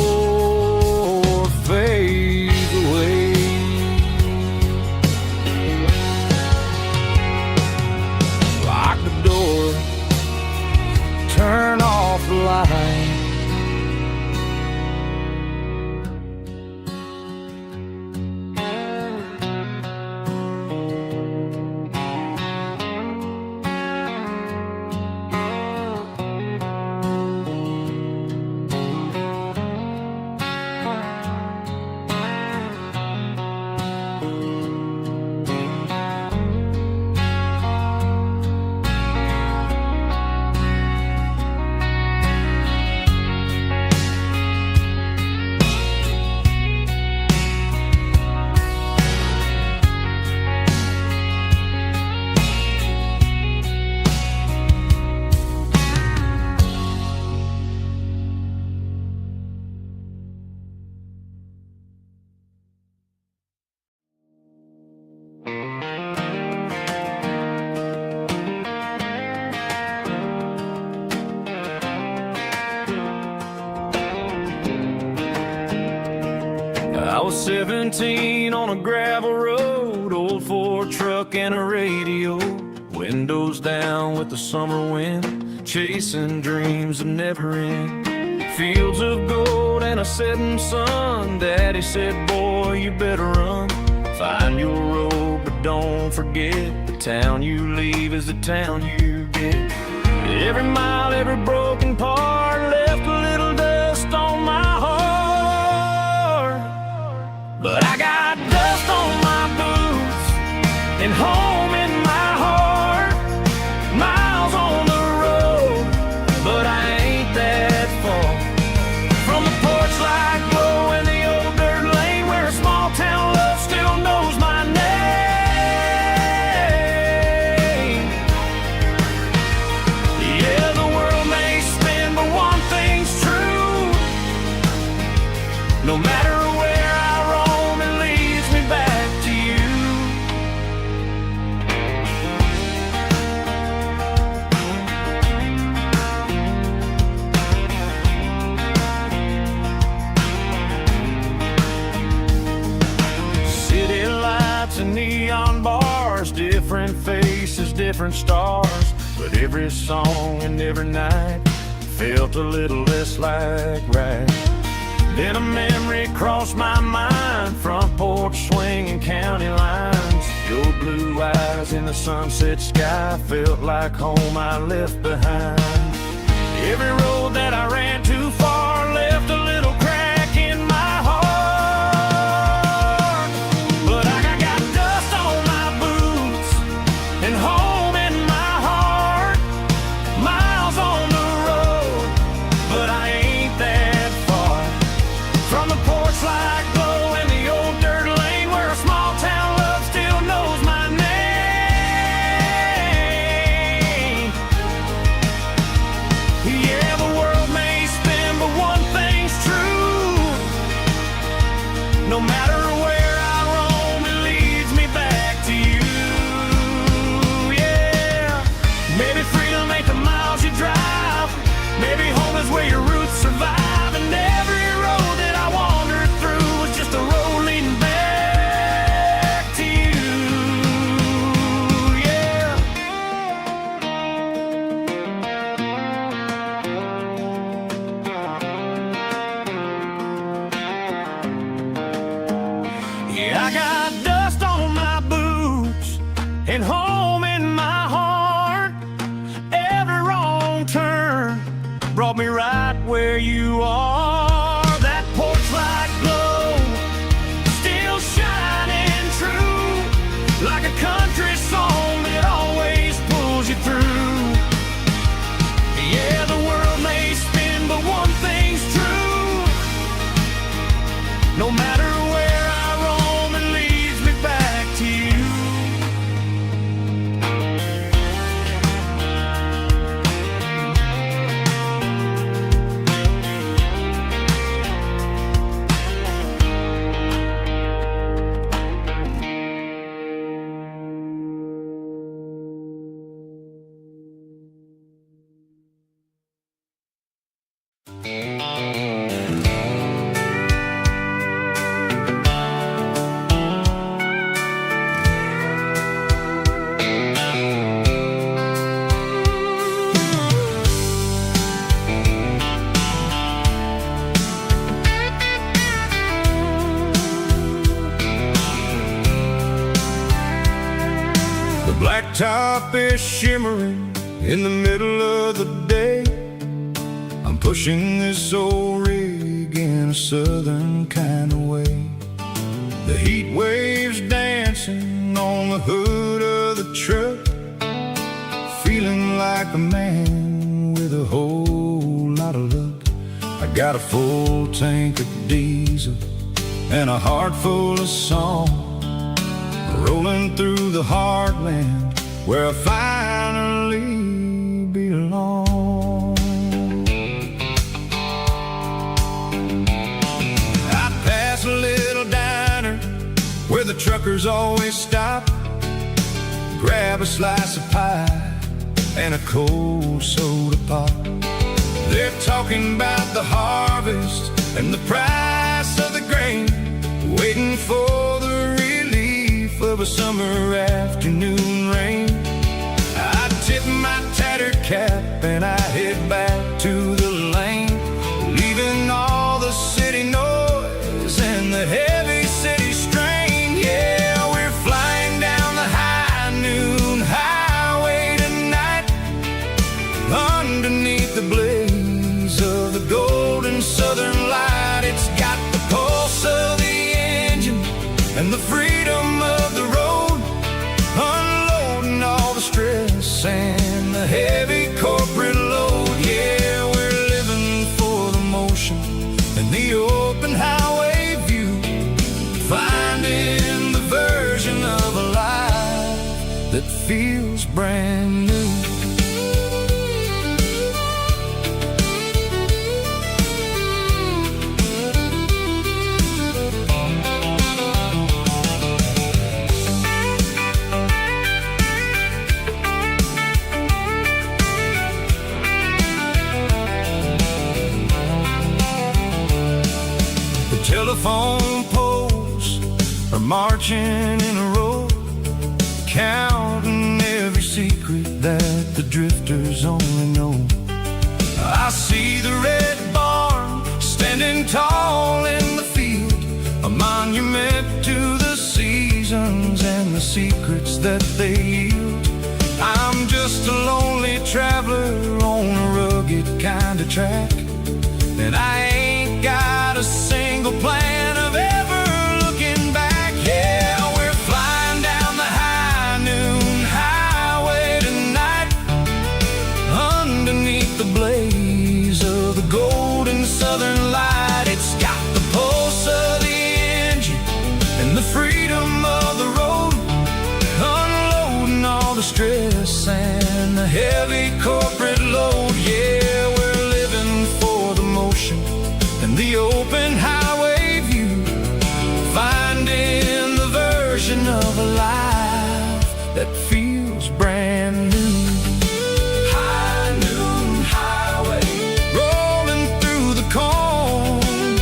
fades away. 17 on a gravel road, old Ford truck and a radio, windows down with the summer wind, chasing dreams that never end. Fields of gold and a setting sun. Daddy said, boy, you better run. Find your road, but don't forget, the town you leave is the town you get. Every mile, every broken part left a little dust on my heart. But I got dust on my boots and home in my heart. Miles on the road, but I ain't that far from the porch light glow in the old dirt lane where a small town love still knows my name. Yeah, the world may spin, but one thing's true. No matter where I roam, it leads me back to you. City lights and neon bars, different faces, different stars, but every song and every night felt a little less like right. Then a memory crossed my mind, front porch swinging county lines. Your blue eyes in the sunset sky felt like home I left behind. Every road that I ran too far left a little crack in my heart. But I got dust on my boots and home in my heart. Miles on the road, but I ain't that far from the porch light glow in the old dirt lane where a small town love still knows my name. Yeah, the world may spin, but one thing's true. No matter where I roam, it leads me back to you. Yeah, maybe freedom ain't the miles you drive. Maybe home is where your roots survive. And every road that I wandered through was just a road leading back to you. Yeah. Yeah, I got dust on my boots and home in my heart. Every wrong turn brought me right where you are. That porch light glow still shining true, like a country song that always pulls you through. Yeah, the world may spin, but one thing's true. No matter where I roam, it leads me back to you. The blacktop is shimmering in the middle of the day. I'm pushing this old rig in a southern kind of way. The heat waves dancing on the hood of the truck, feeling like a man with a whole lot of luck. I got a full tank of diesel and a heart full of song, rolling through the heartland where I finally belong. I pass a little diner where the truckers always stop, grab a slice of pie and a cold soda pop. They're talking about the harvest and the price of the grain, waiting for the relief of a summer afternoon rain. I tip my tattered cap and I head back to the lane, leaving all the city noise and the heavy city strain. Yeah, we're flying down the high noon highway tonight, underneath the blaze of the golden southern light. It's got the pulse of the engine and the freedom of the road, unloading all the stress and the heavy corporate load. Yeah, we're living for the motion and the open highway view, finding the version of a life that feels brand new. Telephone poles are marching in a row, counting every secret that the drifters only know. I see the red barn standing tall in the field, a monument to the seasons and the secrets that they yield. I'm just a lonely traveler on a rugged kind of track, and I ain't got a single plan of ever looking back. Yeah, we're flying down the high noon highway tonight, underneath the blaze of the golden southern light. It's got the pulse of the engine and the freedom of the road, unloading all the stress and the heavy corporate load. Yeah, we're living for the motion and the open highway view, finding the version of a life that feels brand new. High noon highway, rolling through the corn,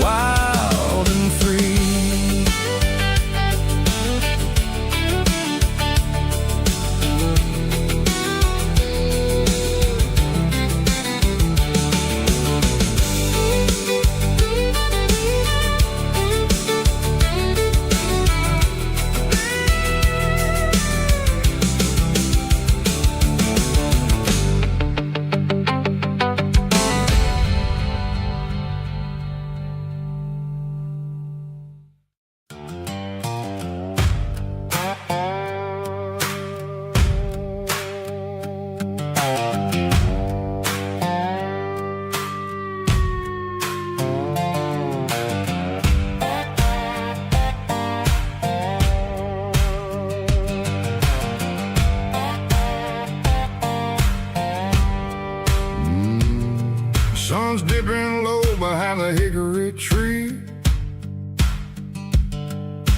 wild and free. Sun's dipping low behind the hickory tree,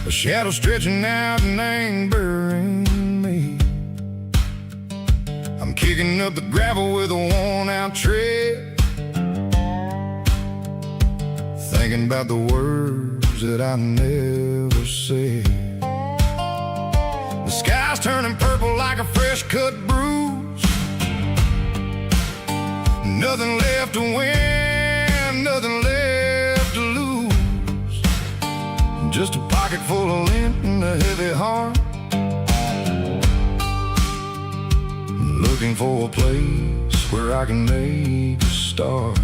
a shadow stretching out and ain't burying me. I'm kicking up the gravel with a worn-out tread, thinking about the words that I never said. The sky's turning purple like a fresh-cut bruise, nothing left to win, nothing left to lose, just a pocket full of lint and a heavy heart, looking for a place where I can make a start.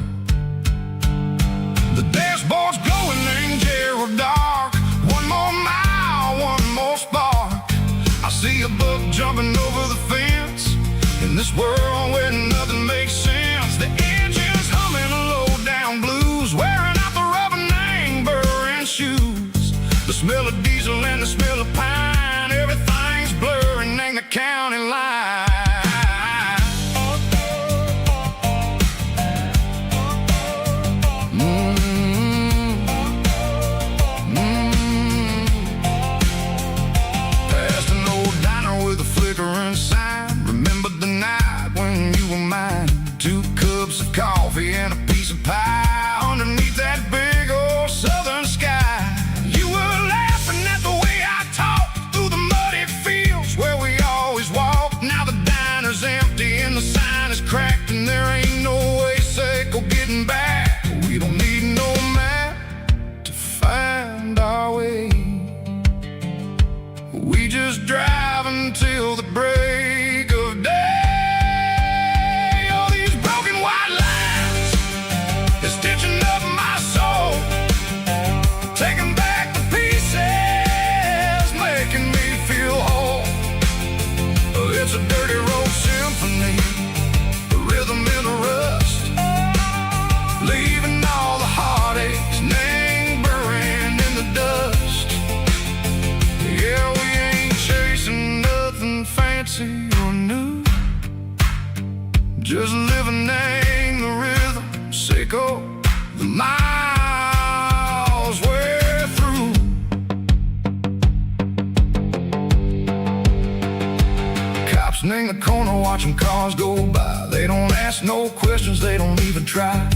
The dashboard's glowing, ain't Gerald dark. One more mile, one more spark. I see a buck jumping over the fence, in this world where nothing makes sense. The engine's humming a low-down blues, wearing out the rubber name, burring shoes. The smell of diesel and the smell of pine, everything's blurring, ain't the county line. Past an old diner with a flickering sign, remember the night when you were mine. 2 cups of coffee and a piece of pie underneath that big turning the corner, watching cars go by. They don't ask no questions, they don't even try.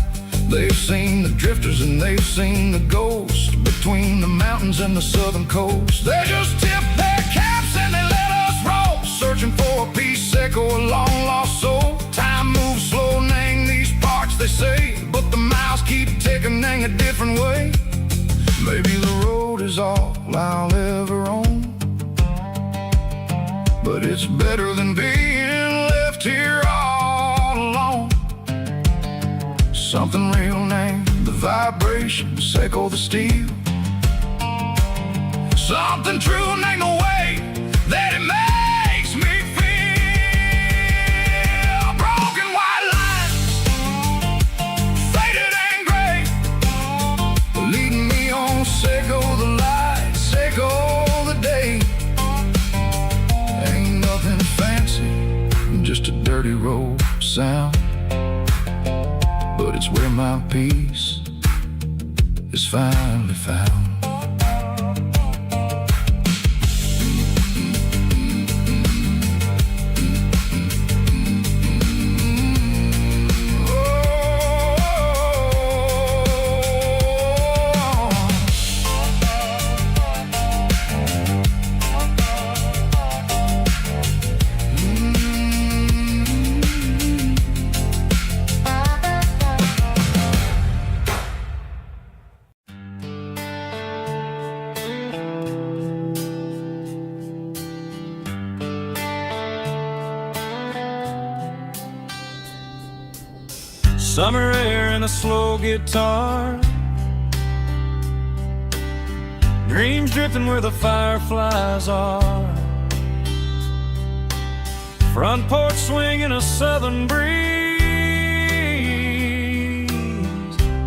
They've seen the drifters and they've seen the ghosts between the mountains and the southern coast. They just tip their caps and they let us roll, searching for a piece echo, a long lost soul. Time moves slow, nang these parts they say, but the miles keep ticking, nang a different way. Maybe the road is all I'll ever own, but it's better than being left here all alone. Something real named the vibrations echo the steel. Something true named the way that it makes me feel. Broken white lines, faded and gray, leading me on, echo the light, echo the day. Ain't nothing fancy, just a dirty road sound, but it's where my peace is finally found. Summer air and a slow guitar, dreams drifting where the fireflies are. Front porch swinging a southern breeze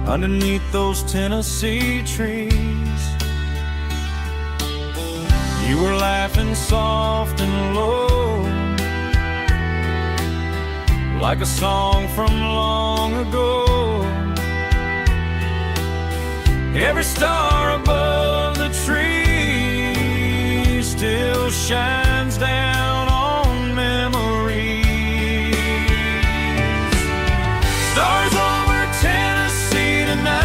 underneath those Tennessee trees. You were laughing soft and low, like a song from long ago. Every star above the tree still shines down on memories. Stars over Tennessee tonight,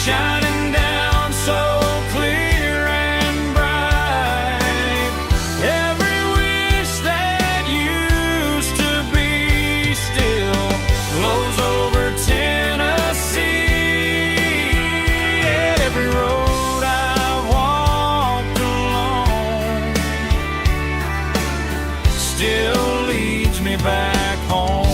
shining down so clear and bright. Every wish that used to be still glows over Tennessee. Every road I've walked along still leads me back home.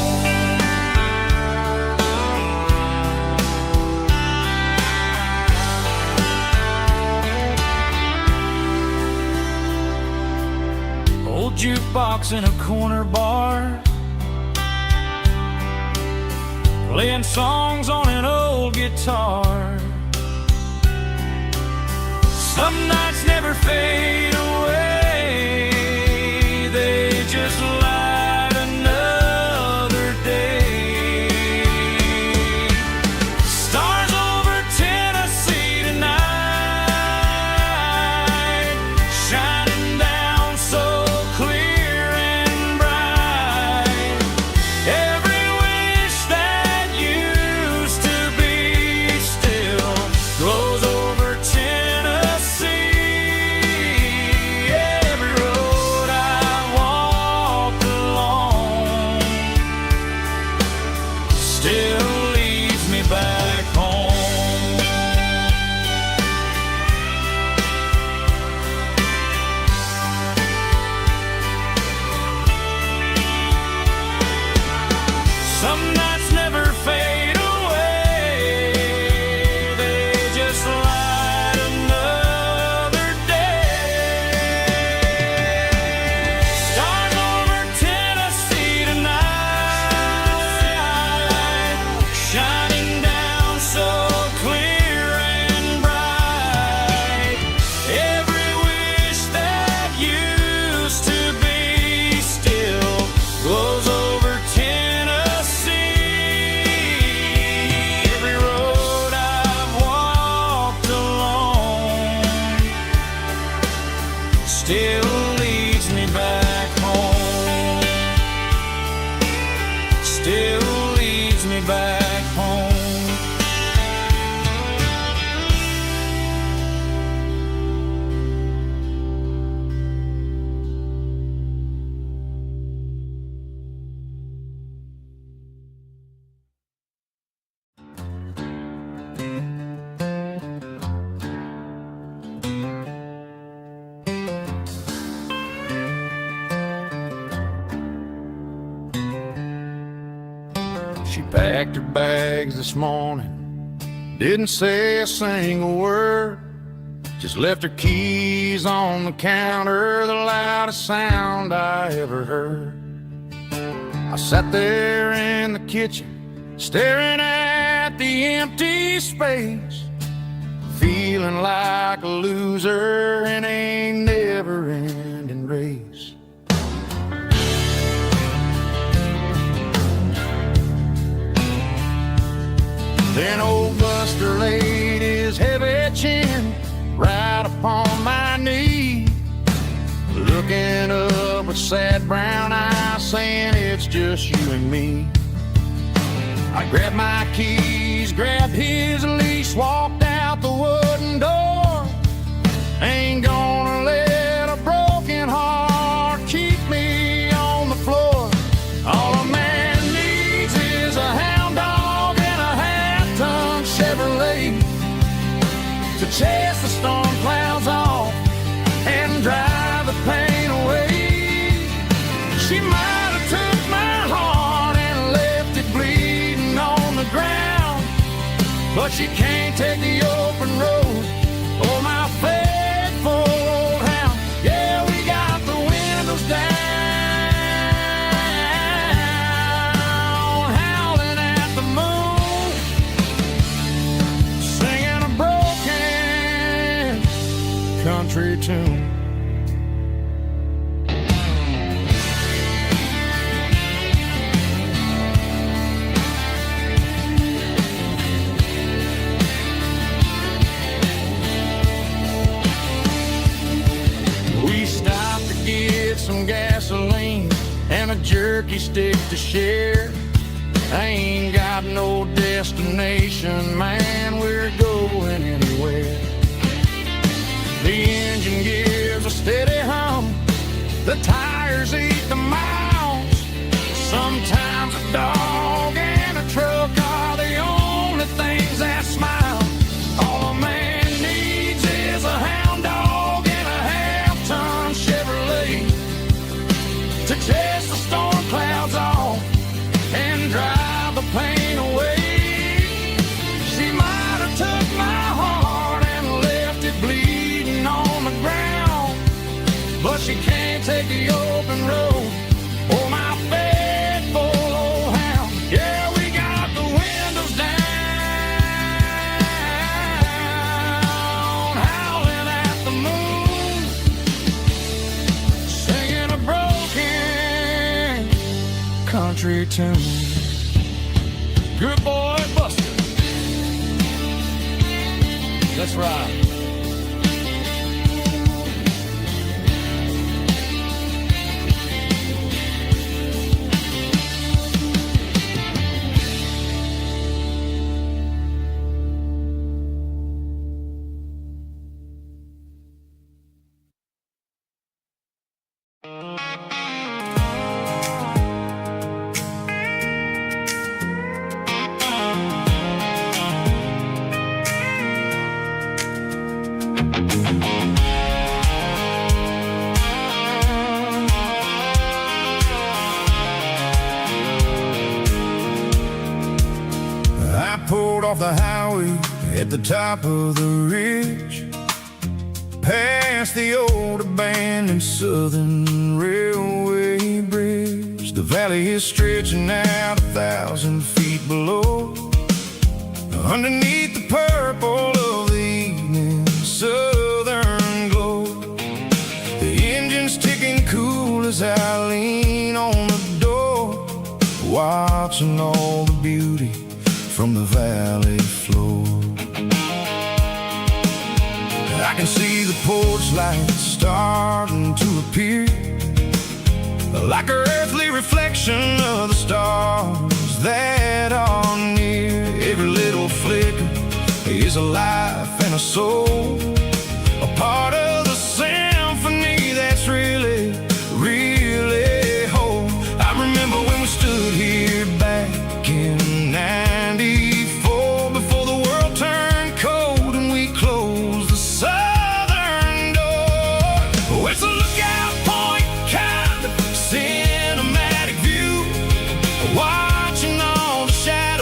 Old jukebox in a corner bar, playing songs on an old guitar. Some nights never fade away, they just light another day. Stars over Tennessee tonight, shining down so clear and bright. Every wish that used to be still glows over Tennessee. Every road I walked along still leads me back home. Some nights never fade away, they just light another day. Stars over Tennessee tonight, shining down so clear and bright. Every wish that used to be still glows over Tennessee. Every road I've walked along still leads packed her bags this morning. Didn't say a single word, just left her keys on the counter, the loudest sound I ever heard. I sat there in the kitchen, staring at the empty space, feeling like a loser in a never-ending race. Then old Buster laid his heavy chin right upon my knee, looking up with sad brown eyes, saying it's just you and me. I grabbed my keys, grabbed his leash, walked out the wooden door. Ain't gonna let a broken heart keep me on the floor. All a man needs is a hound dog and a half-ton Chevrolet to chase the storm clouds off and drive the pain away. She might have took my heart and left it bleeding on the ground, but she can't take the open road or my faithful old hound. Yeah, we got the windows down, howling at the moon, singing a broken country tune. We stopped to get some gasoline and a jerky stick to share. I ain't got no destination, man, we're going anywhere. The engine gives a steady hum, the tires eat the miles. Sometimes a dog and a truck are the only things that smile. All a man needs is a hound dog and a half-ton Chevrolet to chase the storm clouds off and drive the pain away. She might have took my heart and left it bleeding on the ground, but she can't take the open road or my faithful old hound. Yeah, we got the windows down, howling at the moon, singing a broken country tune. Good boy, Buster. Let's ride. I pulled off the highway at the top of the ridge, past the old abandoned Southern Railway bridge. The valley is stretching out 1,000 feet below, underneath the purple of the evening southern glow. The engine's ticking cool as I lean on the door, watching all the beauty from the valley floor. I can see the porch lights starting to appear, like an earthly reflection of the stars that are near. Every little flicker is a life and a soul, a part of the symphony that's really, really whole. I remember when we stood here back in '94, before the world turned cold and we closed the southern door. Oh, it's a lookout point, kind of cinematic view, watching all the shadows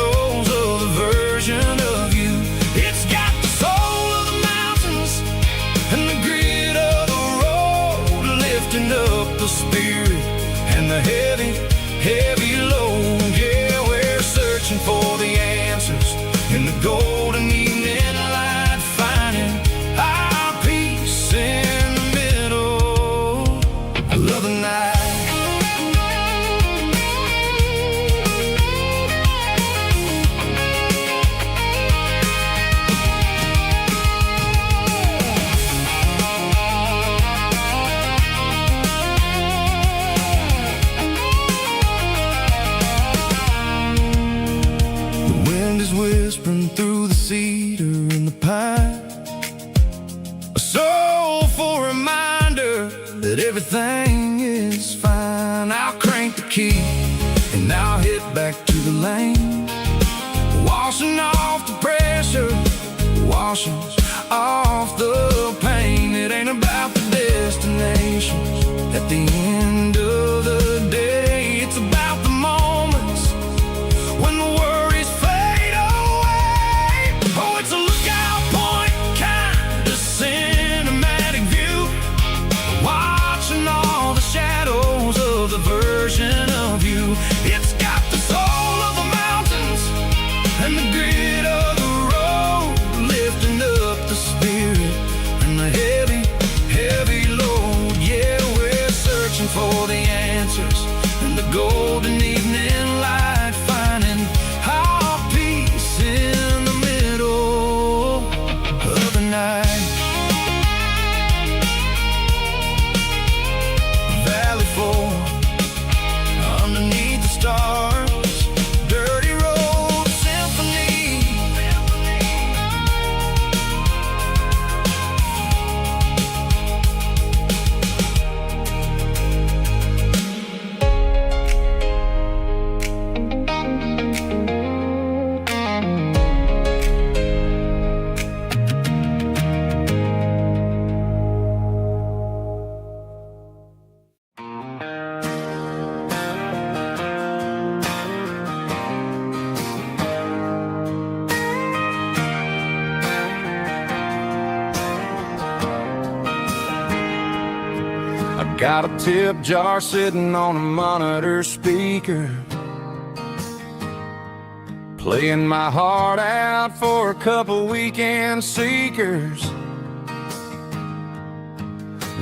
that everything is fine. I'll crank the key and I'll hit back to the lane, washing off the pressure, washing off the pain. It ain't about the destinations at the end of the day. It's about the moments when the worries fade away. Oh, it's a lookout point, kind of cinematic view, watching all the shadows of the version of you. It's got the soul of the mountains and the grit of the road, lifting up the spirit and the heavy, heavy load. Yeah, we're searching for the answers and the golden evening light, finding our peace in the middle of the night. Valley floor, underneath the stars, dirty road symphony. Got a tip jar sitting on a monitor speaker, playing my heart out for a couple weekend seekers.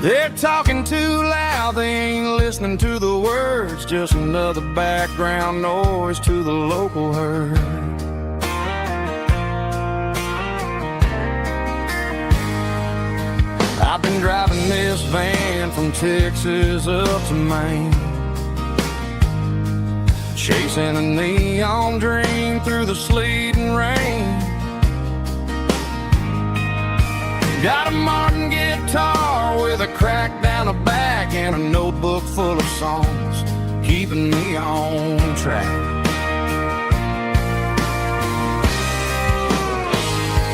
They're talking too loud, they ain't listening to the words, just another background noise to the local herd. I've been driving this van from Texas up to Maine, chasing a neon dream through the sleet and rain. Got a Martin guitar with a crack down the back and a notebook full of songs, keeping me on track.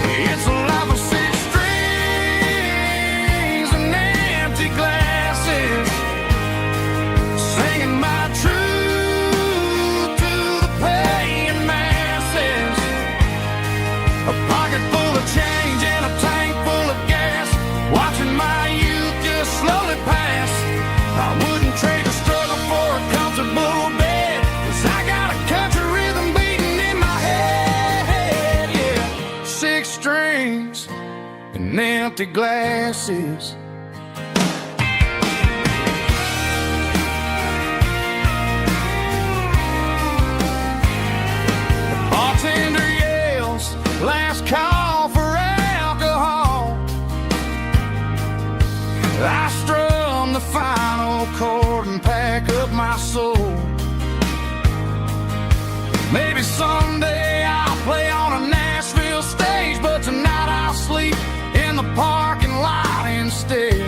It's a life of six glasses, singing my truth to the paying masses. A pocket full of change and a tank full of gas, watching my youth just slowly pass. I wouldn't trade the struggle for a comfortable bed, 'cause I got a country rhythm beating in my head. Yeah, 6 strings and empty glasses. Bartender yells, last call for alcohol. I strum the final chord and pack up my soul. Maybe someday I'll play on a Nashville stage, but tonight I'll sleep in the parking lot instead.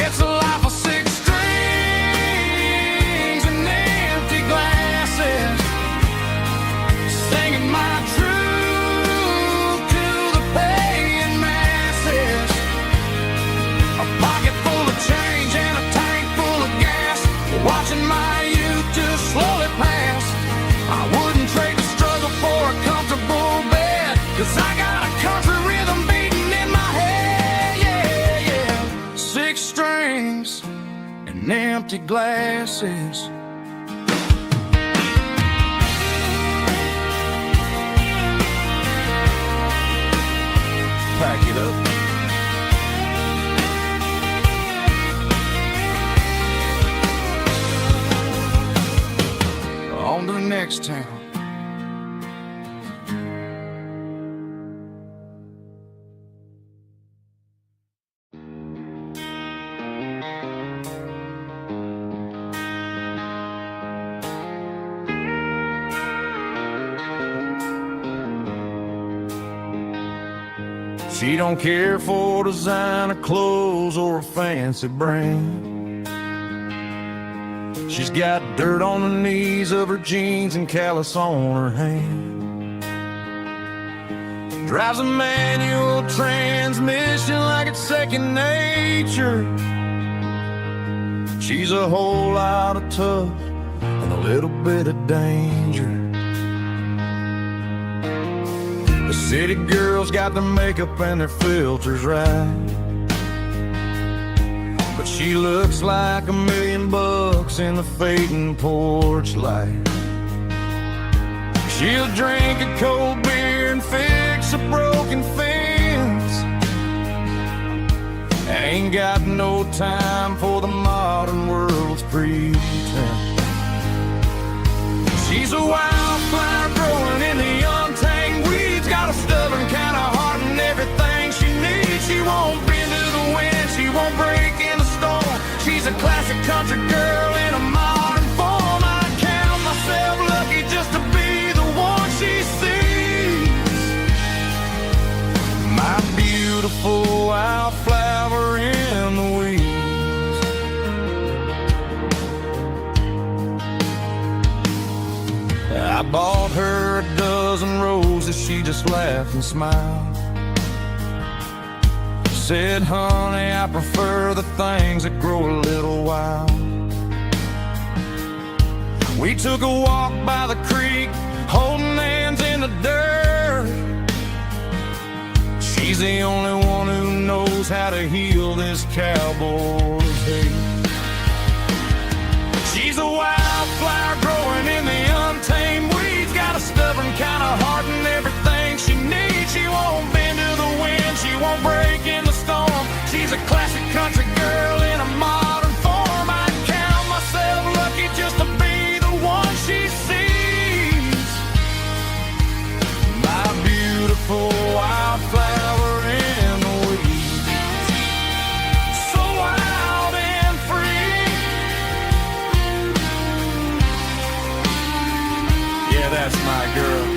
It's a life of 6 strings and empty glasses, singing my truth to the paying masses. A pocket full of change and a tank full of gas, watching my youth just slowly pass. I wouldn't trade the struggle for a comfortable bed, 'cause I got a country rhythm beating in my head. Yeah, yeah. 6 strings and empty glasses. Pack it up. On to the next town. She don't care for designer clothes or a fancy brand. She's got dirt on the knees of her jeans and callus on her hand. Drives a manual transmission like it's second nature. She's a whole lot of tough and a little bit of danger. The city girls got their makeup and their filters right, but she looks like $1 million in the fading porch light. She'll drink a cold beer and fix a broken fence. Ain't got no time for the modern world's pretense. She's a wildflower growing in the untamed weeds. Got a stubborn kind of heart and everything she needs. She won't bend to the wind, she won't break in the storm. She's a classic country girl in a modern form. I count myself lucky just to be the one she sees. My beautiful wildflower in the weeds. I bought her a dozen roses, she just laughed and smiled. Said, honey, I prefer the things that grow a little wild. We took a walk by the creek, holding hands in the dirt. She's the only one who knows how to heal this cowboy's hate. She's a wildflower growing in the untamed weeds. Got a stubborn kind of heart and everything she needs. She won't bend to the wind, she won't break in the storm. She's a classic country girl in a modern form. I count myself lucky just to be the one she sees. My beautiful wildflower in the weeds. So wild and free. Yeah, that's my girl.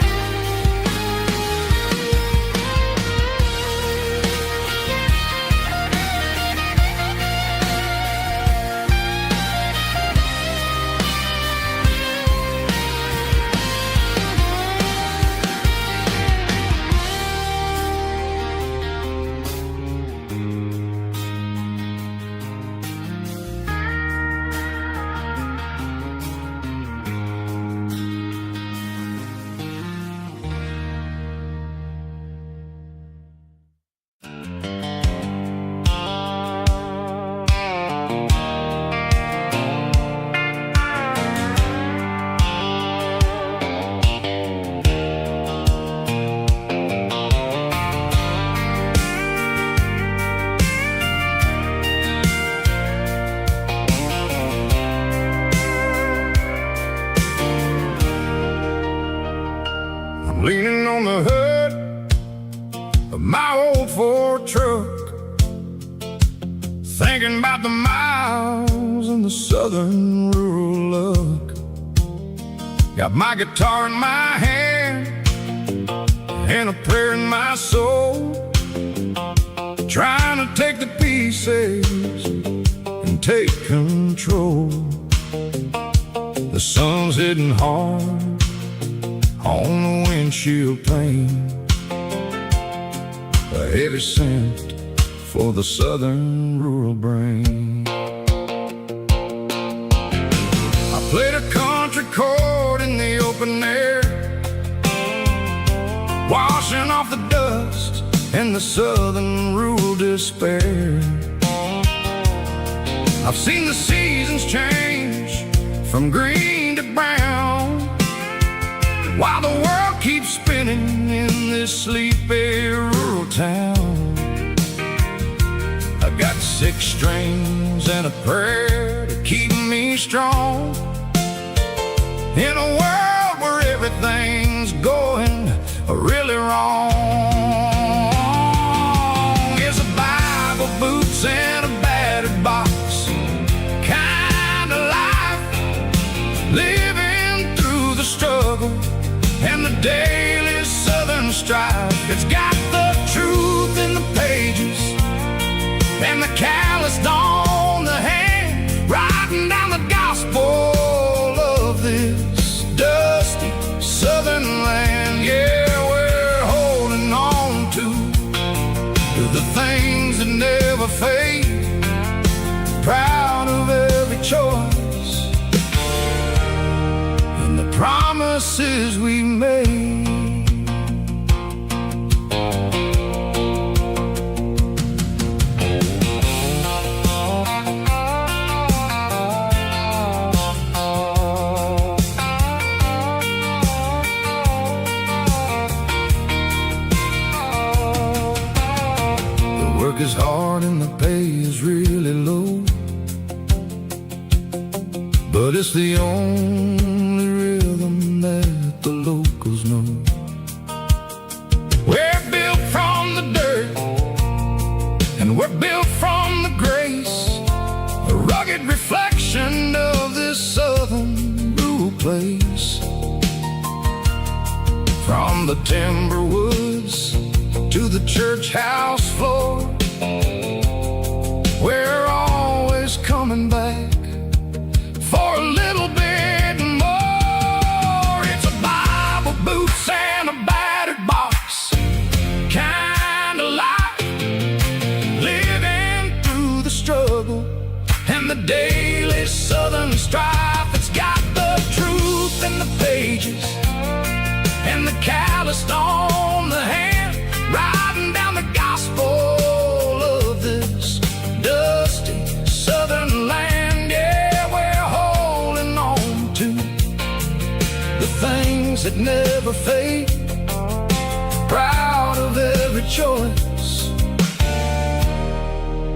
Leaning on the hood of my old Ford truck, thinking about the miles and the southern rural look. Got my guitar in my hand and a prayer in my soul, trying to take the pieces and take control. The sun's hitting hard on the windshield pane, a heavy scent for the southern rural brain. I played a country chord in the open air, washing off the dust and the southern rural despair. I've seen the seasons change from green to brown, while the world keeps spinning in this sleepy rural town. I got 6 strings and a prayer to keep me strong, in a world where everything's going really wrong. Is a Bible, boots, and a battered box kind of life, living through the struggle and the daily southern strife. It's got the truth in promises we made. The work is hard and the pay is really low, but it's the only rhythm that the locals know. We're built from the dirt, and we're built from the grace, a rugged reflection of this southern rural place. From the timber woods to the church house floor, we're always coming back for a little bit more. It's a Bible, boots, and a battered box kind of life, living through the struggle and the daily southern strife. It's got the truth in the pages and the calloused on the hand, riding down the gospel of this dusty southern land. Yeah, we're holding on to the things that never fade, proud of every choice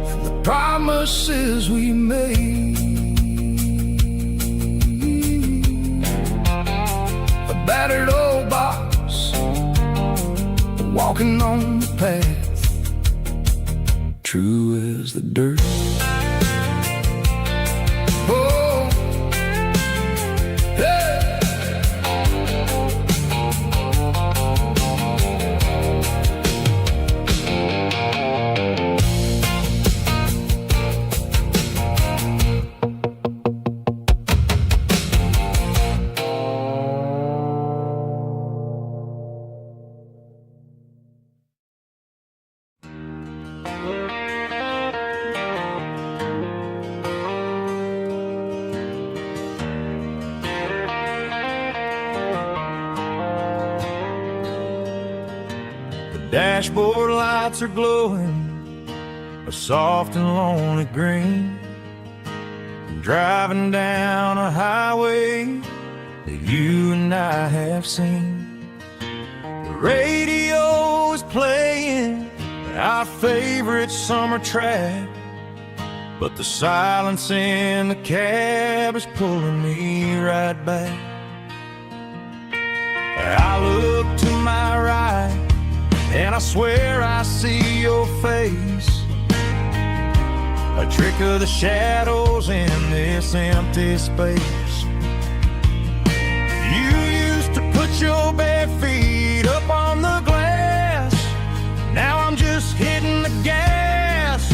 and the promises we made. A battered old box, walking on the path, true as the dirt. Oh, yeah. Dashboard lights are glowing a soft and lonely green. I'm driving down a highway that you and I have seen. The radio is playing our favorite summer track, but the silence in the cab is pulling me right back. I look to my right and I swear I see your face, a trick of the shadows in this empty space. You used to put your bare feet up on the glass, now I'm just hitting the gas,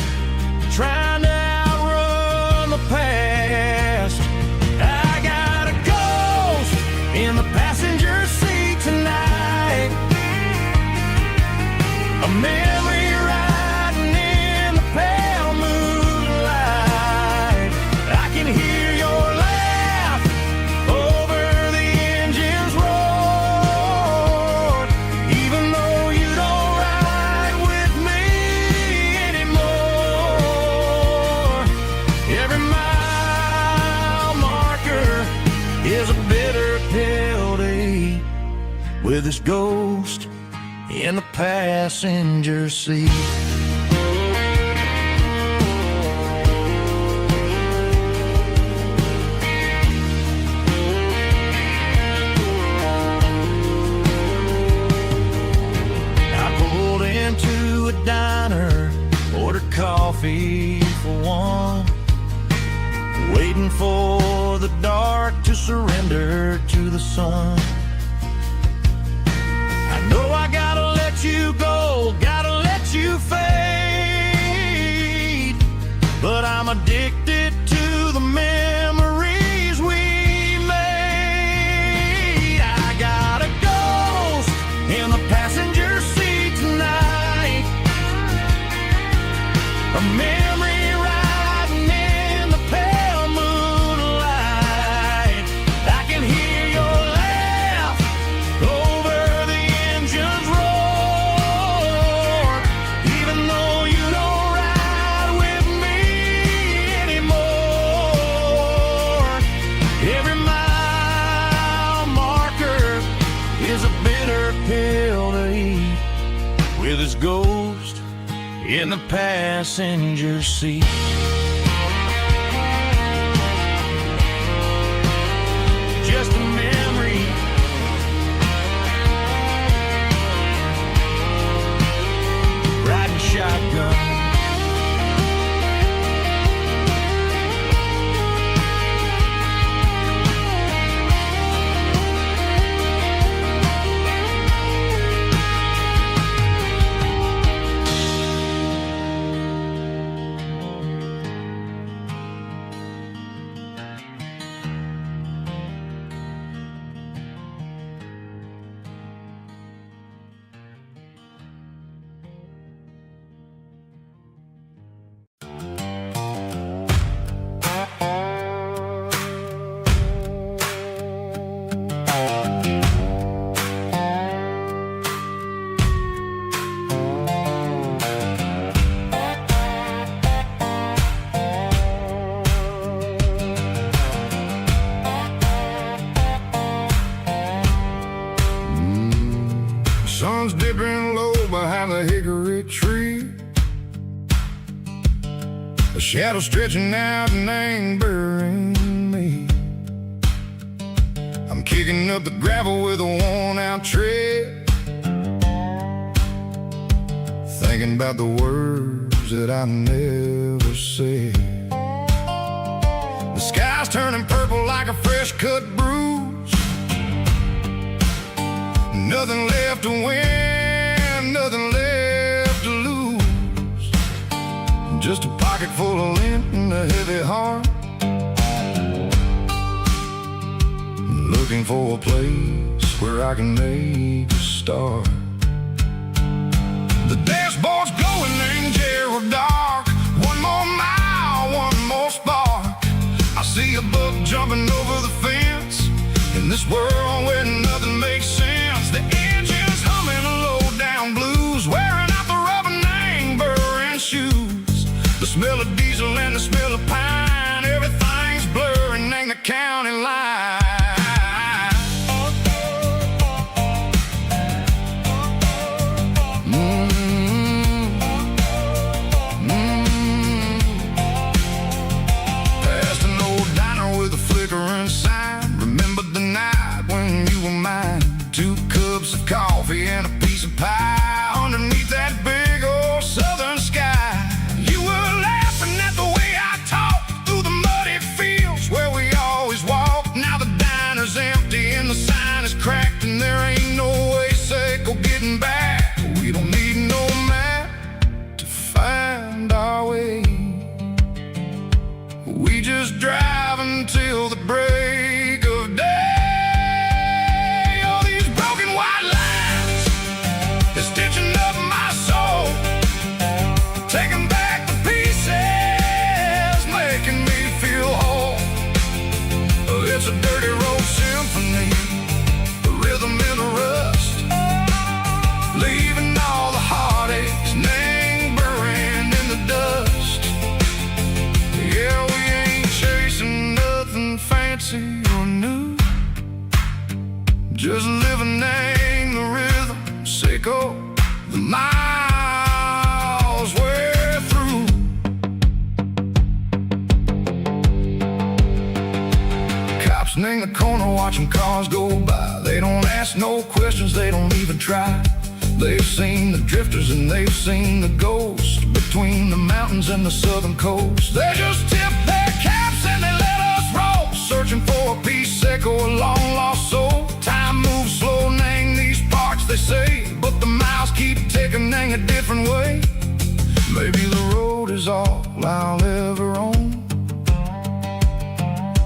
trying to outrun the past. I got a ghost in the passenger seat tonight, a memory riding in the pale moonlight. I can hear your laugh over the engine's roar, even though you don't ride with me anymore. Every mile marker is a bitter pill to eat, with this ghost in the passenger seat. I pulled into a diner, ordered coffee for one, waiting for the dark to surrender to the sun. I know I gotta let you go, gotta let you fade, but I'm addicted to the memories we made. I got a ghost in the passenger seat tonight, a memory riding in the pale moonlight. I can hear your laugh is a bitter pill to eat, with his ghost in the passenger seat. Just a memory, riding shotgun. Sun's dipping low behind the hickory tree. A shadow stretching out and angering me. I'm kicking up the gravel with a worn-out tread, thinking about the words that I never said. The sky's turning purple like a fresh-cut bruise. Nothing left to win, nothing left to lose. Just a pocket full of lint and a heavy heart, looking for a place where I can make a start. The dashboard's glowing in Gerald dark. One more mile, one more spark. I see a buck jumping over the fence in this world where nothing makes sense. The engine's humming a low-down blues, wearing out the rubber name burring shoes. The smell of diesel and the smell of pine, everything's blurring in the county line. Past an old diner with a flickering sign. Remember the night when you were mine. 2 cups of coffee and a piece of pie underneath that big old southern sky. You were laughing at the way I talked through the muddy fields where we always walked. Now the diner's empty and the sign is cracked, and there ain't no way safe or getting back. We don't need no map to find our way. We just drive until the break of day. It's a dirty road symphony, a rhythm in the rust, leaving all the heartaches lingering in the dust. Yeah, we ain't chasing nothing fancy or new, just living in the rhythm, sick of the miles we're through. In the corner watching cars go by. They don't ask no questions, they don't even try. They've seen the drifters and they've seen the ghosts between the mountains and the southern coast. They just tip their caps and they let us roll, searching for a piece sick or a long lost soul. Time moves slow in these parts, they say, but the miles keep ticking in a different way. Maybe the road is all I'll ever own,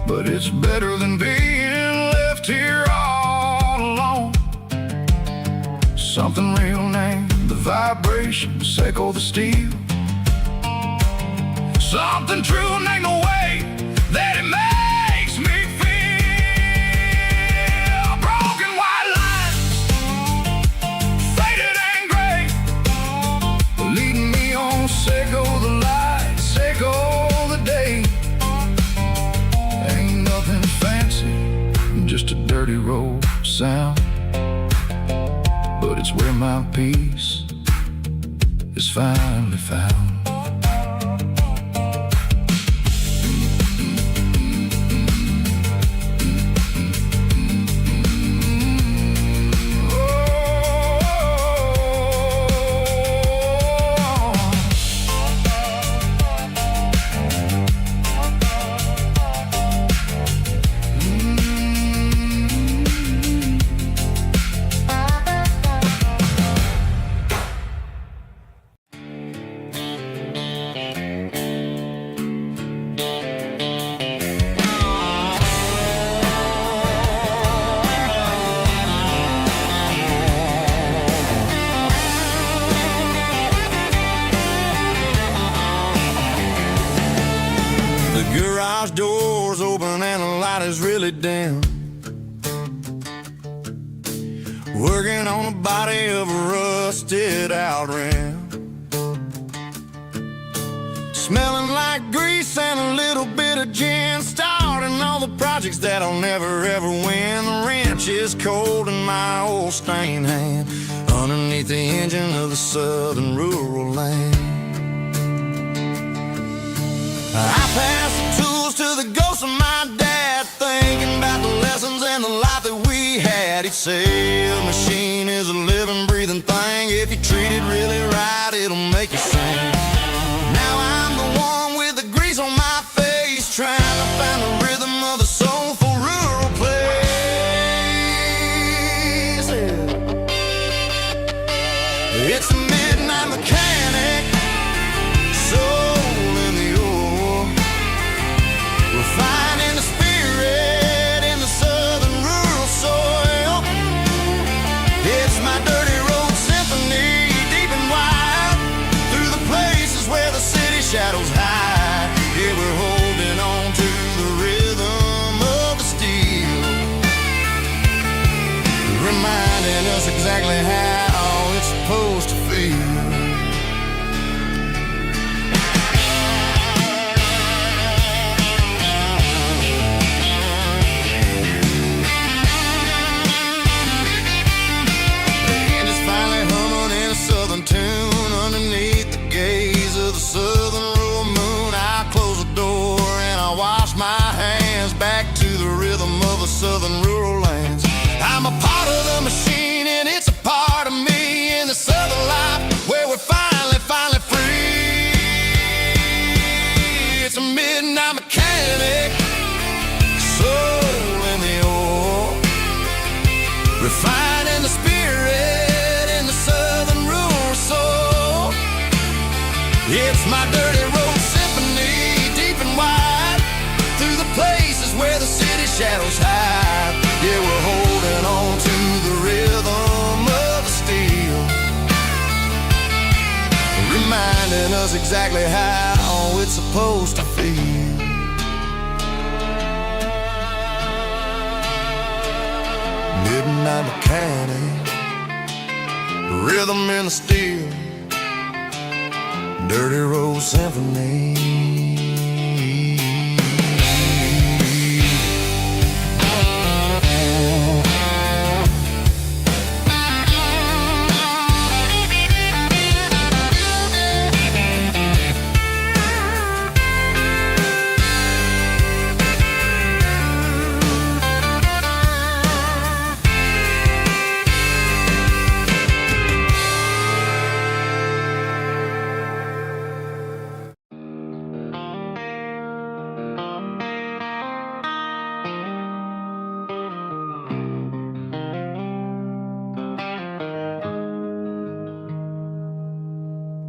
but it's better than being left here all alone. Something real named the vibration, echo the steel. Something true named the way that it makes me feel. Broken white lines, faded and gray, leading me on, Seiko the light, Seiko the day. Ain't nothing fancy, just a dirty road sound. it's where my peace is finally found. Garage doors open and the light is really dim. Working on the body of a rusted out rim. Smelling like grease and a little bit of gin. Starting all the projects that I'll never ever win. The wrench is cold in my old stained hand underneath the engine of the southern rural land. I pass the tools to the ghost of my dad, thinking about the lessons and the life that we had. He'd say a machine is a living, breathing thing. If you treat it really right, it'll make you sing. Now I'm the one with the grease on my face, trying to find the rhythm of the soulful rural place. It's a midnight mechanic, soul in the ore, refining the spirit in the southern rural soil. It's my dirty road symphony, deep and wide, through the places where the city shadows hide. Yeah, we're holding on to the rhythm of the steel, reminding us exactly how it's supposed to feel. Tune underneath the gaze of the southern rural moon. I close the door and I wash my hands back to the rhythm of the southern rural lands. I'm a part of the machine and it's a part of me in the southern life where we're finally free. It's a midnight mechanic, soul in the ore, refining the spirit in the southern rural soul. It's my dirty road symphony, deep and wide, through the places where the city shadows hide. Yeah, we're holding on to the rhythm of the steel, reminding us exactly how it's supposed to feel. Midnight mechanic, rhythm in the steel, dirty road symphony.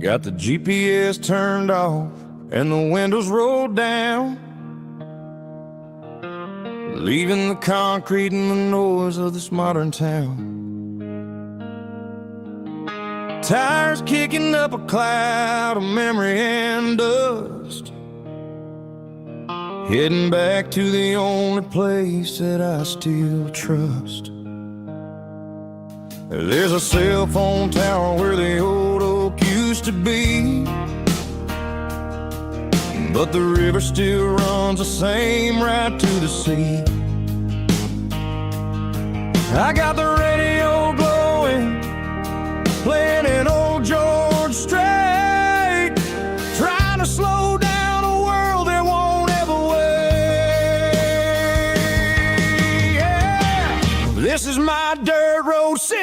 Got the GPS turned off and the windows rolled down, leaving the concrete and the noise of this modern town. Tires kicking up a cloud of memory and dust, heading back to the only place that I still trust. There's a cell phone tower where the old oak used to be, but the river still runs the same right to the sea. I got the radio glowing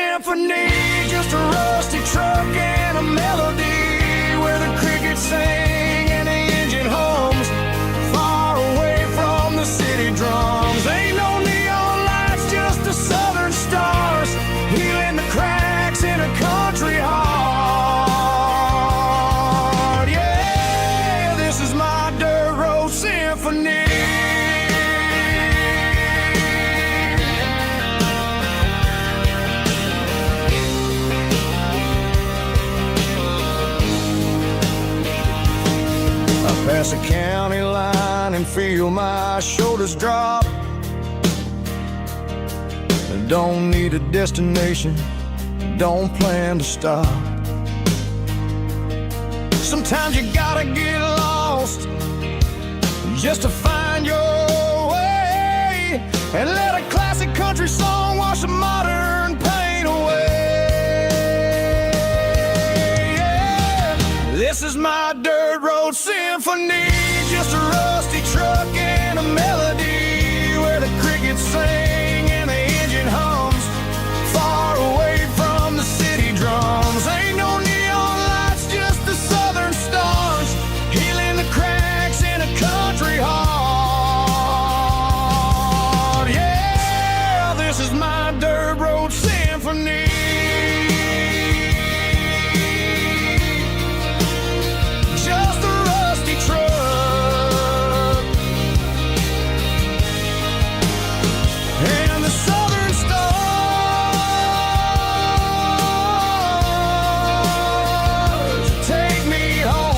symphony, just a rusty truck and a melody where the crickets sing and the engine hums, far away from the city drums. Ain't no neon lights, just the southern stars, healing the cracks in a country heart. Yeah, this is my dirt road symphony. Pass a county line and feel my shoulders drop. I don't need a destination, don't plan to stop. Sometimes you gotta get lost just to find your way, and let a classic country song wash the modern pain away. Yeah. This is my dirt road symphony, just a rusty truck and a melody where the crickets sing and the engine hums, far away from the city drums. Ain't no neon lights, just the southern stars, healing the cracks in a country heart. Yeah, this is my dirt road symphony. Just a rusty truck and the southern stars take me home.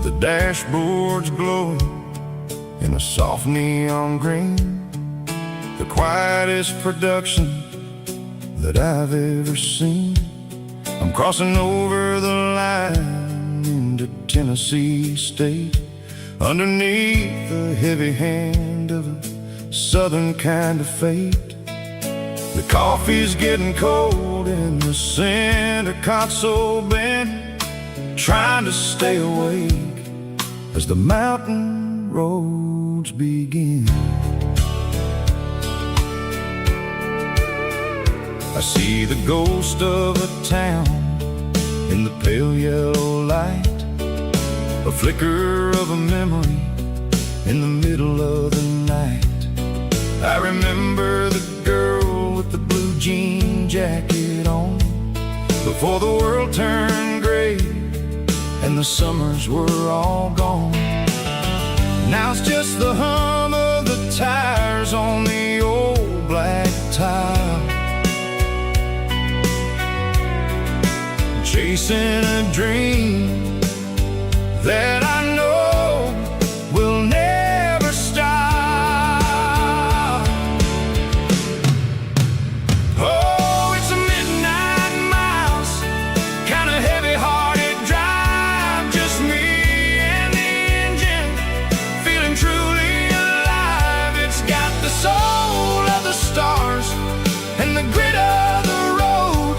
The dashboard's glowing in a soft neon green, the quietest production that I've ever seen. I'm crossing over the line into Tennessee State, underneath the heavy hand of a southern kind of fate. The coffee's getting cold in the center console bin, trying to stay awake as the mountain roads begin. I see the ghost of a town in the pale yellow light, a flicker of a memory in the middle of the night. I remember the girl with the blue jean jacket on, before the world turned gray and the summers were all gone. Now it's just the hum of the tires on the old black tile, chasing a dream that I know will never stop. Oh, it's a midnight miles, kind of heavy-hearted drive, just me and the engine, feeling truly alive. It's got the soul of the stars and the grit of the road,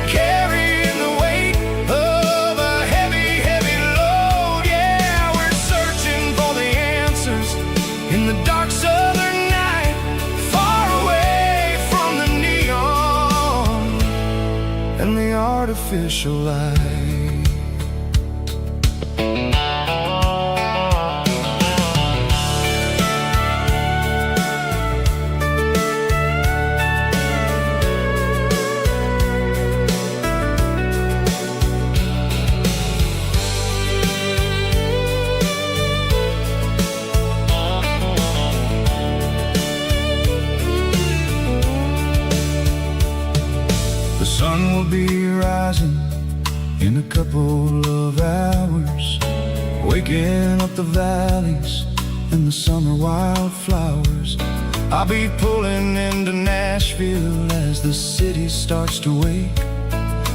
carrying the weight of a heavy, heavy load. Yeah, we're searching for the answers in the dark southern night, far away from the neon and the artificial light. The sun will be rising in a couple of hours, waking up the valleys and the summer wildflowers. I'll be pulling into Nashville as the city starts to wake,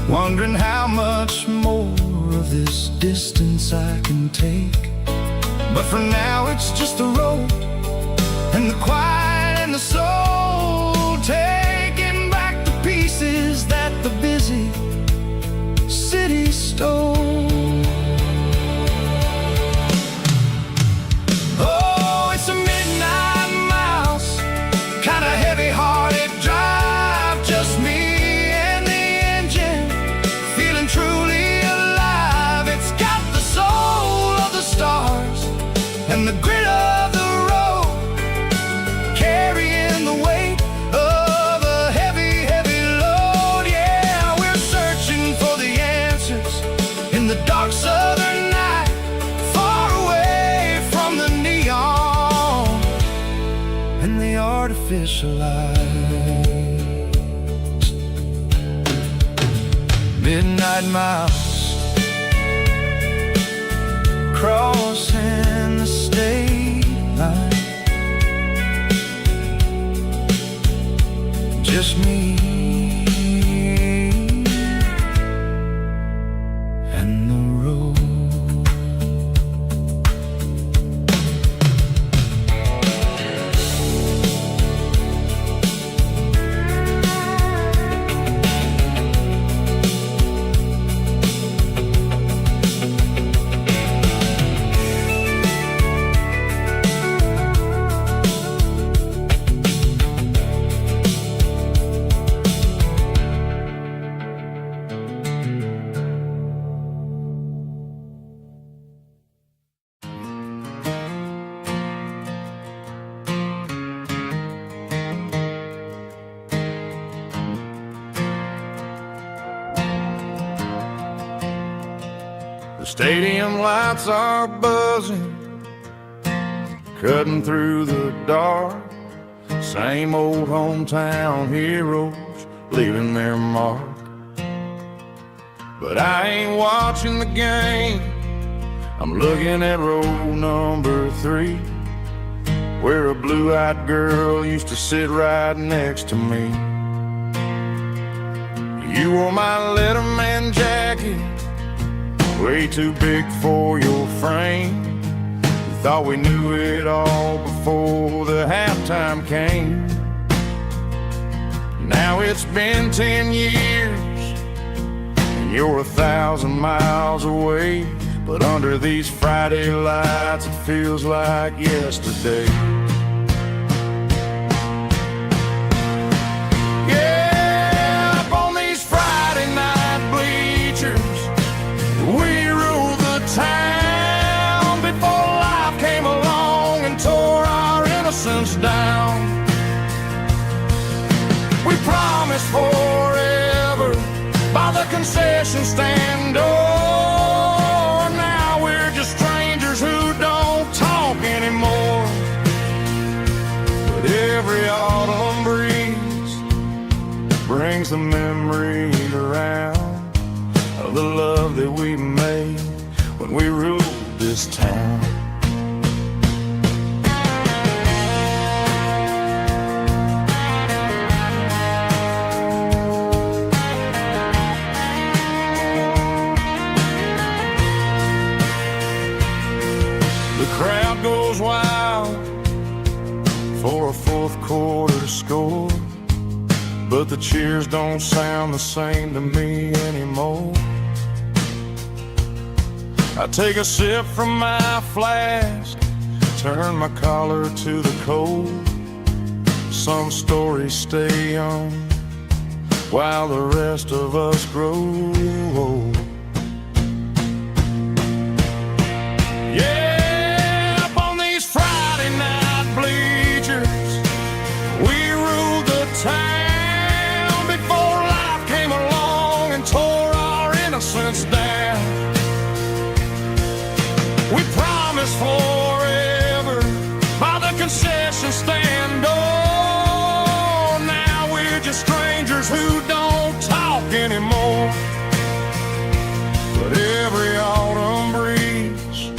wondering how much more of this distance I can take. But for now it's just the road and the quiet and the soul, taking back the pieces that the busy city stole. Oh, it's a midnight mouse, kinda heavy-hearted drive, just me and the engine, feeling truly alive. It's got the soul of the stars and the grit of the road, carrying the weight of a heavy, heavy load. Yeah, we're searching for the answers in the dark southern night, far away from the neon and the artificial lights. Midnight mouse, crossing the state line, just me and the road. The stadium lights are buzzing, cutting through the dark. Same old hometown heroes leaving their mark. But I ain't watching the game, I'm looking at row number 3, where a blue-eyed girl used to sit right next to me. You wore my Letterman jacket, way too big for your frame. We thought we knew it all before the halftime came. Now it's been 10 years and you're 1,000 miles away, but under these Friday lights it feels like yesterday. Yeah, up on these Friday night bleachers, we ruled the town before life came along and tore our innocence down. We promised forever by the concession stand door. Now we're just strangers who don't talk anymore. But every autumn breeze brings the memory around of the love that we made when we ruled this town. The crowd goes wild for a fourth quarter score, but the cheers don't sound the same to me anymore. I take a sip from my flask, turn my collar to the cold. Some stories stay young while the rest of us grow old. Yeah, up on these Friday night bleachers, we ruled the town before life came along and tore our innocence down. We promised forever by the concession stand door. Now we're just strangers who don't talk anymore. But every autumn breeze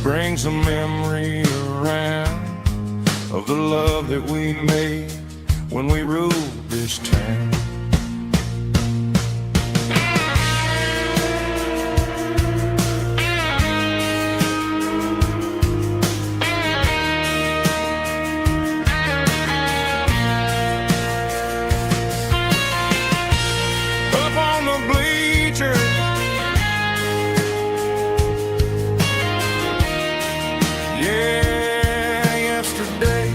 brings a memory around of the love that we made when we ruled this town. Up on the bleachers, yeah, yesterday.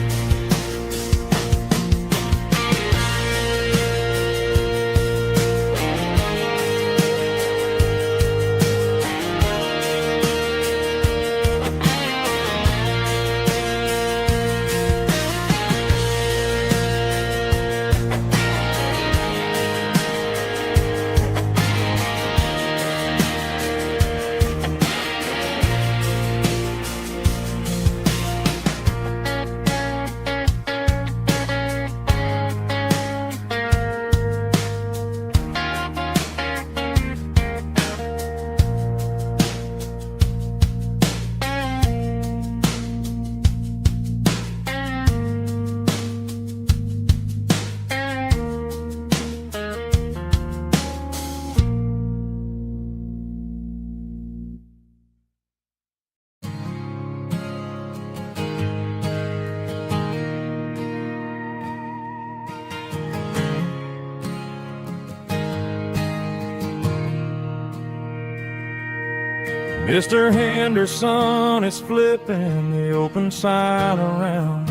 Mr. Henderson is flipping the open sign around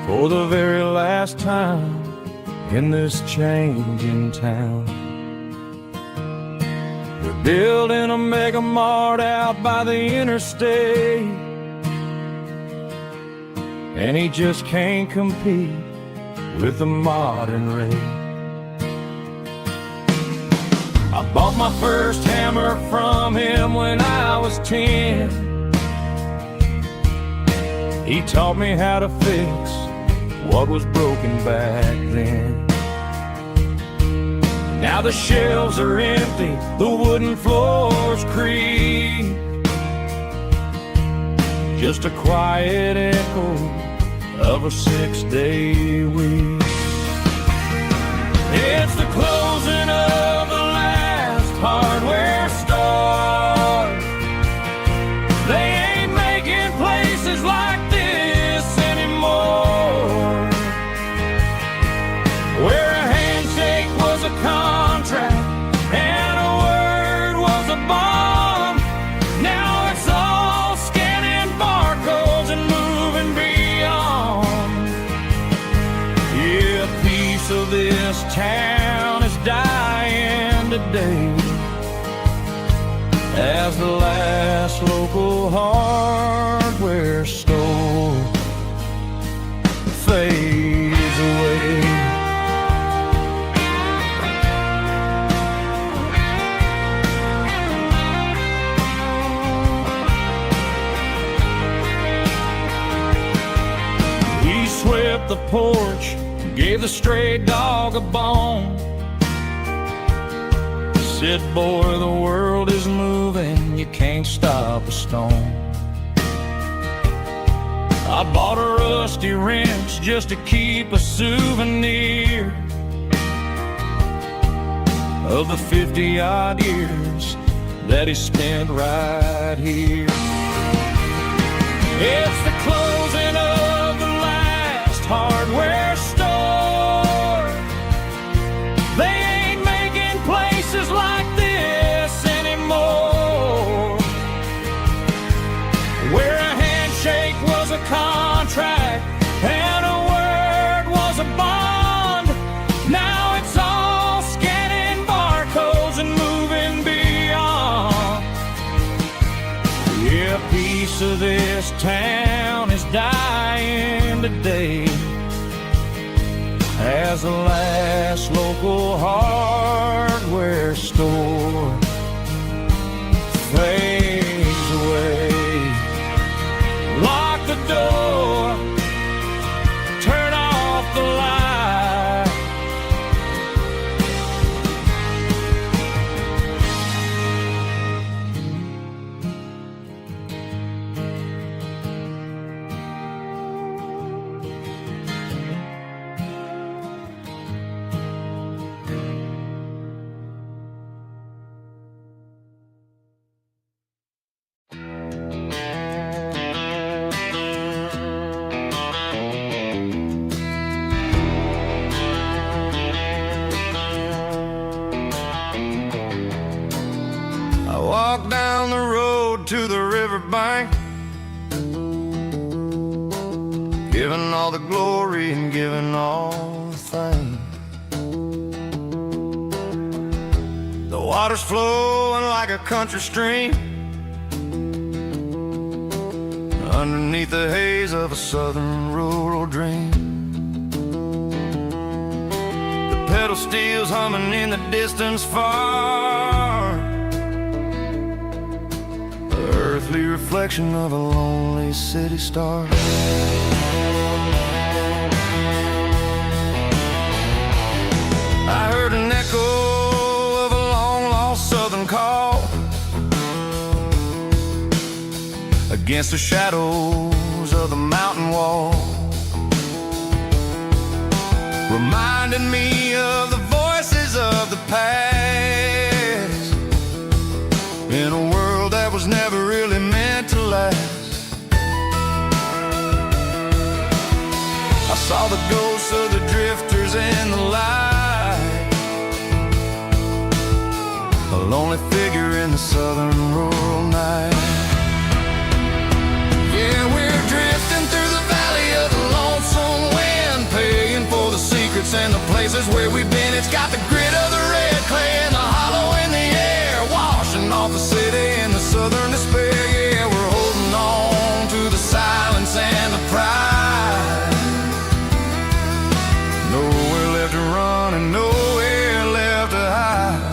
for the very last time in this changing town. They're building a mega mart out by the interstate, and he just can't compete with the modern rate. I bought my first hammer from him when I was 10. He taught me how to fix what was broken back then. Now the shelves are empty, the wooden floors creak, just a quiet echo of a 6-day week. It's the closing of the last hardware store. They ain't making places like this anymore, where a handshake was a contract and a word was a bond. Now it's all scanning barcodes and moving beyond. Yeah, a piece of this town is dying today as the last local hardware store fades away. He swept the porch, gave the stray dog a bone, said, boy, the world is moving, you can't stop a stone. I bought a rusty wrench just to keep a souvenir of the 50-odd years that he spent right here. It's the closing of the last hardware store. They ain't making places like this anymore, where a handshake was a contract and a word was a bond. Now it's all scanning barcodes and moving beyond. Yeah, a piece of this town is dying today as the last local hardware store fades away. Lock the door, turn off the light. all the glory and giving all the thanks. The water's flowing like a country stream underneath the haze of a southern rural dream. The pedal steel's humming in the distance far, the earthly reflection of a lonely city star. I heard an echo of a long-lost southern call against the shadows of the mountain wall, reminding me of the voices of the past in a world that was never really meant to last. I saw the ghosts of the drifters in the light, a lonely figure in the southern rural night. Yeah, we're drifting through the valley of the lonesome wind, paying for the secrets and the places where we've been. It's got the grit of the red clay and the hollow in the air, washing off the city and the southern despair. Yeah, we're holding on to the silence and the pride. Nowhere left to run and nowhere left to hide.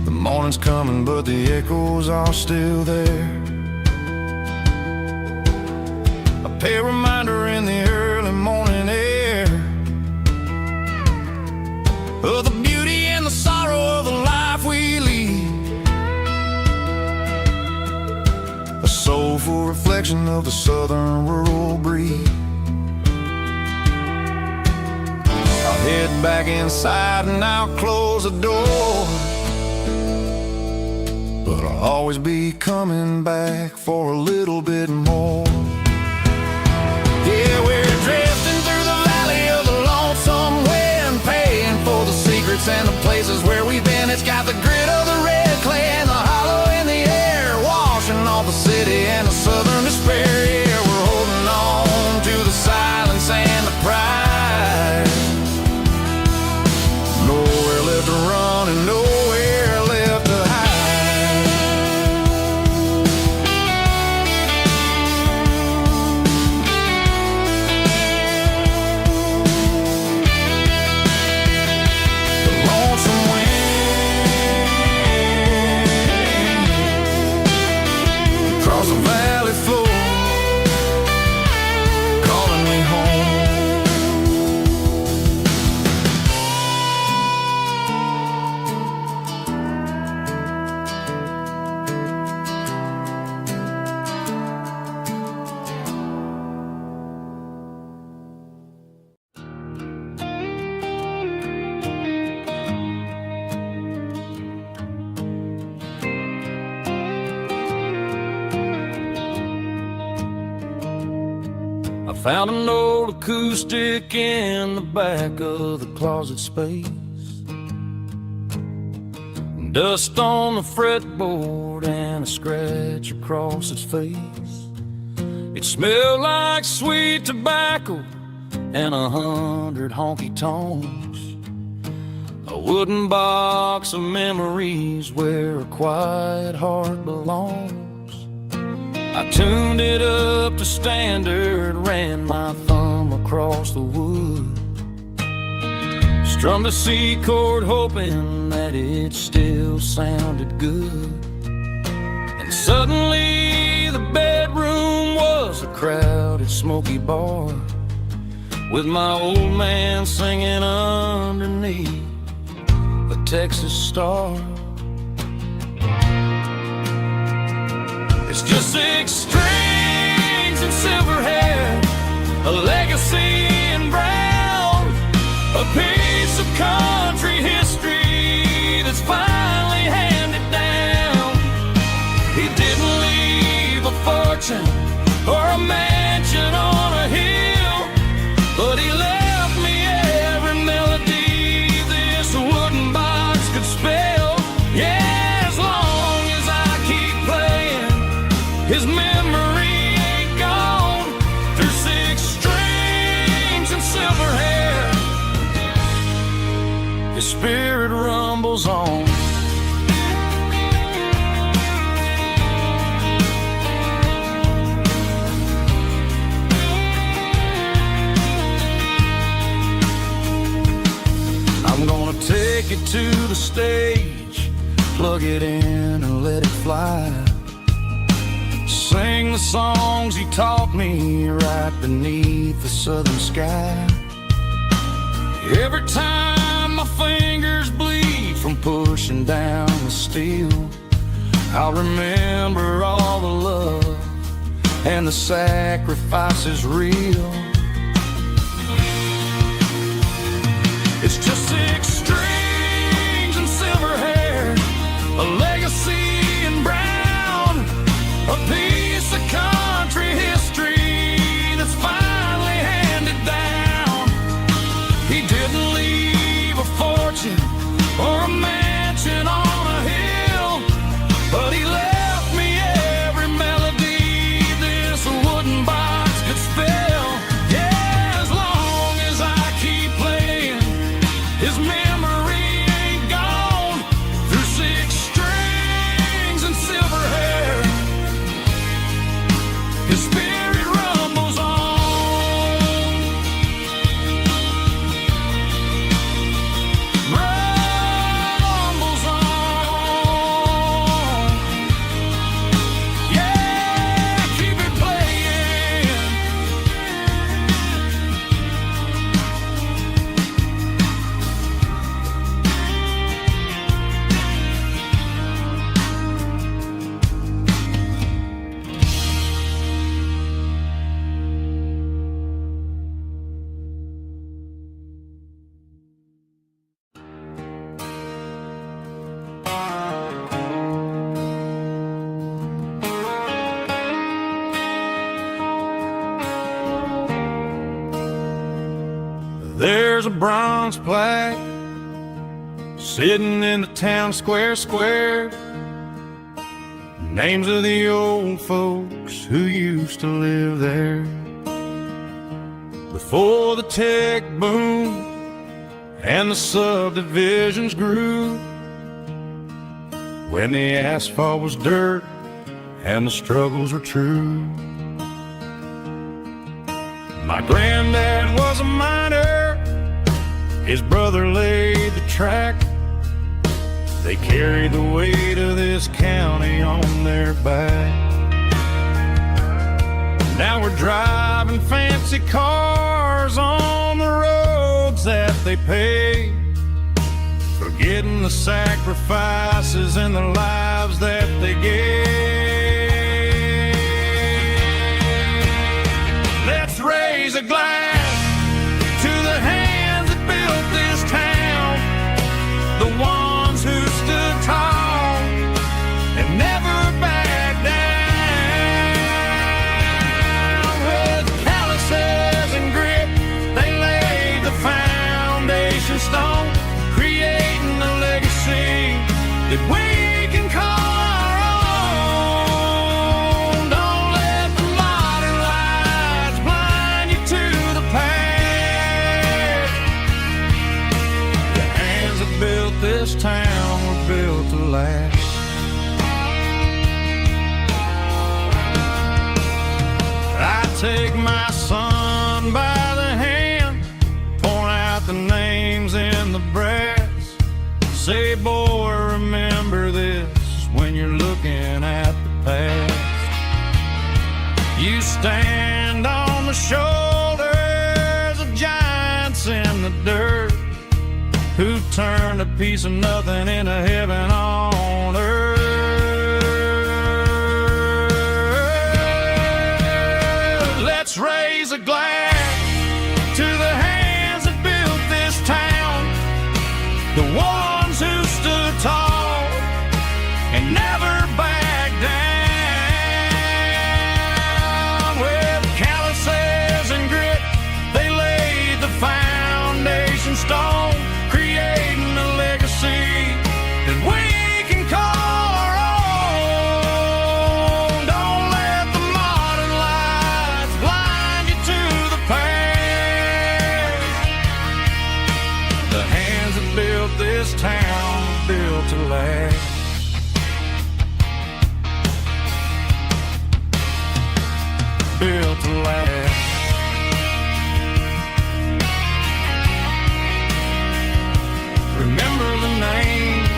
Morning's coming, but the echoes are still there. A pale reminder in the early morning air of the beauty and the sorrow of the life we lead, a soulful reflection of the southern rural breed. I'll head back inside and I'll close the door, but I'll always be coming back for a little bit more. Yeah, we're drifting through the valley of the lonesome wind, paying for the secrets and the places where we've been. It's got the grit of the red clay and the hollow in the air, washing off the city and the southern despair. Yeah, we're holding on to the silence and the pride. Nowhere left to run and nowhere left to hide. The valley floor calling me home. Found an old acoustic in the back of the closet space, dust on the fretboard and a scratch across its face. It smelled like sweet tobacco and 100 honky-tonks, a wooden box of memories where a quiet heart belongs. I tuned it up to standard, ran my thumb across the wood, strummed a C chord hoping that it still sounded good. And suddenly the bedroom was a crowded smoky bar, with my old man singing underneath the Texas star. It's just 6 strings and silver hair, a legacy in brown, a piece of country history that's finally handed down. He didn't leave a fortune or a mansion on a hill, but he left me every melody his spirit rumbles on. I'm gonna take it to the stage, plug it in and let it fly. Sing the songs he taught me right beneath the southern sky. Every time my fingers bleed from pushing down the steel, I'll remember all the love and the sacrifices real. It's just 6 strings and silver hair, a legacy in brown, a piece of country history that's finally handed down. He didn't leave a fortune or a mansion on a hill, but he left me every melody this wooden box could spell. Yeah, as long as I keep playing, his memory ain't gone. Through 6 strings and silver hair, his spirit rumbles on. Rumbles on. Yeah, keep it playing. There's a bronze plaque sitting in the town square. Names of the old folks who used to live there. Before the tech boom and the subdivisions grew, when the asphalt was dirt and the struggles were true. My granddad was a miner, his brother laid the track. They carried the weight of this county on their back. Now we're driving fancy cars on the roads that they paved, forgetting the sacrifices and the lives that they gave. Let's raise a glass to the hands that built this town, the ones who stood tall and never backed down. With calluses and grit, they laid the foundation stone, creating a legacy that we can call our own. Don't let the modern lights blind you to the past. The hands that built this town were built to last. I take my son by the hand, point out the names in the brass. Say, boy, remember this when you're looking at the past. You stand on the shoulders of giants in the dirt, who turned a piece of nothing into heaven on earth. Let's raise a glass to the hands that built this town, the ones who stood tall and never backed down. With calluses and grit, they laid the foundation stone, creating a legacy that we can call our own. Don't let the modern lights blind you to the past. The hands that built built this town, built to last. Built to last. Remember the names.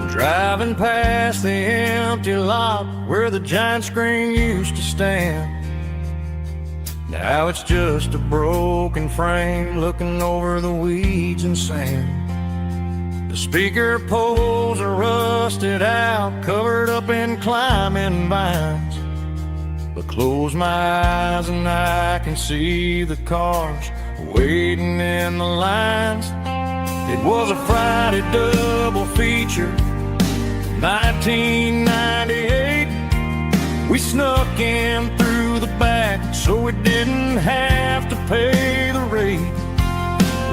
Driving past the empty lot where the giant screen used to stand. Now it's just a broken frame looking over the weeds and sand. The speaker poles are rusted out, covered up in climbing vines. But close my eyes and I can see the cars waiting in the lines. It was a Friday double feature, 1998. We snuck in through the back so we didn't have to pay the rate.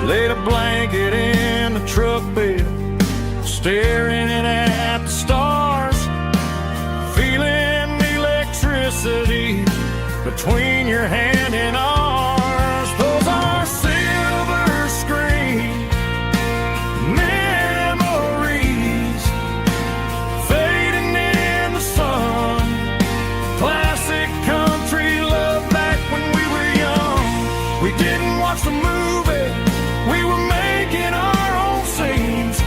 Laid a blanket in the truck bed, staring at the stars, feeling the electricity between your hand and ours. Those are silver screen memories fading in the sun. Classic country love back when we were young. We didn't watch the movie, we were making our own scenes,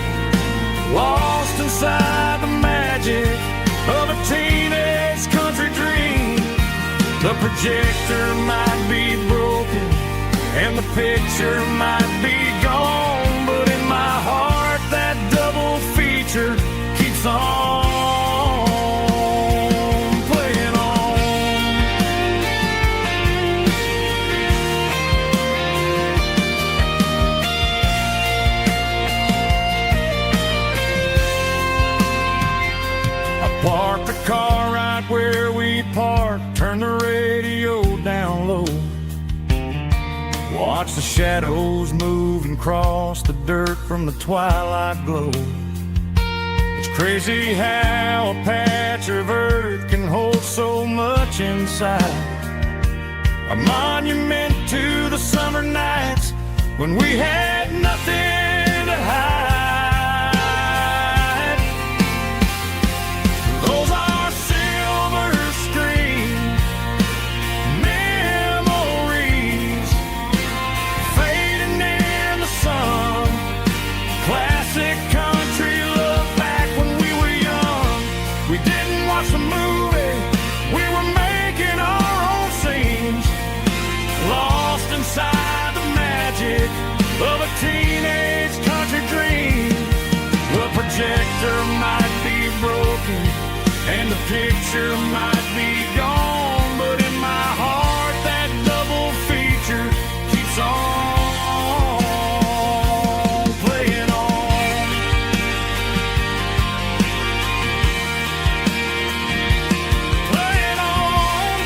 lost inside the magic of a teenage country dream. The projector might be broken and the picture might be gone, but in my heart that double feature keeps on playing on. I parked the car right where we parked, turned the radio down low, watch the shadows move and cross the dirt from the twilight glow. It's crazy how a patch of earth can hold so much inside. A monument to the summer nights when we had nothing to hide. Those are silver screen memories fading in the sun. Classic country love back when we were young. We didn't watch the movie, we were making our own scenes, lost inside the magic of a teenage country dream. The projector might be broken and the picture might be gone, but in my heart that double feature keeps on playing on. Playing on.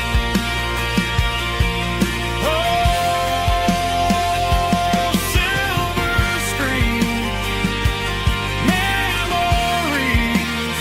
Oh, silver screen memories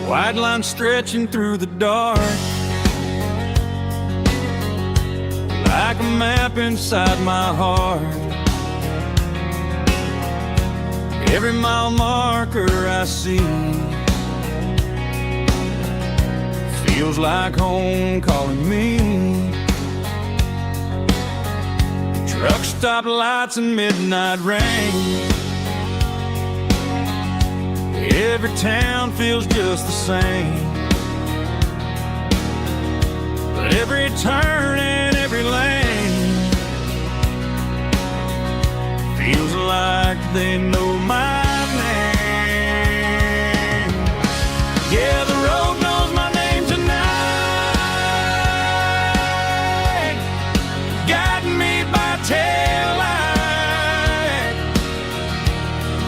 White line stretching through the dark, like a map inside my heart. Every mile marker I see feels like home calling me. Truck stop lights and midnight rain, every town feels just the same. But every turn and every lane feels like they know my name. Yeah, the road knows my name tonight, guiding me by taillight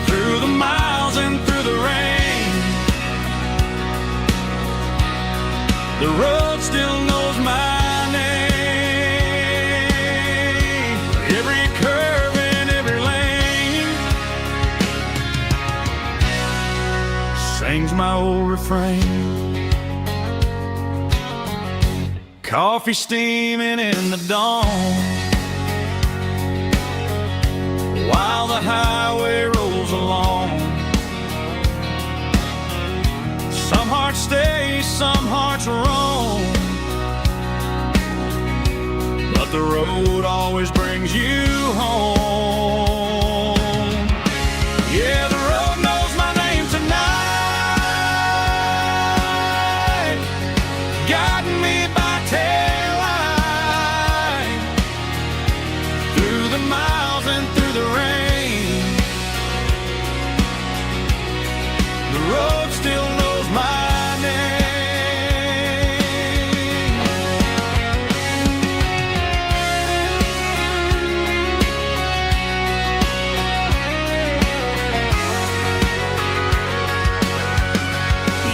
through the miles and through the rain. The road still knows my name. Every curve and every lane sings my old refrain. Coffee steaming in the dawn, while the highway rolls along. Some hearts stay, some hearts roam, but the road always brings you home. Yeah, the road knows my name tonight, guiding me by taillight through the miles and through the rain. The road still knows my name.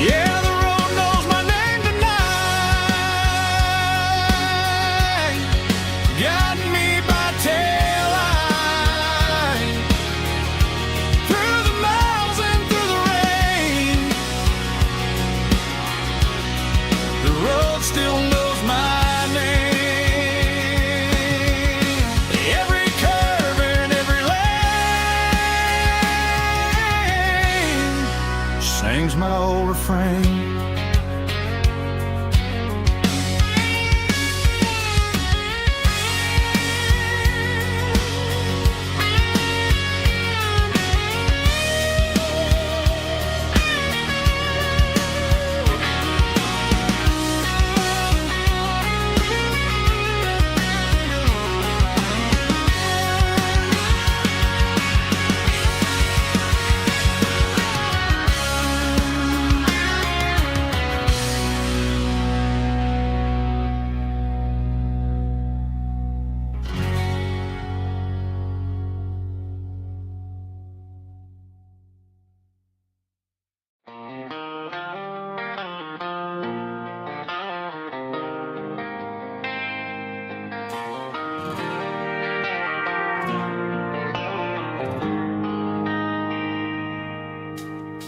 Yeah, the road knows my name tonight, guiding me by taillight through the miles and through the rain. The road still knows my name. Every curve and every lane sings my old refrain.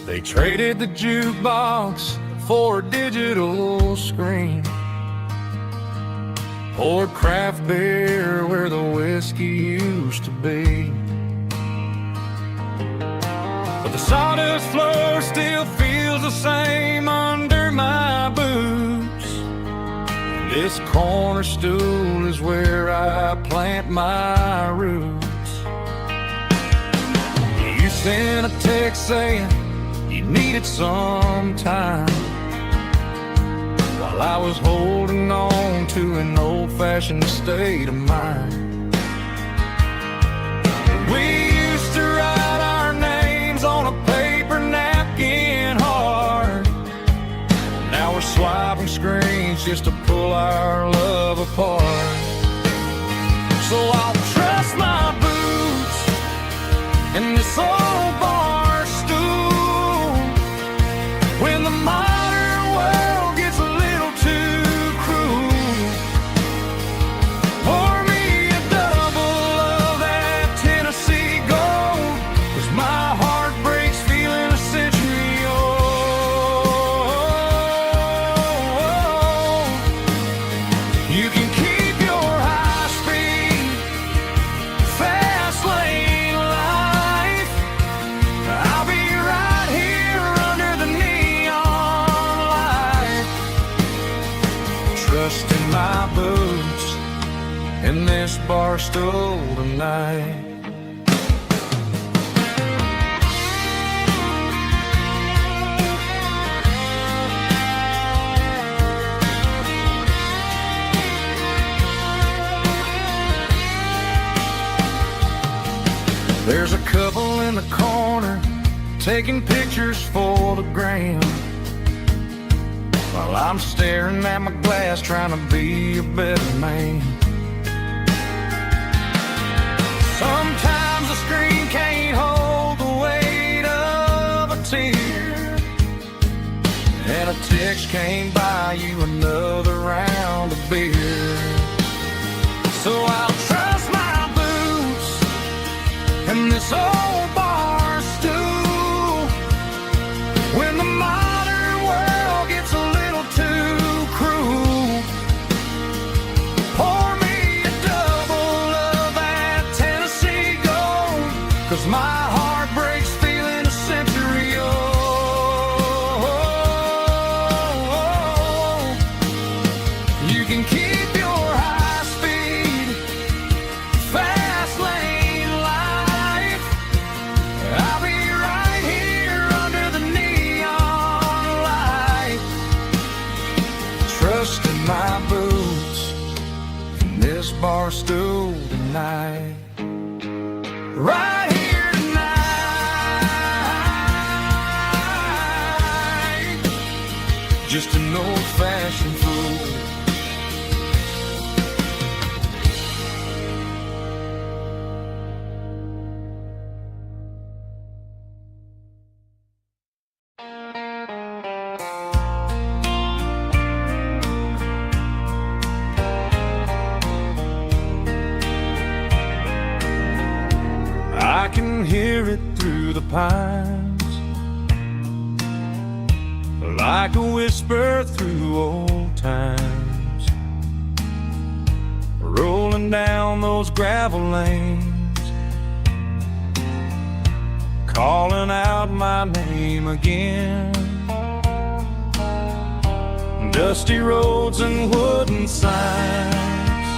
They traded the jukebox for a digital screen, poured craft beer where the whiskey used to be. But the sawdust floor still feels the same under my boots. This corner stool is where I plant my roots. You sent a text saying you needed some time, while I was holding on to an old-fashioned state of mind. We used to write our names on a paper napkin hard. Now we're swiping screens just to pull our love apart. So I'll trust my boots and this old bar stool when the modern world gets a little too cruel. in this bar stool tonight. There's a couple in the corner taking pictures for the gram, while I'm staring at my glass trying to be a better man. Sometimes the screen can't hold the weight of a tear, and a text can't buy you another round of beer. So I'll trust my boots and this old bar stool when the modern world gets a little too cruel. Pour me a double of that Tennessee Gold, 'cause my heart breaks feeling a century old. You can keep your high speed, fast lane life. I'll be right here under the neon light, trusting my boots in this bar stool tonight. Right here tonight, just an old-fashioned fool. I can hear it through the pines, like a whisper through old times, rolling down those gravel lanes, calling out my name again. Dusty roads and wooden signs,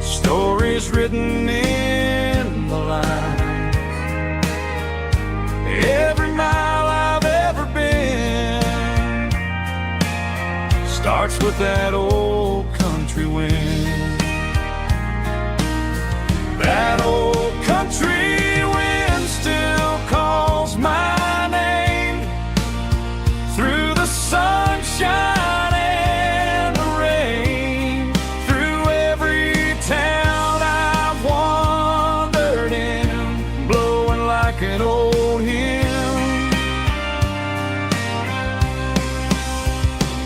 stories written in the lines. Every mile I've ever been starts with that old country wind. That old country wind still calls my name through the sunshine and the rain, through every town I've wandered in, blowing like an old hymn.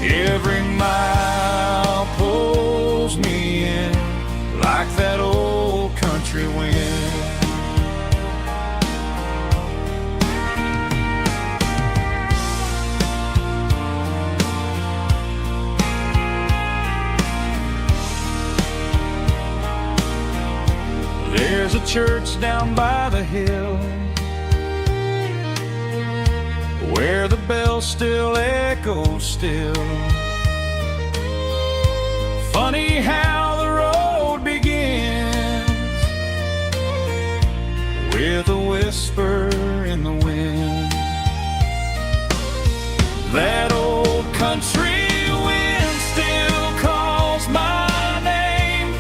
Every mile pulls me in like that old country wind. There's a church down by the hill where the bell still echoes still. Funny how the road begins with a whisper in the wind. That old country wind still calls my name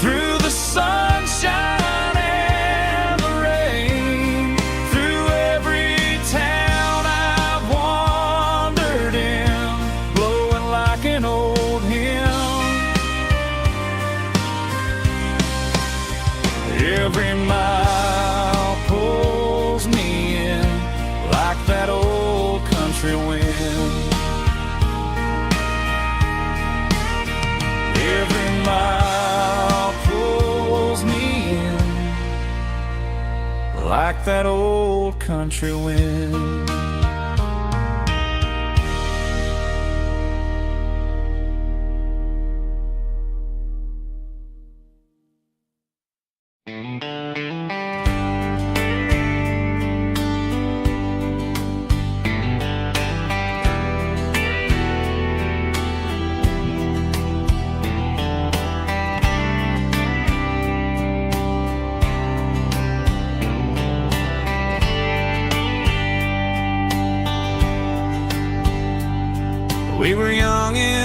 through the sunshine and the rain, through every town I've wandered in, blowing like an old hymn. Every mile pulls me in like that old country wind. Every mile pulls me in like that old country wind.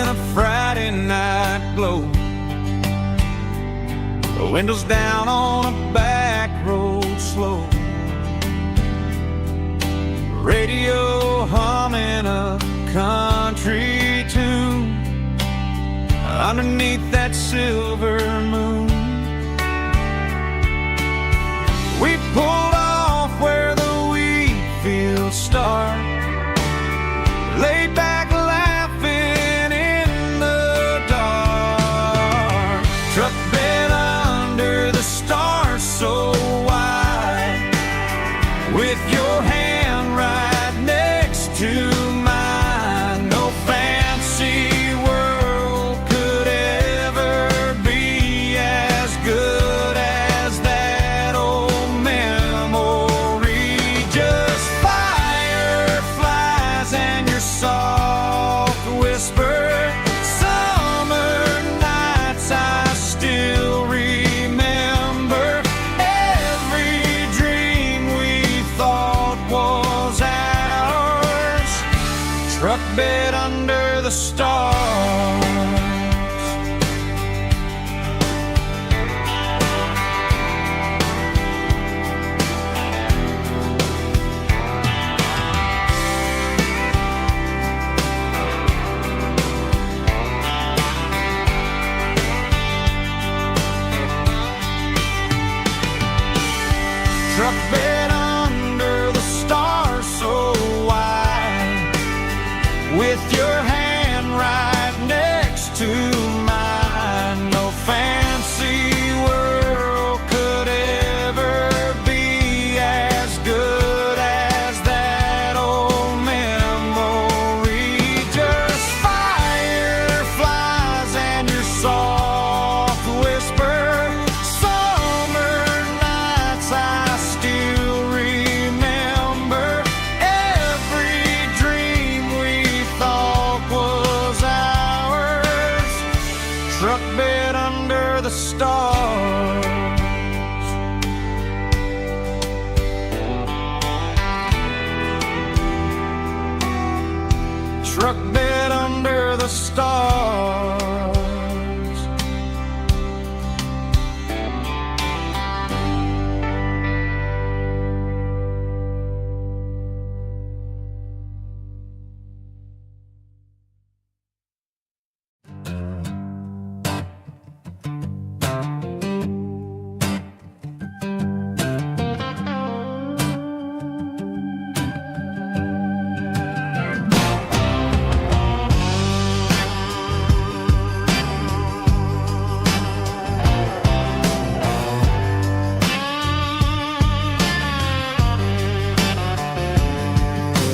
a Friday night glow. The windows down on a back road slow. Radio humming a country tune underneath that silver moon. We pulled off where the wheat fields start, laid back laughing in the dark. Truck bed under the stars so wide, with your hand right next to mine. No fancy world could ever be as good as that old memory. Just fireflies and your soft whisper. Summer nights I still remember. Every dream we thought was ours. Truck bed under the stars. Truck bed under the stars so wide, with your hand right next to mine. No fancy world could ever be as good as that old memory. Just fireflies and your soft whisper. Summer nights I still remember. Every dream we thought was ours. Truck bed under the stars. Truck bed under the stars.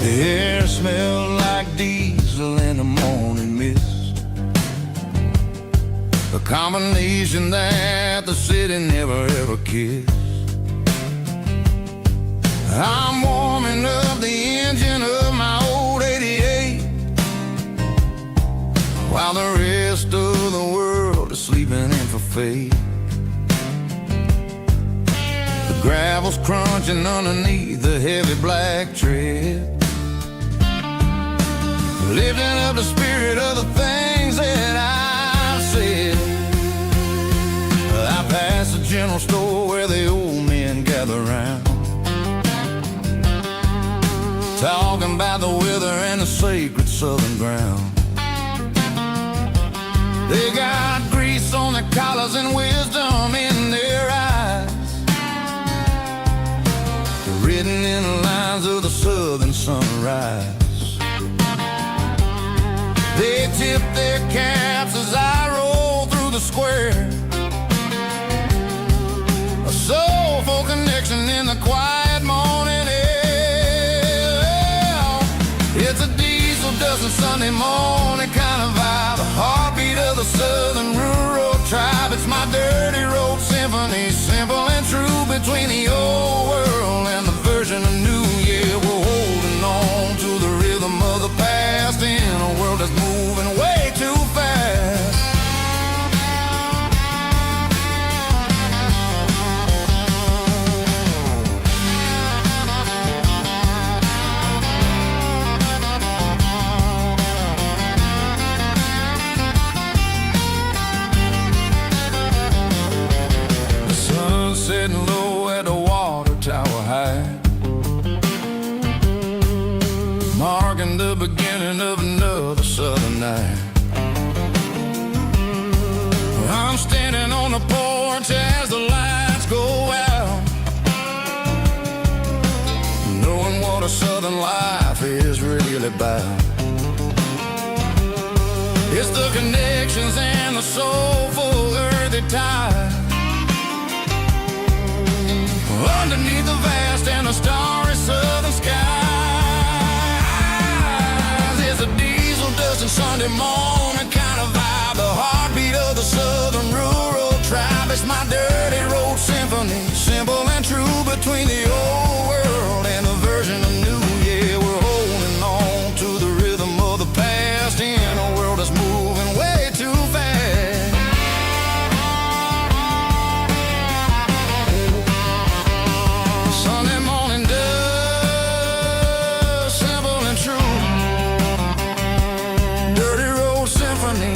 The air smelled like diesel in the morning mist, a combination that the city never ever kissed. I'm warming up the engine of my old 88, while the rest of the world is sleeping in for fate. The gravel's crunching underneath the heavy black tread, lifting up the spirit of the things that I've said. I passed the general store where the old men gather round, talking about the weather and the sacred southern ground. They got grease on their collars and wisdom in their eyes, written in the lines of the southern sunrise. They tip their caps as I roll through the square, a soulful connection in the quiet morning air. It's a diesel dusting Sunday morning kind of vibe, the heartbeat of the southern rural tribe. It's my dirty road symphony, simple and true, between the old world and the version of new. Yeah, we're holding on to the rhythm of the past in a world that's moving way too fast. sitting low at the water tower high, marking the beginning of another southern night. I'm standing on the porch as the lights go out, knowing what a southern life is really about. It's the connections and the soulful earthy tide, underneath the vast and the starry southern skies. It's a diesel dusting Sunday morning kind of vibe, the heartbeat of the southern rural tribe. It's my dirty road symphony, simple and true, between the old world and the version of new. Yeah, we're holding on to the rhythm of the past in a world that's moving way too fast. Sunday morning dust, simple and true, dirty road symphony.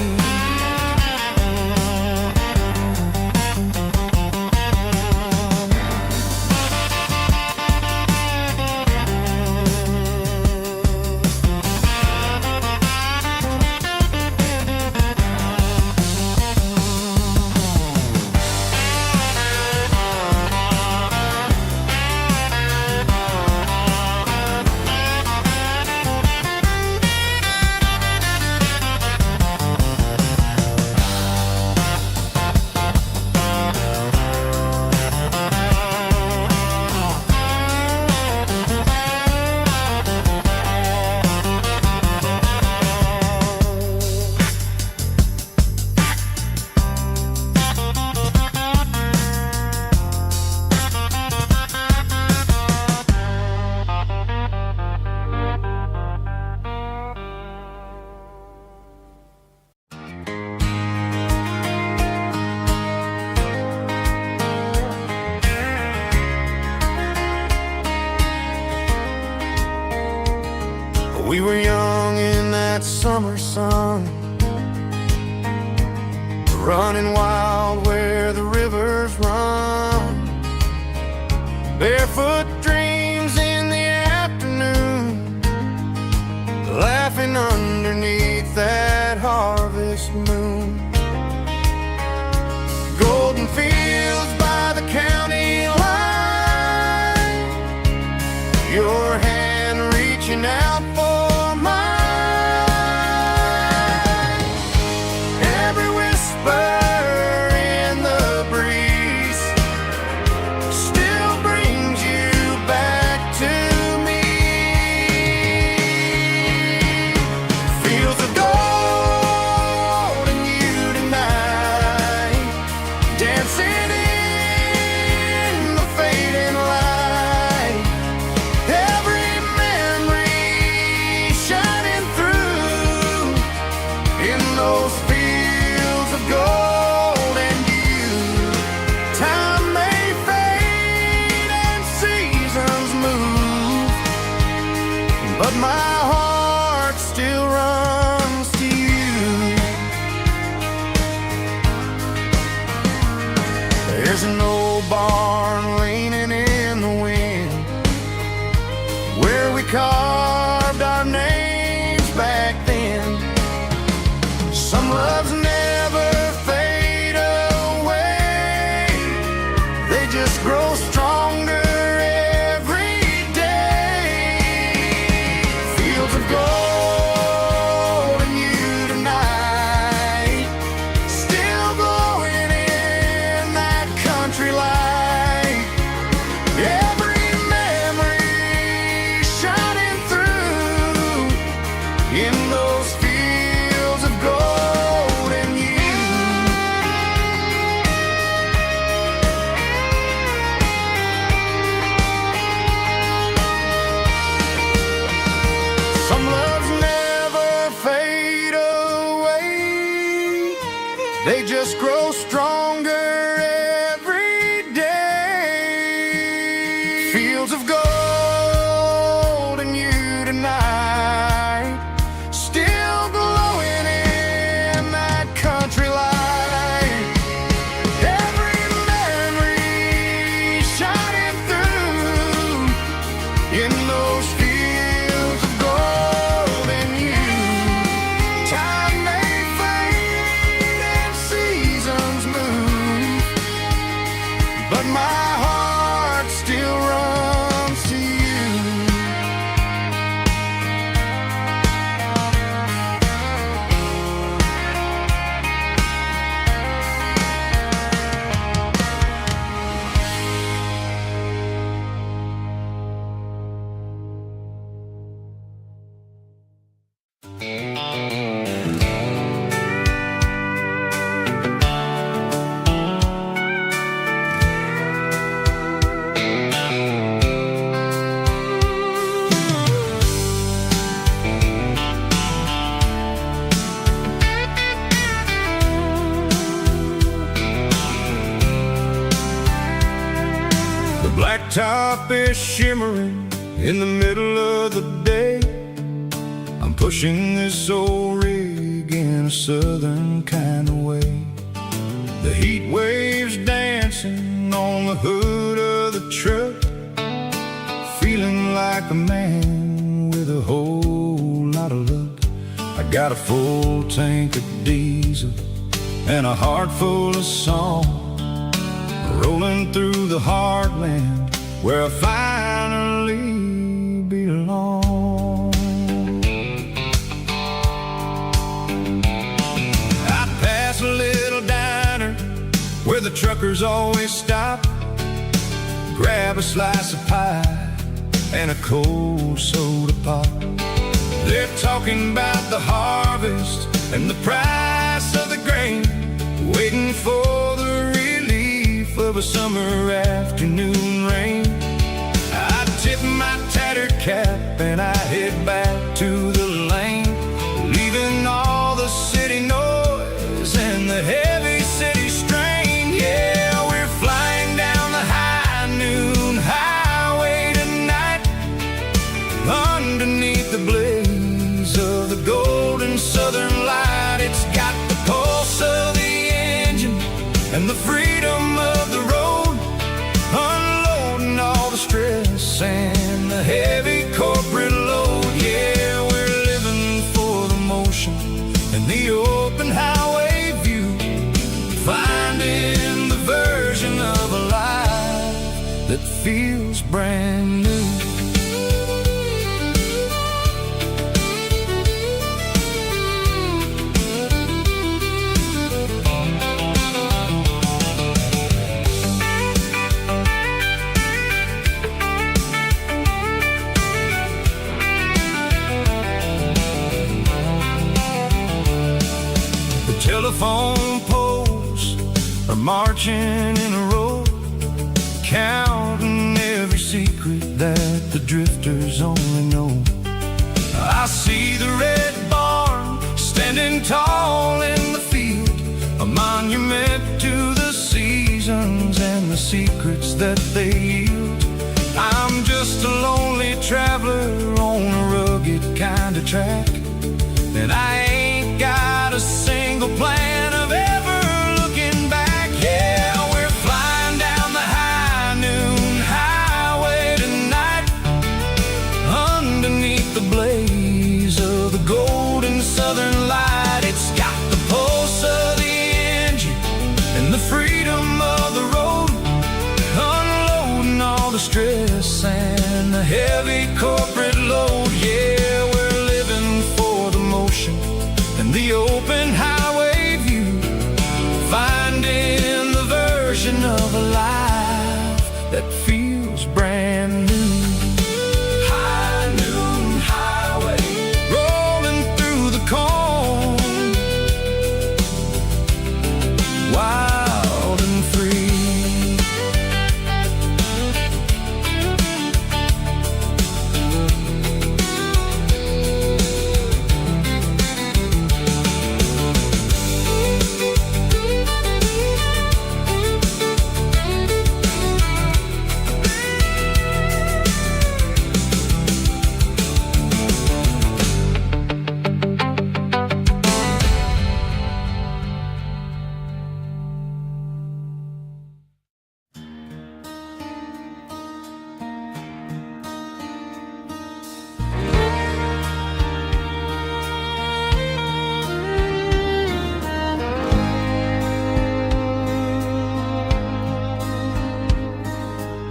We were young in that summer sun, running wild where the rivers run, barefoot dreams in the afternoon, laughing underneath that harvest moon. Golden fields by the county line, your hand reaching out for carved our names back then. Some loves never fade away, they just grow stronger every day. Fields of gold and you tonight, still glowing in that country light. The blacktop is shimmering in the middle of the day. I'm pushing this old rig in a southern kind of way. The heat waves dancing on the hood of the truck, feeling like a man with a whole lot of luck. I got a full tank of diesel and a heart full of song, rolling through the heartland where I finally belong. I pass a little diner where the truckers always stop, grab a slice of pie and a cold soda pop. They're talking about the harvest and the price of the grain, waiting for the relief of a summer afternoon rain. I tip my tattered cap and I head back to the lane, leaving all the city noise and the heavy city strain. Yeah, we're flying down the high noon highway tonight, underneath the blaze of the golden southern light. It's got the pulse of the engine and the freedom of the road, unloading all the stress and the heavy corporate load. Yeah, we're living for the motion and the open highway view, finding the version of a life that feels brand new. Telephone poles are marching in a row, counting every secret that the drifters only know. I see the red barn standing tall in the field, a monument to the seasons and the secrets that they yield. I'm just a lonely traveler on a rugged kind of track, and I ain't got a single plan of ever looking back. Yeah, we're flying down the high noon highway tonight, underneath the blaze of the golden southern light. It's got the pulse of the engine and the freedom of the road, unloading all the stress and the heavy corporate load. Yeah, we're living for the motion and the open highway view, finding the version of a life that feels brand new. High noon highway, rolling through the corn, wild and free.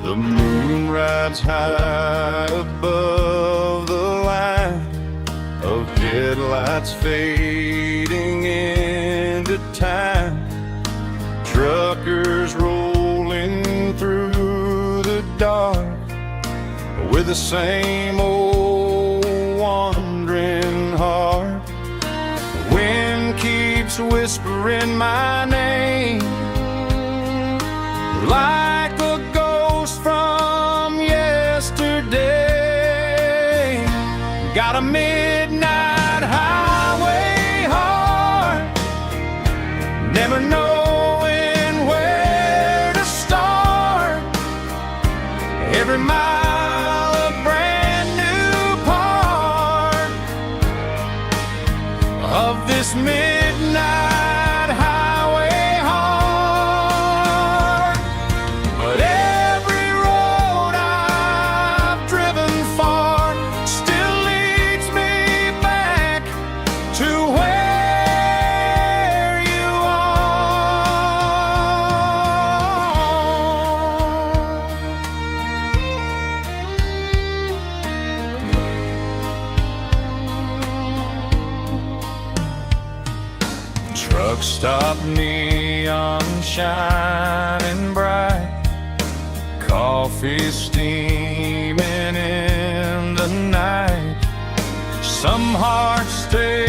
The moon rides high above the line of headlights fading into time. Truckers rolling through the dark with the same old wandering heart. The wind keeps whispering my name like a ghost from yesterday. Got a midnight highway heart, never knowing where to start. this midnight highway hard. But every road I've driven far still leads me back to where you are. Truck stop, neon shining bright, coffee steaming in the night. Some hearts stay